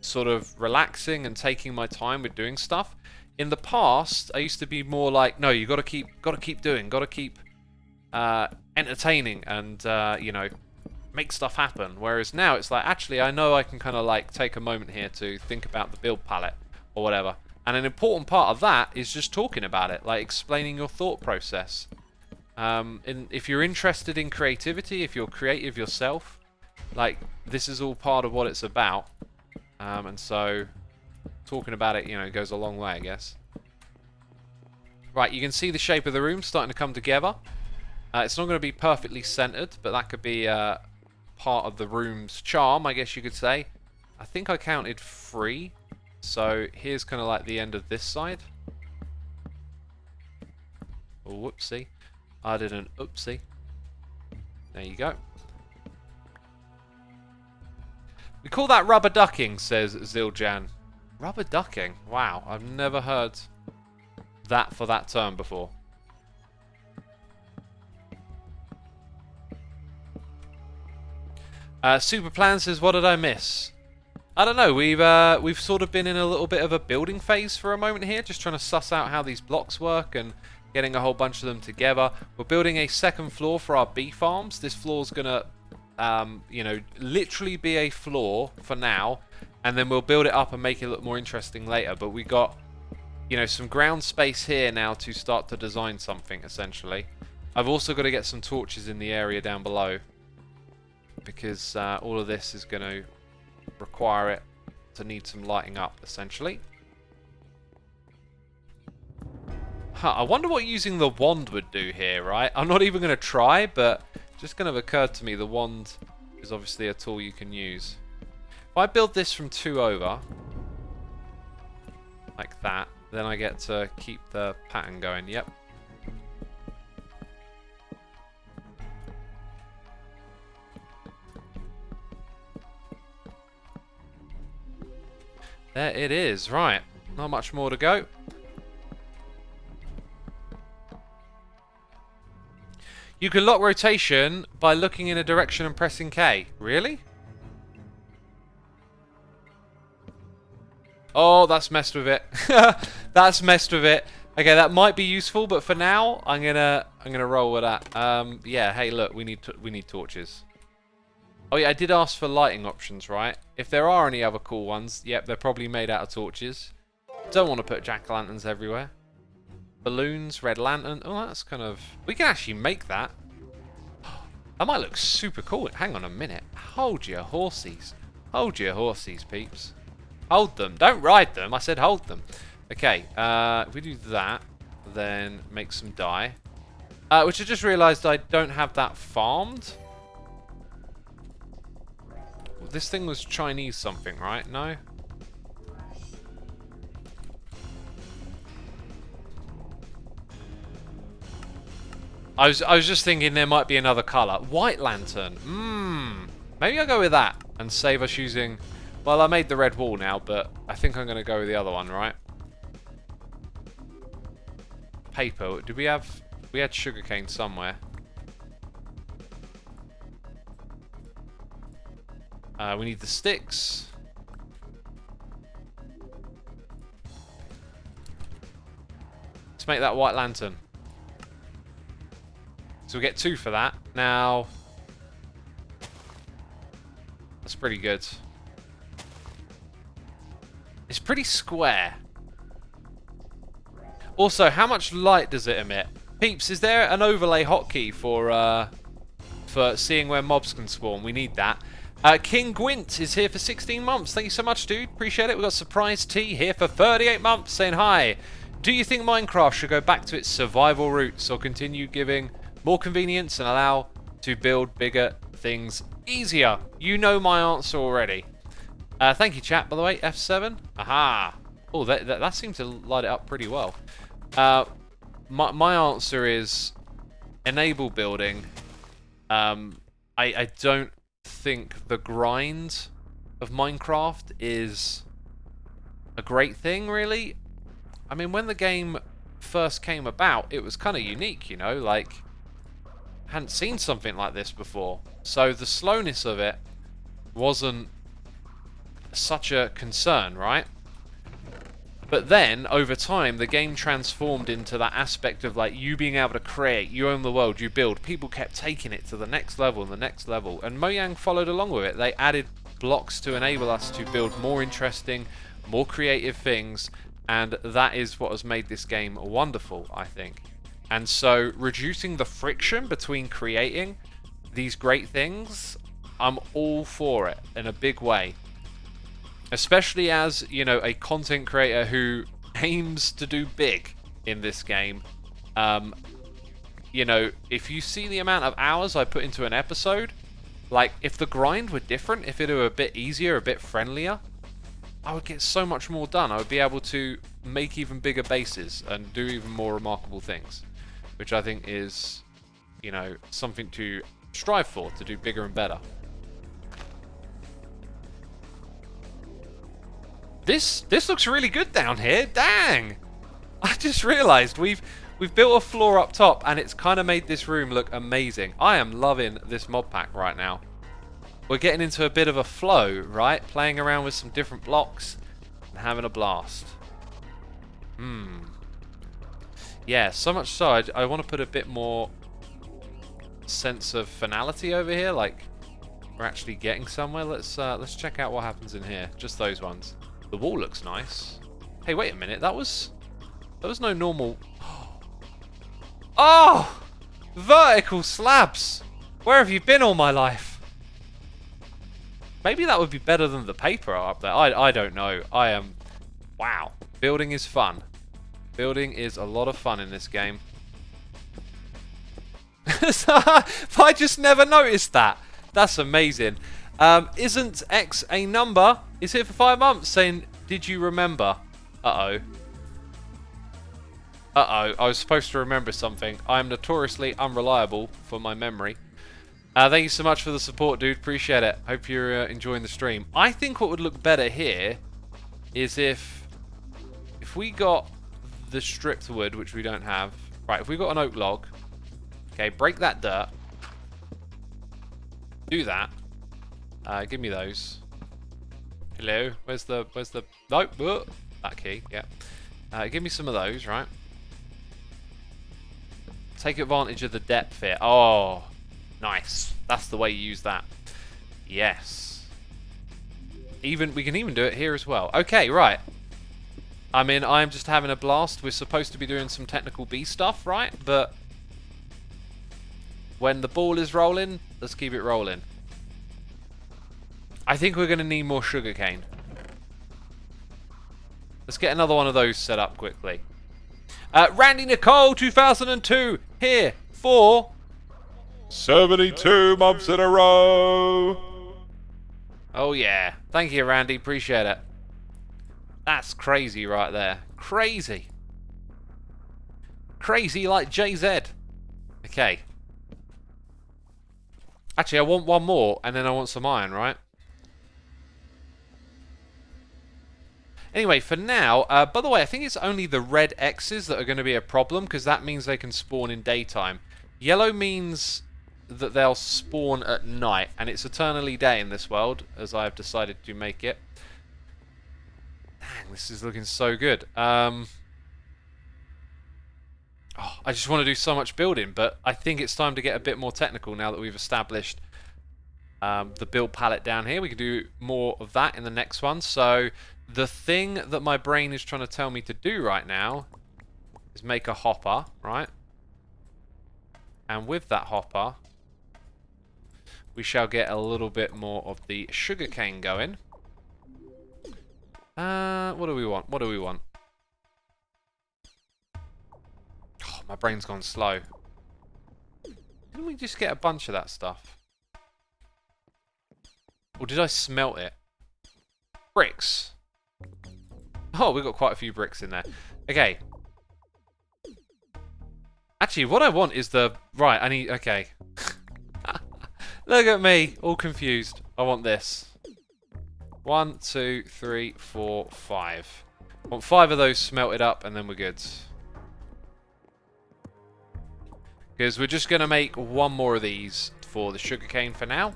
sort of relaxing and taking my time with doing stuff. In the past, I used to be more like, no, you got to keep doing, got to keep entertaining and you know, make stuff happen. Whereas now it's like, actually, I know I can kind of like take a moment here to think about the build palette or whatever. And an important part of that is just talking about it, like explaining your thought process. If you're interested in creativity, if you're creative yourself, like, this is all part of what it's about. And so talking about it, you know, goes a long way, I guess. Right, you can see the shape of the room starting to come together. It's not going to be perfectly centered, but that could be part of the room's charm, I guess you could say. I think I counted 3 So here's kind of like the end of this side. Oh, whoopsie. I did an oopsie. There you go. We call that rubber ducking, says Ziljan. Rubber ducking? Wow, I've never heard that for that term before. Super Plan says, what did I miss? I don't know, we've sort of been in a little bit of a building phase for a moment here, just trying to suss out how these blocks work and getting a whole bunch of them together. We're building a second floor for our bee farms. This floor's gonna, you know, literally be a floor for now, and then we'll build it up and make it look more interesting later. But we got, you know, some ground space here now to start to design something, essentially. I've also got to get some torches in the area down below, because all of this is going to require it to need some lighting up, essentially. Huh, I wonder what using the wand would do here, right? I'm not even going to try, but just kind of occurred to me the wand is obviously a tool you can use. If I build this from 2 over, like that, then I get to keep the pattern going. Yep. There it is. Right. Not much more to go. You can lock rotation by looking in a direction and pressing K. Really? Oh, that's messed with it. That's messed with it. Okay, that might be useful, but for now, I'm gonna roll with that. Yeah. Hey, look, we need torches. Oh yeah, I did ask for lighting options, right? If there are any other cool ones, yep, they're probably made out of torches. Don't want to put jack-o'-lanterns everywhere. Balloons, red lantern. Oh, that's kind of... We can actually make that. That might look super cool. Hang on a minute. Hold your horsies. Hold your horsies, peeps. Hold them. Don't ride them. I said hold them. Okay, if we do that, then make some dye. Which I just realised I don't have that farmed. This thing was Chinese something, right? No? I was just thinking there might be another colour. White lantern. Maybe I'll go with that and save us using... Well, I made the red wall now, but I think I'm going to go with the other one, right? Paper. Did we have... We had sugarcane somewhere. We need the sticks. Let's make that white lantern. So we get 2 for that. Now, that's pretty good. It's pretty square. Also, how much light does it emit? Peeps, is there an overlay hotkey for seeing where mobs can spawn? We need that. King Gwent is here for 16 months. Thank you so much, dude. Appreciate it. We've got Surprise T here for 38 months saying hi. Do you think Minecraft should go back to its survival roots or continue giving more convenience and allow to build bigger things easier? You know my answer already. Thank you, chat, by the way. F7. Aha. Oh, that seemed to light it up pretty well. My answer is enable building. I don't think the grind of Minecraft is a great thing, really. I mean, when the game first came about, it was kind of unique, you know, like, hadn't seen something like this before. So the slowness of it wasn't such a concern, right? But then, over time, the game transformed into that aspect of, like, you being able to create, you own the world, you build. People kept taking it to the next level and the next level, and Mojang followed along with it. They added blocks to enable us to build more interesting, more creative things, and that is what has made this game wonderful, I think. And so, reducing the friction between creating these great things, I'm all for it in a big way. Especially as, you know, a content creator who aims to do big in this game. You know, if you see the amount of hours I put into an episode, like, if the grind were different, if it were a bit easier, a bit friendlier, I would get so much more done. I would be able to make even bigger bases and do even more remarkable things, which I think is, you know, something to strive for, to do bigger and better. This looks really good down here. Dang! I just realised we've built a floor up top, and it's kind of made this room look amazing. I am loving this mod pack right now. We're getting into a bit of a flow, right? Playing around with some different blocks and having a blast. Yeah, so much so I want to put a bit more sense of finality over here, like we're actually getting somewhere. Let's check out what happens in here. Just those ones. The wall looks nice. Hey, wait a minute. That was no normal. Oh! Vertical slabs! Where have you been all my life? Maybe that would be better than the paper up there. I don't know. Wow. Building is fun. Building is a lot of fun in this game. I just never noticed that. That's amazing. Isn't X a number? Is here for 5 months saying, did you remember? Uh-oh. Uh-oh. I was supposed to remember something. I am notoriously unreliable for my memory. Thank you so much for the support, dude. Appreciate it. Hope you're enjoying the stream. I think what would look better here is if we got the stripped wood, which we don't have. Right, if we got an oak log. Okay, break that dirt. Do that. Give me those. Hello? Where's the... Nope. That key, yeah. Give me some of those, right? Take advantage of the depth here. Oh... Nice. That's the way you use that. Yes. We can even do it here as well. Okay, right. I mean, I'm just having a blast. We're supposed to be doing some technical B stuff, right? But when the ball is rolling, let's keep it rolling. I think we're going to need more sugarcane. Let's get another one of those set up quickly. Randy Nicole 2002 here for 72 months in a row. Oh yeah. Thank you, Randy. Appreciate it. That's crazy right there. Crazy. Crazy like JZ. Okay. Actually, I want one more, and then I want some iron, right? Anyway, for now, by the way, I think it's only the red X's that are going to be a problem, because that means they can spawn in daytime. Yellow means that they'll spawn at night, and it's eternally day in this world, as I have decided to make it. Dang, this is looking so good. Oh, I just want to do so much building, but I think it's time to get a bit more technical now that we've established the build palette down here. We can do more of that in the next one. So the thing that my brain is trying to tell me to do right now is make a hopper, right? And with that hopper, we shall get a little bit more of the sugarcane going. What do we want? What do we want? Oh, my brain's gone slow. Didn't we just get a bunch of that stuff? Or did I smelt it? Bricks. Oh, we've got quite a few bricks in there. Okay. Actually, what I want is the... Right, I need... Okay. Look at me, all confused. I want this. 1, 2, 3, 4, 5. I want 5 of those smelted up, and then we're good. Because we're just going to make one more of these for the sugarcane for now.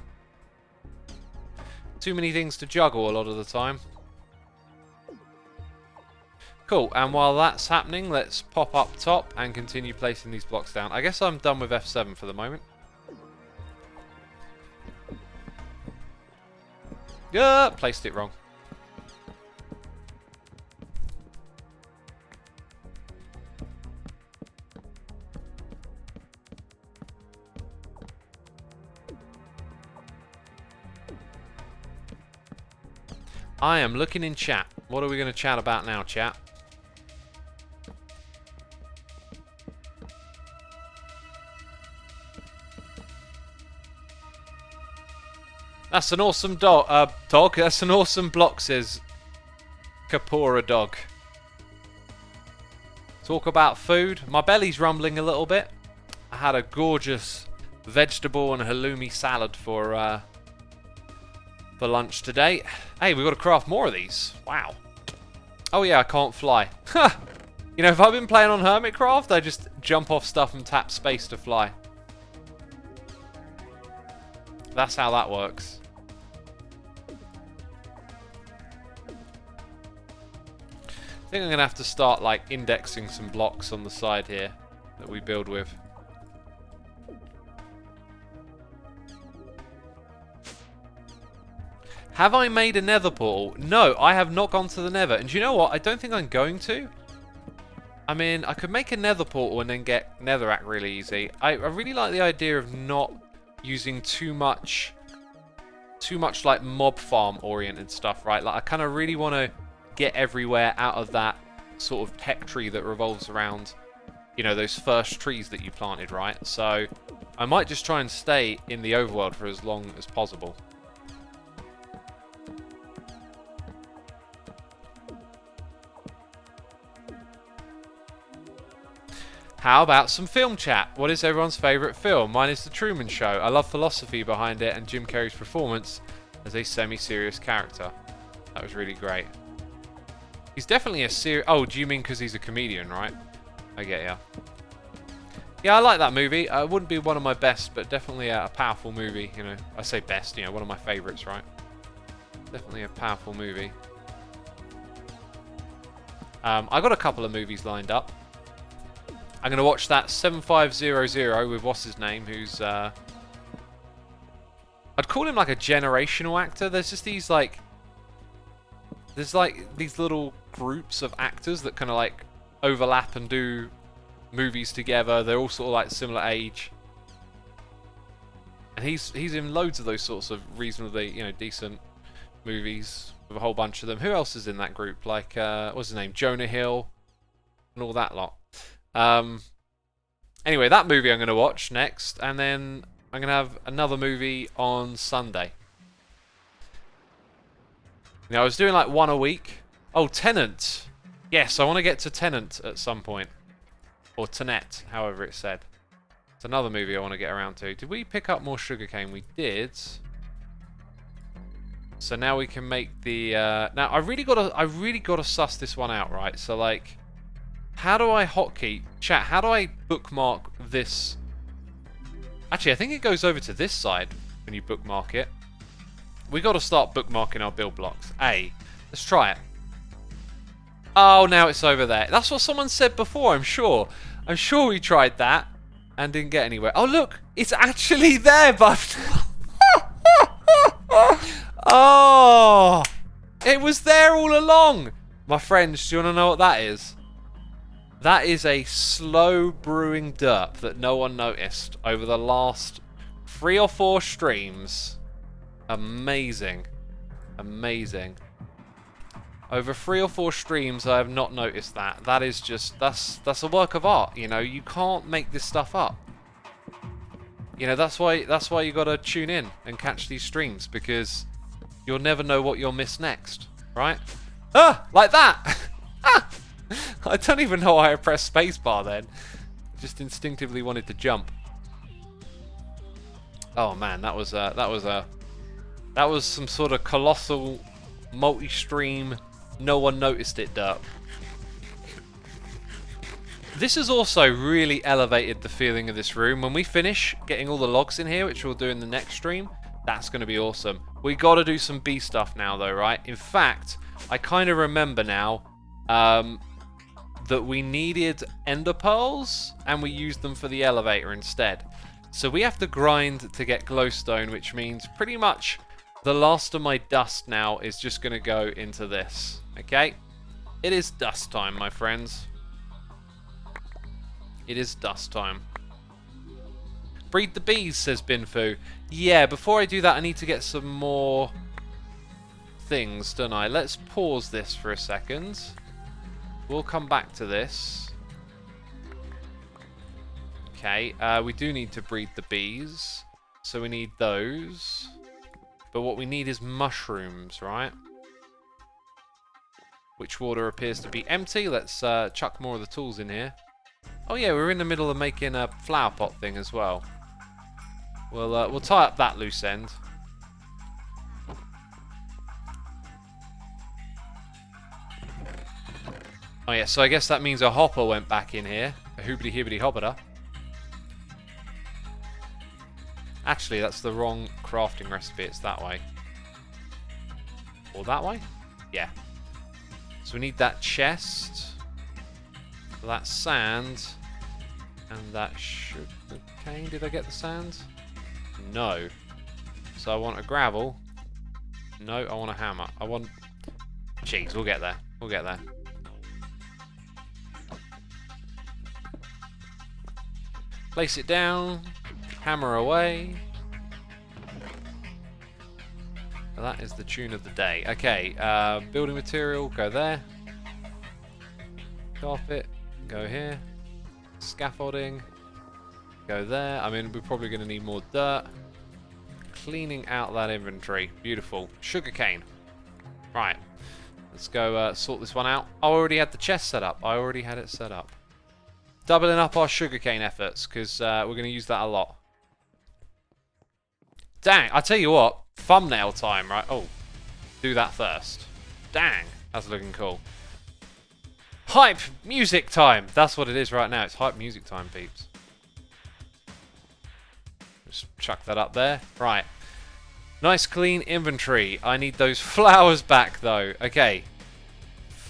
Too many things to juggle a lot of the time. Cool, and while that's happening, let's pop up top and continue placing these blocks down. I guess I'm done with F7 for the moment. Yeah, placed it wrong. I am looking in chat. What are we going to chat about now, chat? That's an awesome dog. That's an awesome block, says Kapora dog. Talk about food. My belly's rumbling a little bit. I had a gorgeous vegetable and halloumi salad for lunch today. Hey, we've got to craft more of these. Wow. Oh yeah, I can't fly. You know, if I've been playing on Hermitcraft, I just jump off stuff and tap space to fly. That's how that works. I think I'm going to have to start, like, indexing some blocks on the side here that we build with. Have I made a Nether Portal? No, I have not gone to the Nether. And do you know what? I don't think I'm going to. I mean, I could make a Nether Portal and then get Netherrack really easy. I really like the idea of not using too much like mob farm oriented stuff, right? Like I kind of really want to get everywhere out of that sort of tech tree that revolves around, you know, those first trees that you planted, right? So I might just try and stay in the overworld for as long as possible. How about some film chat? What is everyone's favourite film? Mine is The Truman Show. I love philosophy behind it and Jim Carrey's performance as a semi-serious character. That was really great. He's definitely a serious... Oh, do you mean because he's a comedian, right? I get ya. Yeah, I like that movie. It wouldn't be one of my best, but definitely a powerful movie. You know, I say best, you know, one of my favourites, right? Definitely a powerful movie. I got a couple of movies lined up. I'm going to watch that 7500 with what's his name, who's... I'd call him like a generational actor. There's just these like... There's like these little groups of actors that kind of like overlap and do movies together. They're all sort of like similar age. And he's in loads of those sorts of reasonably, you know, decent movies with a whole bunch of them. Who else is in that group? Like, what's his name? Jonah Hill and all that lot. Anyway, that movie I'm going to watch next, and then I'm going to have another movie on Sunday. Now, I was doing like one a week. Oh, Tenant. Yes, I want to get to Tenant at some point. Or Tenet, however it's said. It's another movie I want to get around to. Did we pick up more sugarcane? We did. So now we can make the... now, I really gotta suss this one out, right? So, like... How do I hotkey? Chat, how do I bookmark this? Actually, I think it goes over to this side when you bookmark it. We got to start bookmarking our build blocks. Let's try it. Oh, now it's over there. That's what someone said before, I'm sure. I'm sure we tried that and didn't get anywhere. Oh, look. It's actually there, bud. Oh. It was there all along. My friends, do you want to know what that is? That is a slow brewing derp that no one noticed over the last 3 or 4 streams. Amazing. Amazing. Over 3 or 4 streams I have not noticed that. That is just, that's a work of art, you know. You can't make this stuff up. You know, that's why you got to tune in and catch these streams, because you'll never know what you'll miss next, right? Ah, like that. Ah! I don't even know why I pressed spacebar then. Just instinctively wanted to jump. Oh man, that was some sort of colossal multi-stream, no one noticed it derp. This has also really elevated the feeling of this room. When we finish getting all the logs in here, which we'll do in the next stream, that's going to be awesome. We got to do some bee stuff now though, right? In fact, I kind of remember now that we needed ender pearls and we used them for the elevator instead. So we have to grind to get glowstone, which means pretty much the last of my dust now is just going to go into this. Okay? It is dust time, my friends. It is dust time. Breed the bees, says Binfu. Yeah, before I do that, I need to get some more things, don't I? Let's pause this for a second. We'll come back to this. Okay, we do need to breed the bees. So we need those. But what we need is mushrooms, right? Witch water appears to be empty. Let's chuck more of the tools in here. Oh yeah, we're in the middle of making a flower pot thing as well. We'll tie up that loose end. Oh yeah, so I guess that means a hopper went back in here. A hoobity hibbity hobbita. Actually, that's the wrong crafting recipe. It's that way. Or that way? Yeah. So we need that chest, that sand, and that sugar cane. Did I get the sand? No. So I want a gravel. No, I want a hammer. I want... Jeez, we'll get there. We'll get there. Place it down. Hammer away. That is the tune of the day. Okay, building material, go there. Carpet, go here. Scaffolding, go there. I mean, we're probably going to need more dirt. Cleaning out that inventory. Beautiful. Sugarcane. Right. Let's go sort this one out. I already had the chest set up. I already had it set up. Doubling up our sugarcane efforts, because we're going to use that a lot. Dang, I tell you what. Thumbnail time, right? Oh, do that first. Dang, that's looking cool. Hype music time. That's what it is right now. It's hype music time, peeps. Just chuck that up there. Right. Nice clean inventory. I need those flowers back, though. Okay.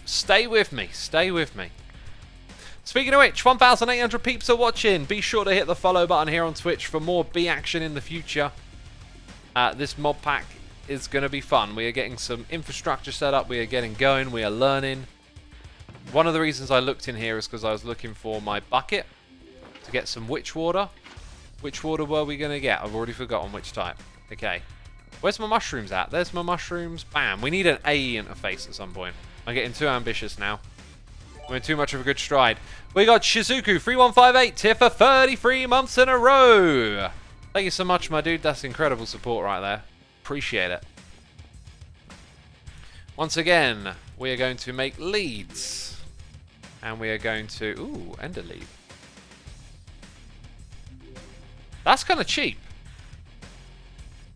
Stay with me. Stay with me. Speaking of which, 1,800 peeps are watching. Be sure to hit the follow button here on Twitch for more bee action in the future. This mod pack is going to be fun. We are getting some infrastructure set up. We are getting going. We are learning. One of the reasons I looked in here is because I was looking for my bucket to get some witch water. Which water were we going to get? I've already forgotten which type. Okay. Where's my mushrooms at? There's my mushrooms. Bam. We need an A interface at some point. I'm getting too ambitious now. We're in too much of a good stride. We got Shizuku3158 here for 33 months in a row. Thank you so much, my dude. That's incredible support right there. Appreciate it. Once again, we are going to make leads. And we are going to... Ooh, ender lead. That's kind of cheap.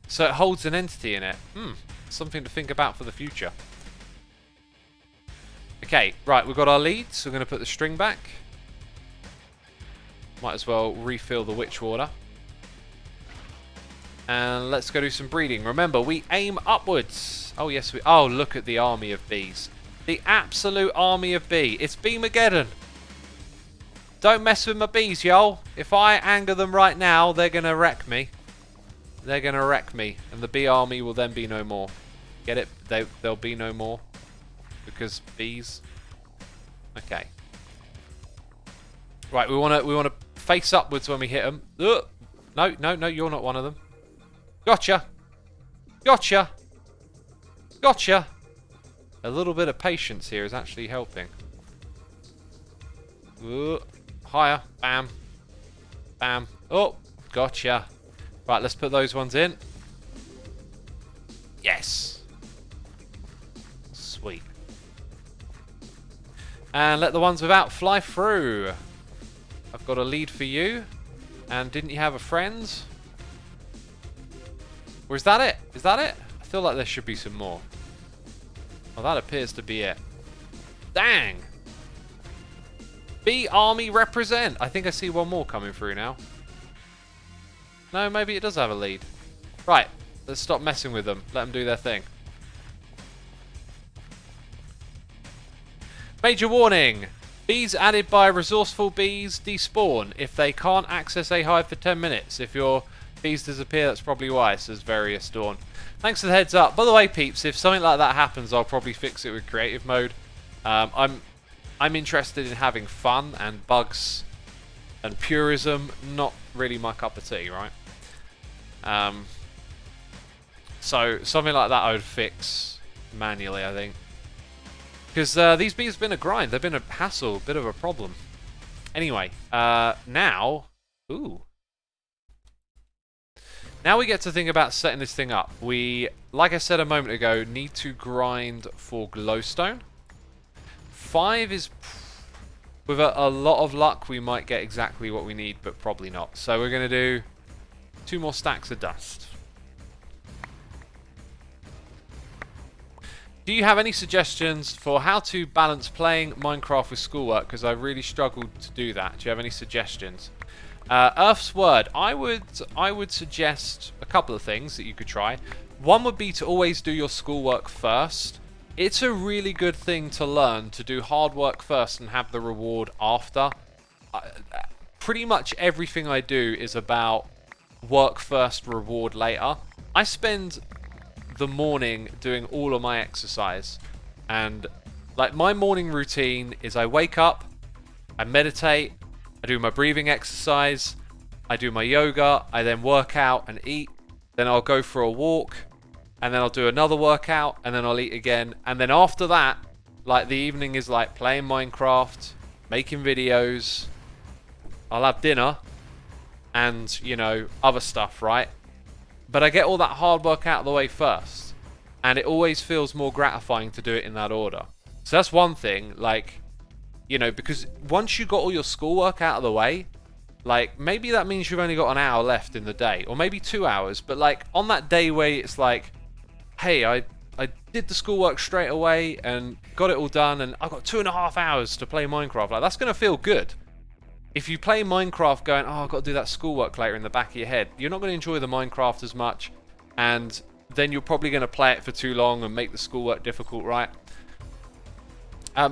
So it holds an entity in it. Something to think about for the future. Okay, right, we've got our leads. We're going to put the string back. Might as well refill the witch water. And let's go do some breeding. Remember, we aim upwards. Oh, yes, we... Oh, look at the army of bees. The absolute army of bee. It's Beemageddon. Don't mess with my bees, y'all. If I anger them right now, they're going to wreck me. They're going to wreck me. And the bee army will then be no more. Get it? They'll be no more. Because bees. Okay. Right, we want to face upwards when we hit them. Ugh. No, you're not one of them. Gotcha. Gotcha. Gotcha. A little bit of patience here is actually helping. Ooh. Higher. Bam. Bam. Oh, gotcha. Right, let's put those ones in. Yes. Sweet. And let the ones without fly through. I've got a lead for you. And didn't you have a friend? Or is that it? Is that it? I feel like there should be some more. Well, that appears to be it. Dang! Bee Army represent! I think I see one more coming through now. No, maybe it does have a lead. Right, let's stop messing with them. Let them do their thing. Major warning! Bees added by resourceful bees despawn if they can't access a hive for 10 minutes. If your bees disappear, that's probably why, says Various Dawn. Thanks for the heads up. By the way, peeps, if something like that happens, I'll probably fix it with creative mode. I'm interested in having fun, and bugs and purism, not really my cup of tea, right? So something like that I would fix manually, I think. Because these bees have been a grind. They've been a hassle, a bit of a problem. Anyway, now... Ooh. Now we get to think about setting this thing up. We, like I said a moment ago, need to grind for glowstone. 5 is... With a lot of luck, we might get exactly what we need, but probably not. So we're going to do 2 more stacks of dust. Do you have any suggestions for how to balance playing Minecraft with schoolwork? Because I really struggled to do that. Do you have any suggestions? Earth's Word. I would suggest a couple of things that you could try. One would be to always do your schoolwork first. It's a really good thing to learn to do hard work first and have the reward after. Pretty much everything I do is about work first, reward later. I spend the morning doing all of my exercise, and like my morning routine is I wake up, I meditate, I do my breathing exercise, I do my yoga, I then work out and eat, then I'll go for a walk, and then I'll do another workout, and then I'll eat again, and then after that, like the evening is like playing Minecraft, making videos, I'll have dinner, and you know, other stuff, right? But I get all that hard work out of the way first, and it always feels more gratifying to do it in that order. So that's one thing, like, you know, because once you got all your schoolwork out of the way, like, maybe that means you've only got an hour left in the day, or maybe 2 hours, but like, on that day where it's like, hey, I did the schoolwork straight away, and got it all done, and I've got 2.5 hours to play Minecraft, like, that's going to feel good. If you play Minecraft going, oh, I've got to do that schoolwork later in the back of your head, you're not going to enjoy the Minecraft as much, and then you're probably going to play it for too long and make the schoolwork difficult, right?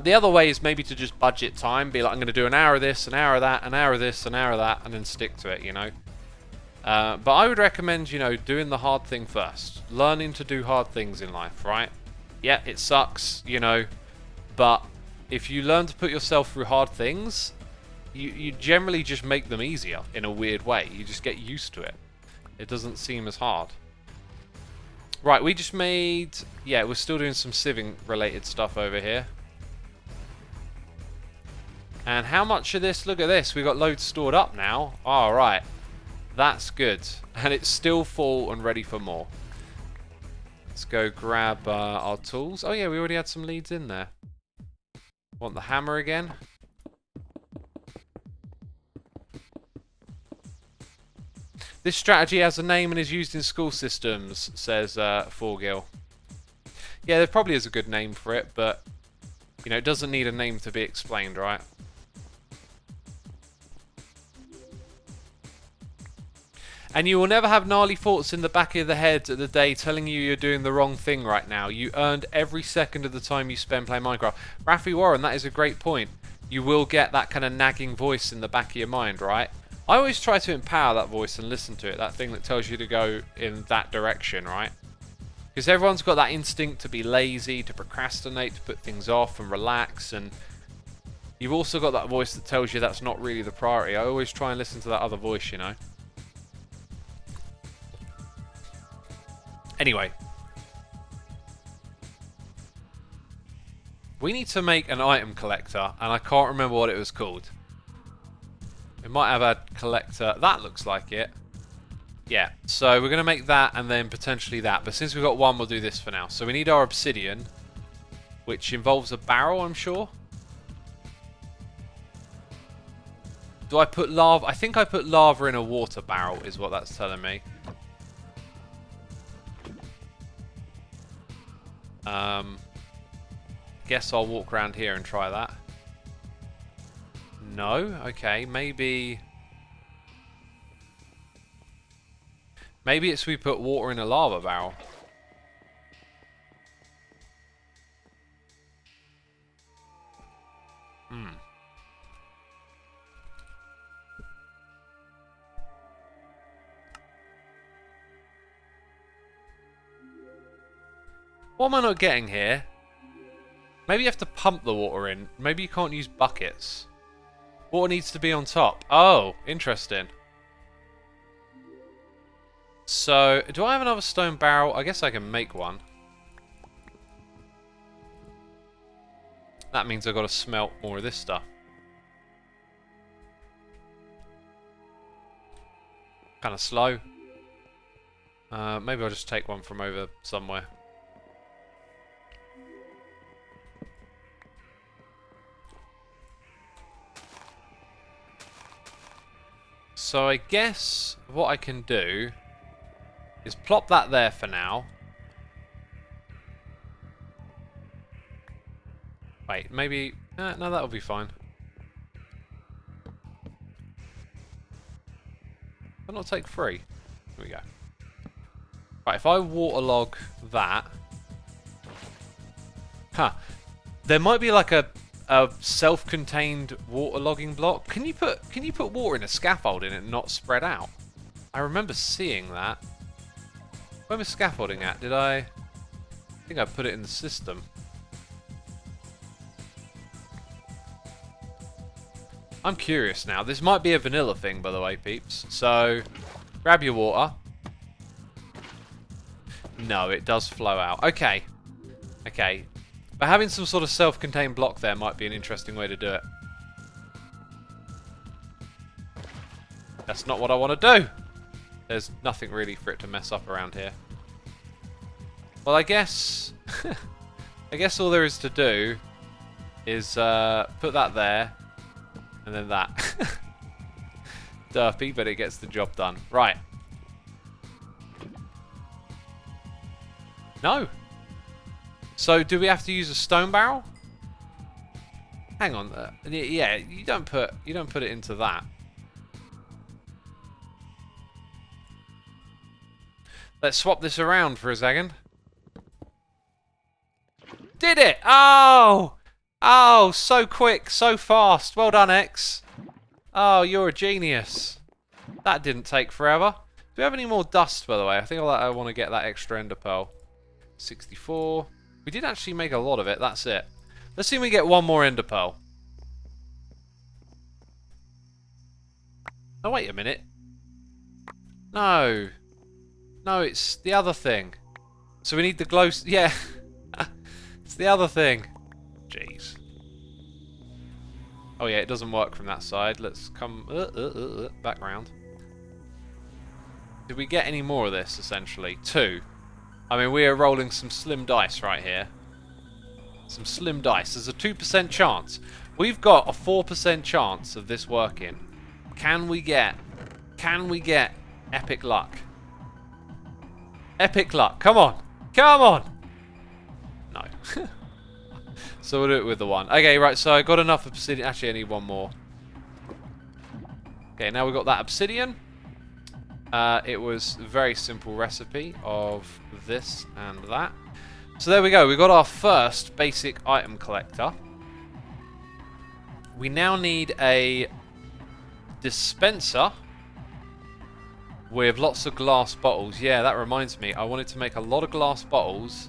The other way is maybe to just budget time, be like, I'm going to do an hour of this, an hour of that, an hour of this, an hour of that, and then stick to it, you know? But I would recommend, you know, doing the hard thing first. Learning to do hard things in life, right? Yeah, it sucks, you know, but if you learn to put yourself through hard things, you generally just make them easier in a weird way. You just get used to it. It doesn't seem as hard. Right, we just made... Yeah, we're still doing some sieving related stuff over here. And how much of this? Look at this. We've got loads stored up now. Alright. That's good. And it's still full and ready for more. Let's go grab our tools. Oh yeah, we already had some leads in there. Want the hammer again? This strategy has a name and is used in school systems, says Forgil. Yeah, there probably is a good name for it, but, you know, it doesn't need a name to be explained, right? And you will never have gnarly thoughts in the back of the head of the day telling you you're doing the wrong thing right now. You earned every second of the time you spend playing Minecraft. Raffi Warren, that is a great point. You will get that kind of nagging voice in the back of your mind, right? I always try to empower that voice and listen to it, that thing that tells you to go in that direction, right? Because everyone's got that instinct to be lazy, to procrastinate, to put things off and relax, and you've also got that voice that tells you that's not really the priority. I always try and listen to that other voice, you know? Anyway. We need to make an item collector, and I can't remember what it was called. We might have a collector. That looks like it. Yeah, so we're going to make that and then potentially that. But since we've got one, we'll do this for now. So we need our obsidian, which involves a barrel, I'm sure. Do I put lava? I think I put lava in a water barrel is what that's telling me. Guess I'll walk around here and try that. No? Okay, maybe... Maybe it's we put water in a lava barrel. What am I not getting here? Maybe you have to pump the water in. Maybe you can't use buckets. Water needs to be on top. Oh, interesting. So, do I have another stone barrel? I guess I can make one. That means I've got to smelt more of this stuff. Kind of slow. Maybe I'll just take one from over somewhere. so I guess what I can do is plop that there for now. Wait, maybe... no, that'll be fine. Why not take 3? Here we go. Right, if I waterlog that... Huh. There might be like a self-contained waterlogging block. Can you put water in a scaffolding and not spread out? I remember seeing that. Where was scaffolding at? Did I think I put it in the system. I'm curious now. This might be a vanilla thing, by the way, peeps. So, grab your water. No, it does flow out. Okay. Okay. But having some sort of self-contained block there might be an interesting way to do it. That's not what I want to do. There's nothing really for it to mess up around here. Well, I guess... I guess all there is to do is put that there. And then that. Derpy, but it gets the job done. Right. No. So, do we have to use a stone barrel? Hang on. Yeah, you don't put it into that. Let's swap this around for a second. Did it? Oh! Oh, so quick, so fast. Well done, X. Oh, you're a genius. That didn't take forever. Do we have any more dust, by the way? I think I want to get that extra ender pearl. 64. We did actually make a lot of it. That's it. Let's see if we get one more ender pearl. Oh, wait a minute. No. No, it's the other thing. So we need the glow... Yeah. It's the other thing. Jeez. Oh yeah, it doesn't work from that side. Let's come back round. Did we get any more of this, essentially? 2. I mean, we are rolling some slim dice right here. Some slim dice. There's a 2% chance. We've got a 4% chance of this working. Can we get epic luck? Epic luck. Come on. Come on. No. So we'll do it with the 1. Okay, right, so I got enough obsidian. Actually, I need 1 more. Okay, now we've got that obsidian. It was a very simple recipe of this and that. So there we go. We got our first basic item collector. We now need a dispenser with lots of glass bottles. Yeah, that reminds me. I wanted to make a lot of glass bottles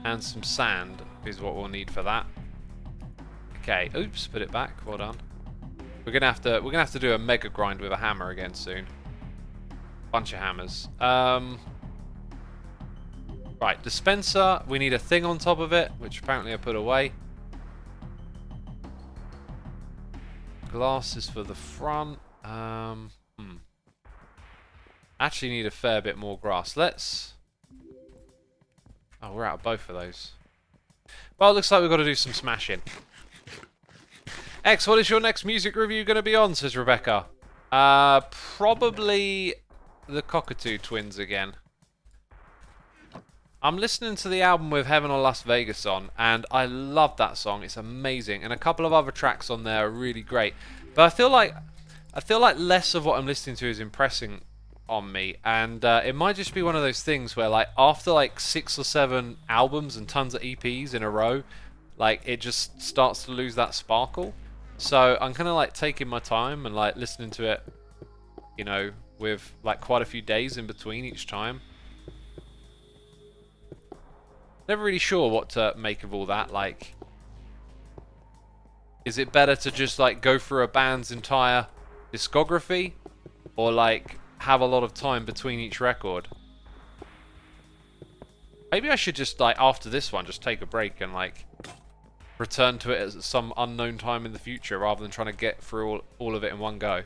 and some sand is what we'll need for that. Okay, oops, put it back. Well done. We're gonna have to do a mega grind with a hammer again soon. Bunch of hammers. Right, dispenser. We need a thing on top of it, which apparently I put away. Glass is for the front. Actually need a fair bit more grass. Let's... Oh, we're out of both of those. Well, it looks like we've got to do some smashing. X, what is your next music review going to be on, says Rebecca? Probably the Cockatoo Twins again. I'm listening to the album with Heaven or Las Vegas on, and I love that song. It's amazing, and a couple of other tracks on there are really great. But I feel like less of what I'm listening to is impressing on me, and it might just be one of those things where, like, after like 6 or 7 albums and tons of EPs in a row, like, it just starts to lose that sparkle. So I'm kind of like taking my time and like listening to it, you know, with like quite a few days in between each time. Never really sure what to make of all that. Like, is it better to just like go through a band's entire discography, or like have a lot of time between each record? Maybe I should just, like, after this one, just take a break and like return to it at some unknown time in the future, rather than trying to get through all of it in one go.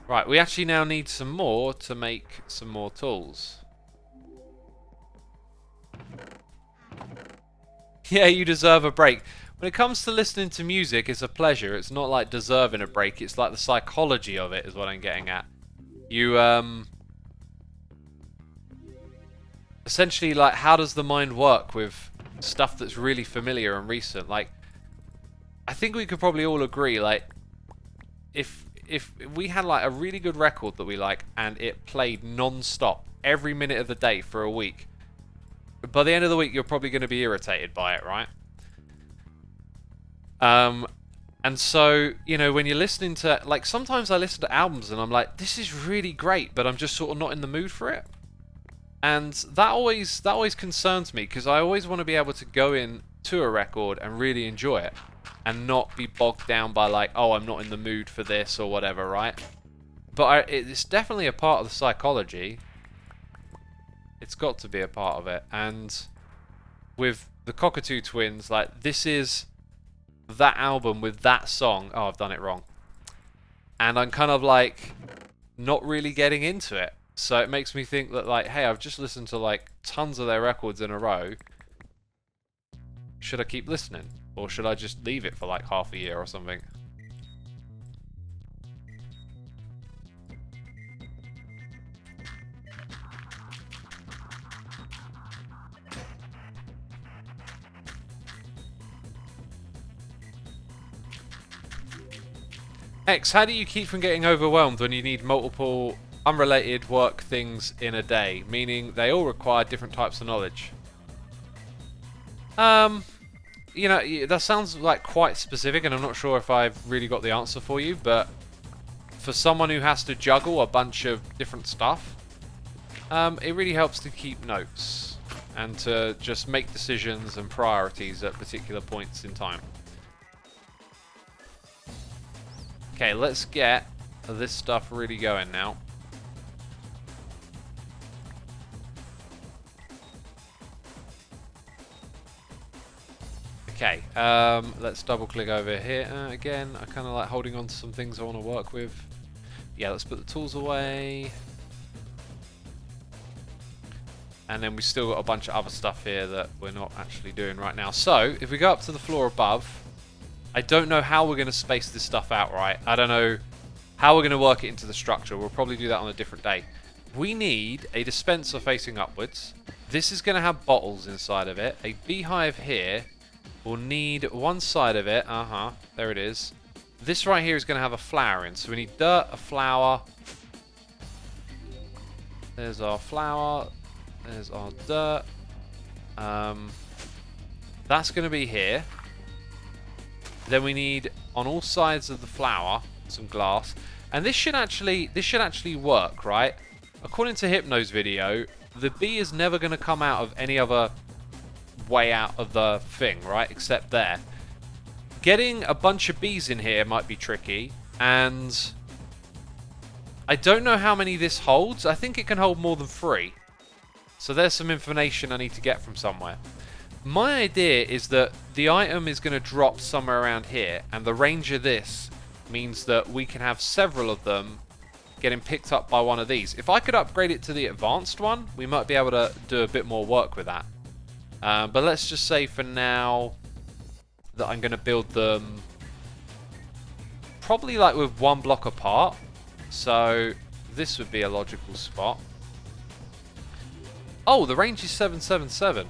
Right, we actually now need some more to make some more tools. Yeah, you deserve a break. When it comes to listening to music, it's a pleasure. It's not like deserving a break. It's like the psychology of it is what I'm getting at. You, essentially, like, how does the mind work with stuff that's really familiar and recent? Like, I think we could probably all agree, like, if we had, like, a really good record that we like, and it played non-stop every minute of the day for a week, by the end of the week, you're probably going to be irritated by it, right? And so, you know, when you're listening to, like, sometimes I listen to albums and I'm like, this is really great, but I'm just sort of not in the mood for it. And that always concerns me, because I always want to be able to go in to a record and really enjoy it, and not be bogged down by, like, oh, I'm not in the mood for this or whatever, right? But it's definitely a part of the psychology. It's got to be a part of it. And with the Cockatoo Twins, like, this is that album with that song. Oh, I've done it wrong. And I'm kind of like not really getting into it. So it makes me think that, like, hey, I've just listened to like tons of their records in a row. Should I keep listening? Or should I just leave it for like half a year or something? X, how do you keep from getting overwhelmed when you need multiple unrelated work things in a day? Meaning they all require different types of knowledge. You know, that sounds like quite specific, and I'm not sure if I've really got the answer for you, but for someone who has to juggle a bunch of different stuff, it really helps to keep notes and to just make decisions and priorities at particular points in time. Okay, let's get this stuff really going now. Okay, let's double click over here. Again, I kind of like holding on to some things I want to work with. Yeah, let's put the tools away. And then we still got a bunch of other stuff here that we're not actually doing right now. So, if we go up to the floor above, I don't know how we're going to space this stuff out right. I don't know how we're going to work it into the structure. We'll probably do that on a different day. We need a dispenser facing upwards. This is going to have bottles inside of it. A beehive here. We'll need one side of it. There it is. This right here is going to have a flower in. So we need dirt, a flower. There's our flower. There's our dirt. That's going to be here. Then we need on all sides of the flower some glass, and this should actually work, right? According to Hypno's video, the bee is never going to come out of any other way out of the thing, right? Except there. Getting a bunch of bees in here might be tricky, and I don't know how many this holds. I think it can hold more than 3. So there's some information I need to get from somewhere. My idea is that the item is going to drop somewhere around here, and the range of this means that we can have several of them getting picked up by one of these. If I could upgrade it to the advanced one, we might be able to do a bit more work with that. But let's just say for now that I'm going to build them probably like with 1 block apart. So this would be a logical spot. Oh, the range is 777.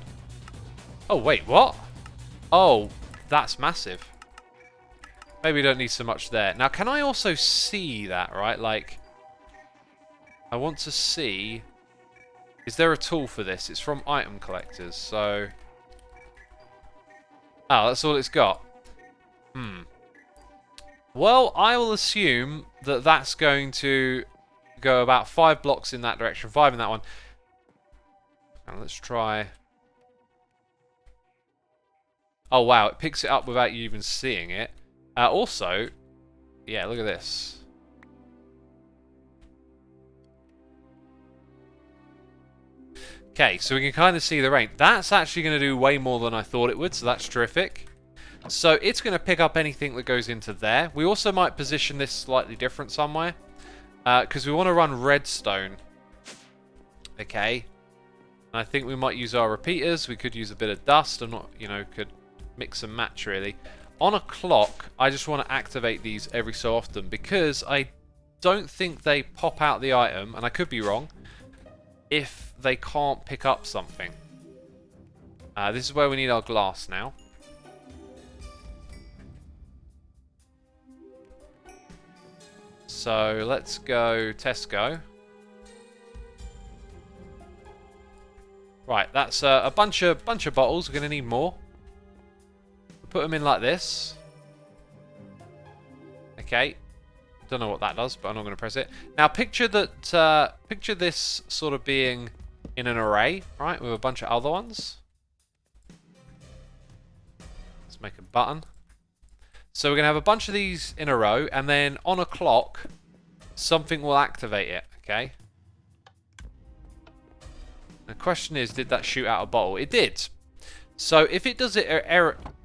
Oh, wait, what? Oh, that's massive. Maybe we don't need so much there. Now, can I also see that, right? Like, I want to see... Is there a tool for this? It's from item collectors, so... Oh, that's all it's got. Well, I will assume that that's going to go about 5 blocks in that direction, 5 in that one. And let's try... Oh, wow, it picks it up without you even seeing it. Also, yeah, look at this. Okay, so we can kind of see the range. That's actually going to do way more than I thought it would, so that's terrific. So it's going to pick up anything that goes into there. We also might position this slightly different somewhere, because we want to run redstone. Okay. And I think we might use our repeaters. We could use a bit of dust. I'm not, you know, could mix and match, really. On a clock, I just want to activate these every so often because I don't think they pop out the item, and I could be wrong, if they can't pick up something. This is where we need our glass now. So let's go Tesco. Right, that's a bunch of bottles. We're going to need more. Put them in like this. Okay. Don't know what that does, but I'm not going to press it. Now picture that. Picture this sort of being in an array, right, with a bunch of other ones. Let's make a button. So we're going to have a bunch of these in a row, and then on a clock, something will activate it, okay? The question is, did that shoot out a bottle? It did. So if it does it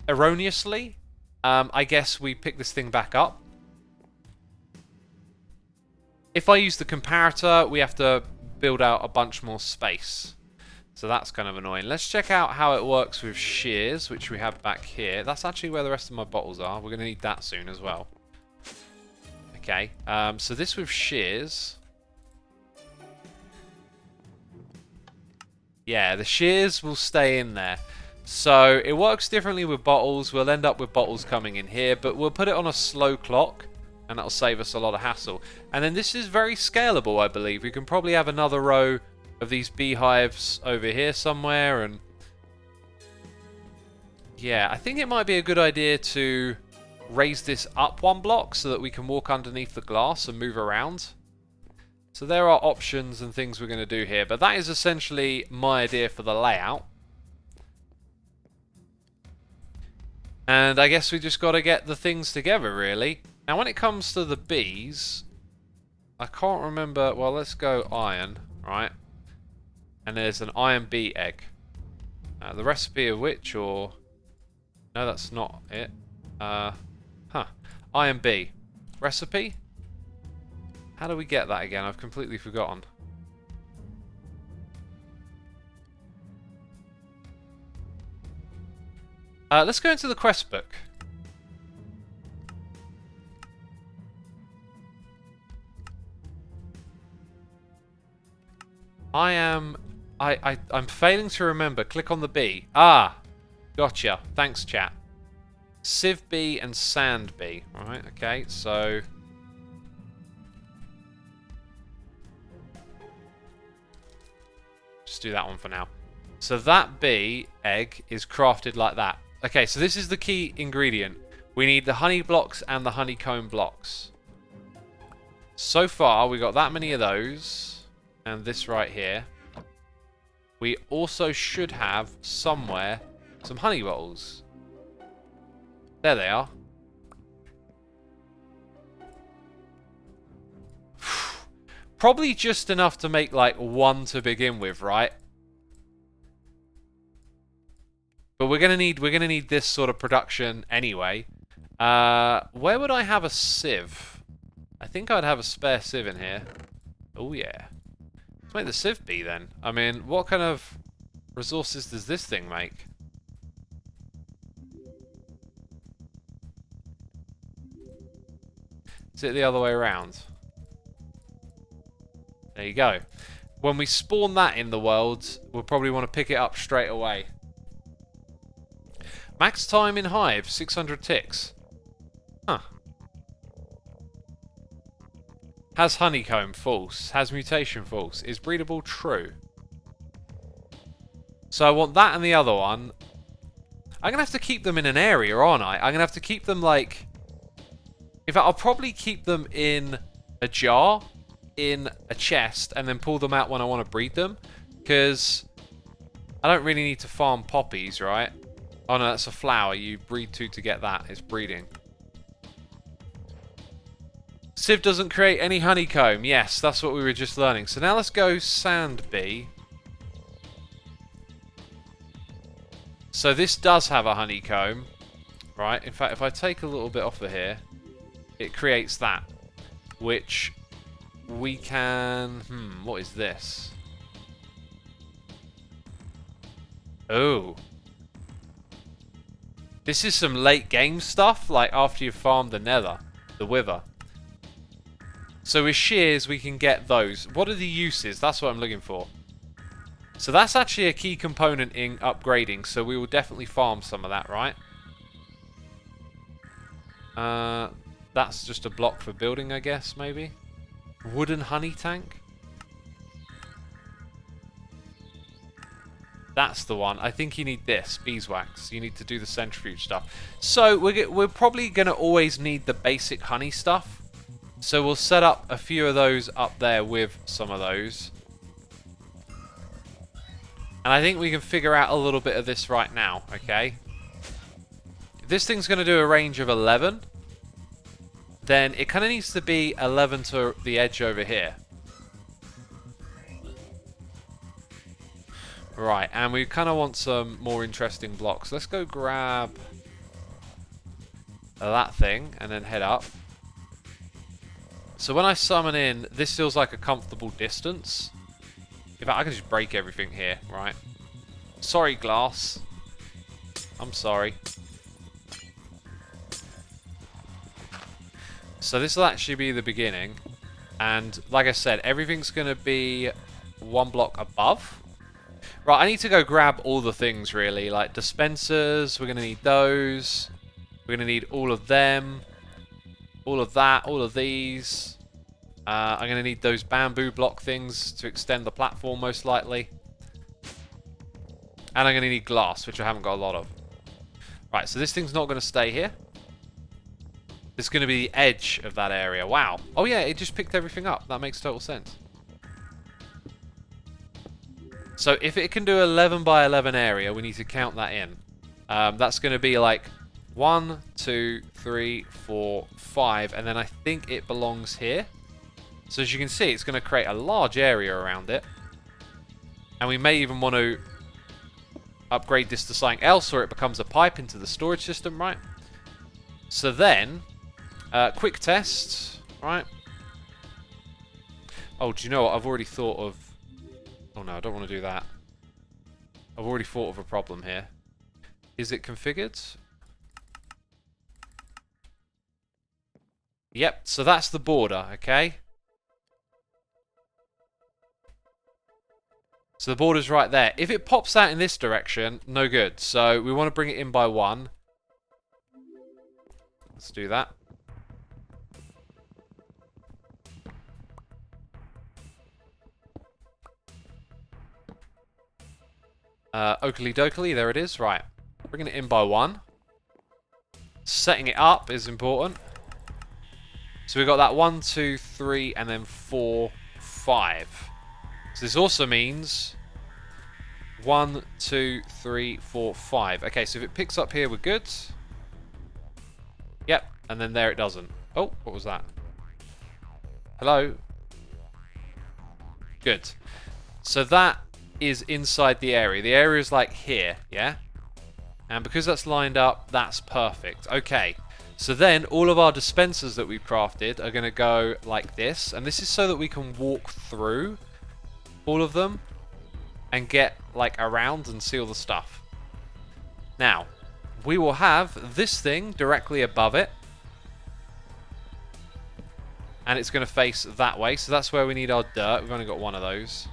erroneously, I guess we pick this thing back up. If I use the comparator, we have to build out a bunch more space. So that's kind of annoying. Let's check out how it works with shears, which we have back here. That's actually where the rest of my bottles are. We're going to need that soon as well. Okay, so this with shears. Yeah, the shears will stay in there. So it works differently with bottles. We'll end up with bottles coming in here, but we'll put it on a slow clock, and that'll save us a lot of hassle. And then this is very scalable, I believe. We can probably have another row of these beehives over here somewhere, and yeah, I think it might be a good idea to raise this up one block so that we can walk underneath the glass and move around. So there are options and things we're going to do here, but that is essentially my idea for the layout. And I guess we just got to get the things together, really. Now when it comes to the bees, I can't remember. Well, let's go iron, right? And there's an iron bee egg. The recipe of which, or... No, that's not it. Iron bee. Recipe? How do we get that again? I've completely forgotten. Let's go into the quest book. I'm failing to remember. Click on the bee. Ah, gotcha. Thanks, chat. Sieve bee and sand bee. Right. Okay. So just do that one for now. So that bee egg is crafted like that. Okay. So this is the key ingredient. We need the honey blocks and the honeycomb blocks. So far, we got that many of those, and this right here. We also should have somewhere some honey bottles. There they are. Probably just enough to make like one to begin with, right? But we're gonna need this sort of production anyway. Where would I have a sieve? I think I'd have a spare sieve in here. Oh yeah. Let's make the sieve be then. I mean, what kind of resources does this thing make? Is it the other way around? There you go. When we spawn that in the world, we'll probably want to pick it up straight away. Max time in hive, 600 ticks. Huh. Has honeycomb, false. Has mutation, false. Is breedable, true. So I want that and the other one. I'm going to have to keep them in an area, aren't I? I'm going to have to keep them like... In fact, I'll probably keep them in a jar, in a chest, and then pull them out when I want to breed them. Because I don't really need to farm poppies, right? Oh no, that's a flower. You breed two to get that. It's breeding. Sieve doesn't create any honeycomb. Yes, that's what we were just learning. So now let's go sand bee. So this does have a honeycomb, right? In fact, if I take a little bit off of here, it creates that, which we can... what is this? Oh. This is some late game stuff, like after you've farmed the nether, the wither. So with shears, we can get those. What are the uses? That's what I'm looking for. So that's actually a key component in upgrading, so we will definitely farm some of that, right? That's just a block for building, I guess, maybe? Wooden honey tank? That's the one. I think you need this, beeswax. You need to do the centrifuge stuff. So we're probably going to always need the basic honey stuff. So we'll set up a few of those up there with some of those. And I think we can figure out a little bit of this right now, okay? If this thing's going to do a range of 11, then it kind of needs to be 11 to the edge over here. Right, and we kind of want some more interesting blocks. Let's go grab that thing and then head up. So when I summon in, this feels like a comfortable distance. In fact, I can just break everything here, right? Sorry, glass. I'm sorry. So this will actually be the beginning. And like I said, everything's going to be one block above. Right, I need to go grab all the things, really. Like dispensers, we're going to need those. We're going to need all of them. All of that, all of these. I'm going to need those bamboo block things to extend the platform, most likely. And I'm going to need glass, which I haven't got a lot of. Right, so this thing's not going to stay here. This is going to be the edge of that area. Wow. Oh yeah, it just picked everything up. That makes total sense. So if it can do 11 by 11 area, we need to count that in. That's going to be like 1, 2, 3, 4, 5, and then I think it belongs here. So as you can see, it's going to create a large area around it. And we may even want to upgrade this to something else, or it becomes a pipe into the storage system, right? So then, quick test, right? Oh, do you know what? I've already thought of... Oh no, I don't want to do that. I've already thought of a problem here. Is it configured? Yep, so that's the border, okay? So the border's right there. If it pops out in this direction, no good. So we want to bring it in by 1. Let's do that. Oakley dokley, there it is. Right. Bringing it in by 1. Setting it up is important. So we've got that 1, 2, 3, and then 4, 5. So this also means 1, 2, 3, 4, 5. Okay, so if it picks up here, we're good. Yep, and then there it doesn't. Oh, what was that? Hello? Good. So that is inside the area. The area is like here, yeah? And because that's lined up, that's perfect. Okay, so then all of our dispensers that we've crafted are going to go like this. And this is so that we can walk through all of them and get like around and see all the stuff. Now, we will have this thing directly above it. And it's going to face that way. So that's where we need our dirt. We've only got one of those.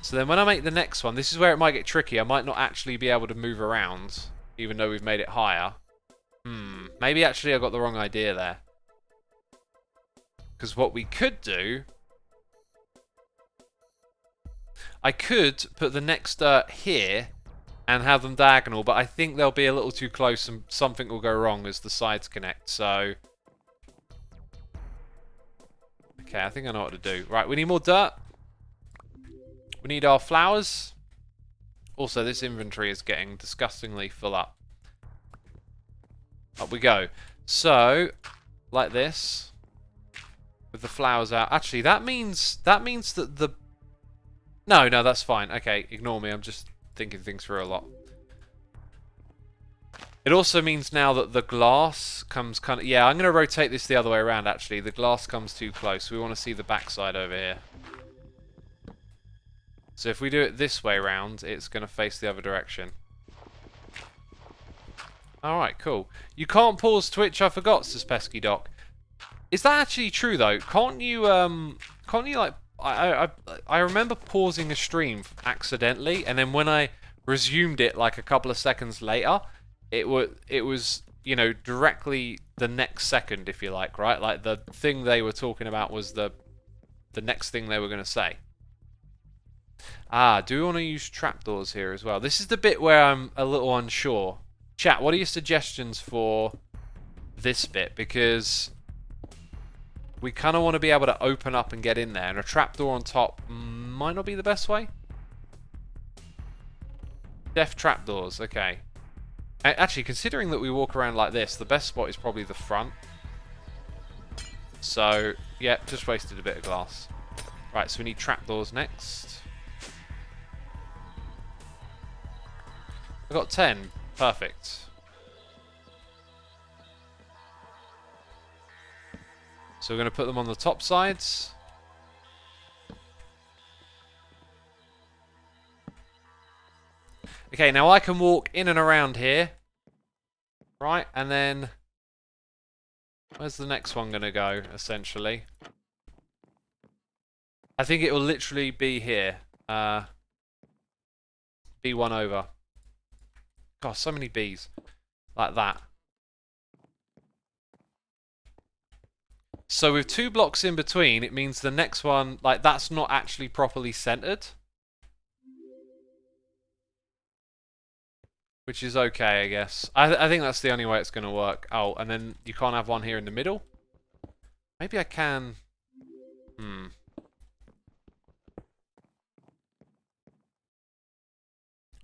So then when I make the next one, this is where it might get tricky. I might not actually be able to move around, even though we've made it higher. Maybe actually I got the wrong idea there. Because what we could do... I could put the next dirt here and have them diagonal, but I think they'll be a little too close and something will go wrong as the sides connect, so... Okay, I think I know what to do. Right, we need more dirt. We need our flowers. Also, this inventory is getting disgustingly full up. Up we go. So, like this. With the flowers out. Actually, that means that the... No, that's fine. Okay, ignore me. I'm just thinking things through a lot. It also means now that the glass comes kind of... Yeah, I'm going to rotate this the other way around, actually. The glass comes too close. We want to see the backside over here. So if we do it this way round, it's going to face the other direction. Alright, cool. You can't pause Twitch, I forgot, says Pesky Doc. Is that actually true though? Can't you like I remember pausing a stream accidentally, and then when I resumed it like a couple of seconds later, it was you know, directly the next second, if you like, right? Like the thing they were talking about was the next thing they were going to say. Ah, do we want to use trapdoors here as well? This is the bit where I'm a little unsure. Chat, what are your suggestions for this bit? Because we kind of want to be able to open up and get in there, and a trapdoor on top might not be the best way. Death trapdoors, okay. Actually, considering that we walk around like this, the best spot is probably the front. So, yeah, just wasted a bit of glass. Right, so we need trapdoors next. I got 10. Perfect. So we're going to put them on the top sides. Okay, now I can walk in and around here. Right, and then... where's the next one going to go, essentially? I think it will literally be here. Be one over. God, so many bees. Like that. So with 2 blocks in between, it means the next one, like, that's not actually properly centered. Which is okay, I guess. I think that's the only way it's going to work. Oh, and then you can't have one here in the middle? Maybe I can...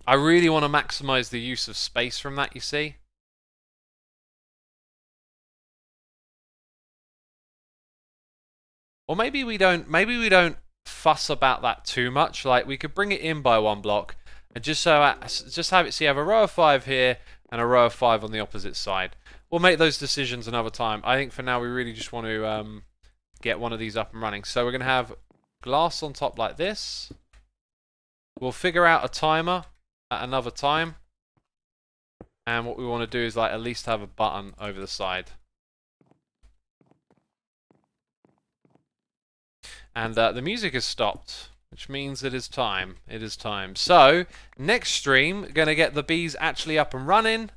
I really want to maximize the use of space from that, you see? Or maybe we don't fuss about that too much. Like, we could bring it in by 1 block and just have it so you have a row of 5 here and a row of 5 on the opposite side. We'll make those decisions another time. I think for now we really just want to get one of these up and running. So we're going to have glass on top like this. We'll figure out a timer at another time. And what we want to do is, like, at least have a button over the side. And the music has stopped, which means it is time. It is time. So, next stream, going to get the bees actually up and running.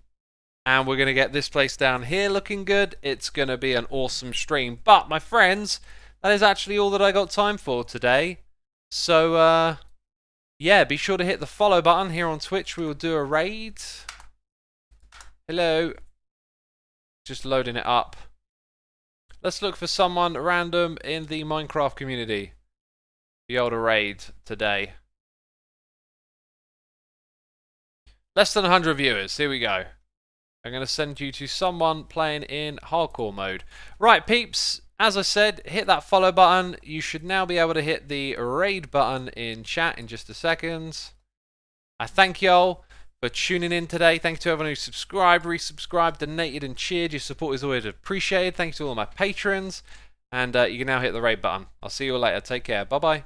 And we're going to get this place down here looking good. It's going to be an awesome stream. But, my friends, that is actually all that I got time for today. So, yeah, be sure to hit the follow button here on Twitch. We will do a raid. Hello. Just loading it up. Let's look for someone random in the Minecraft community. Be able to raid today. Less than 100 viewers. Here we go. I'm going to send you to someone playing in hardcore mode. Right, peeps. As I said, hit that follow button. You should now be able to hit the raid button in chat in just a second. I thank y'all for tuning in today. Thank you to everyone who subscribed, resubscribed, donated, and cheered. Your support is always appreciated. Thank you to all my patrons. And you can now hit the raid button. I'll see you all later. Take care. Bye-bye.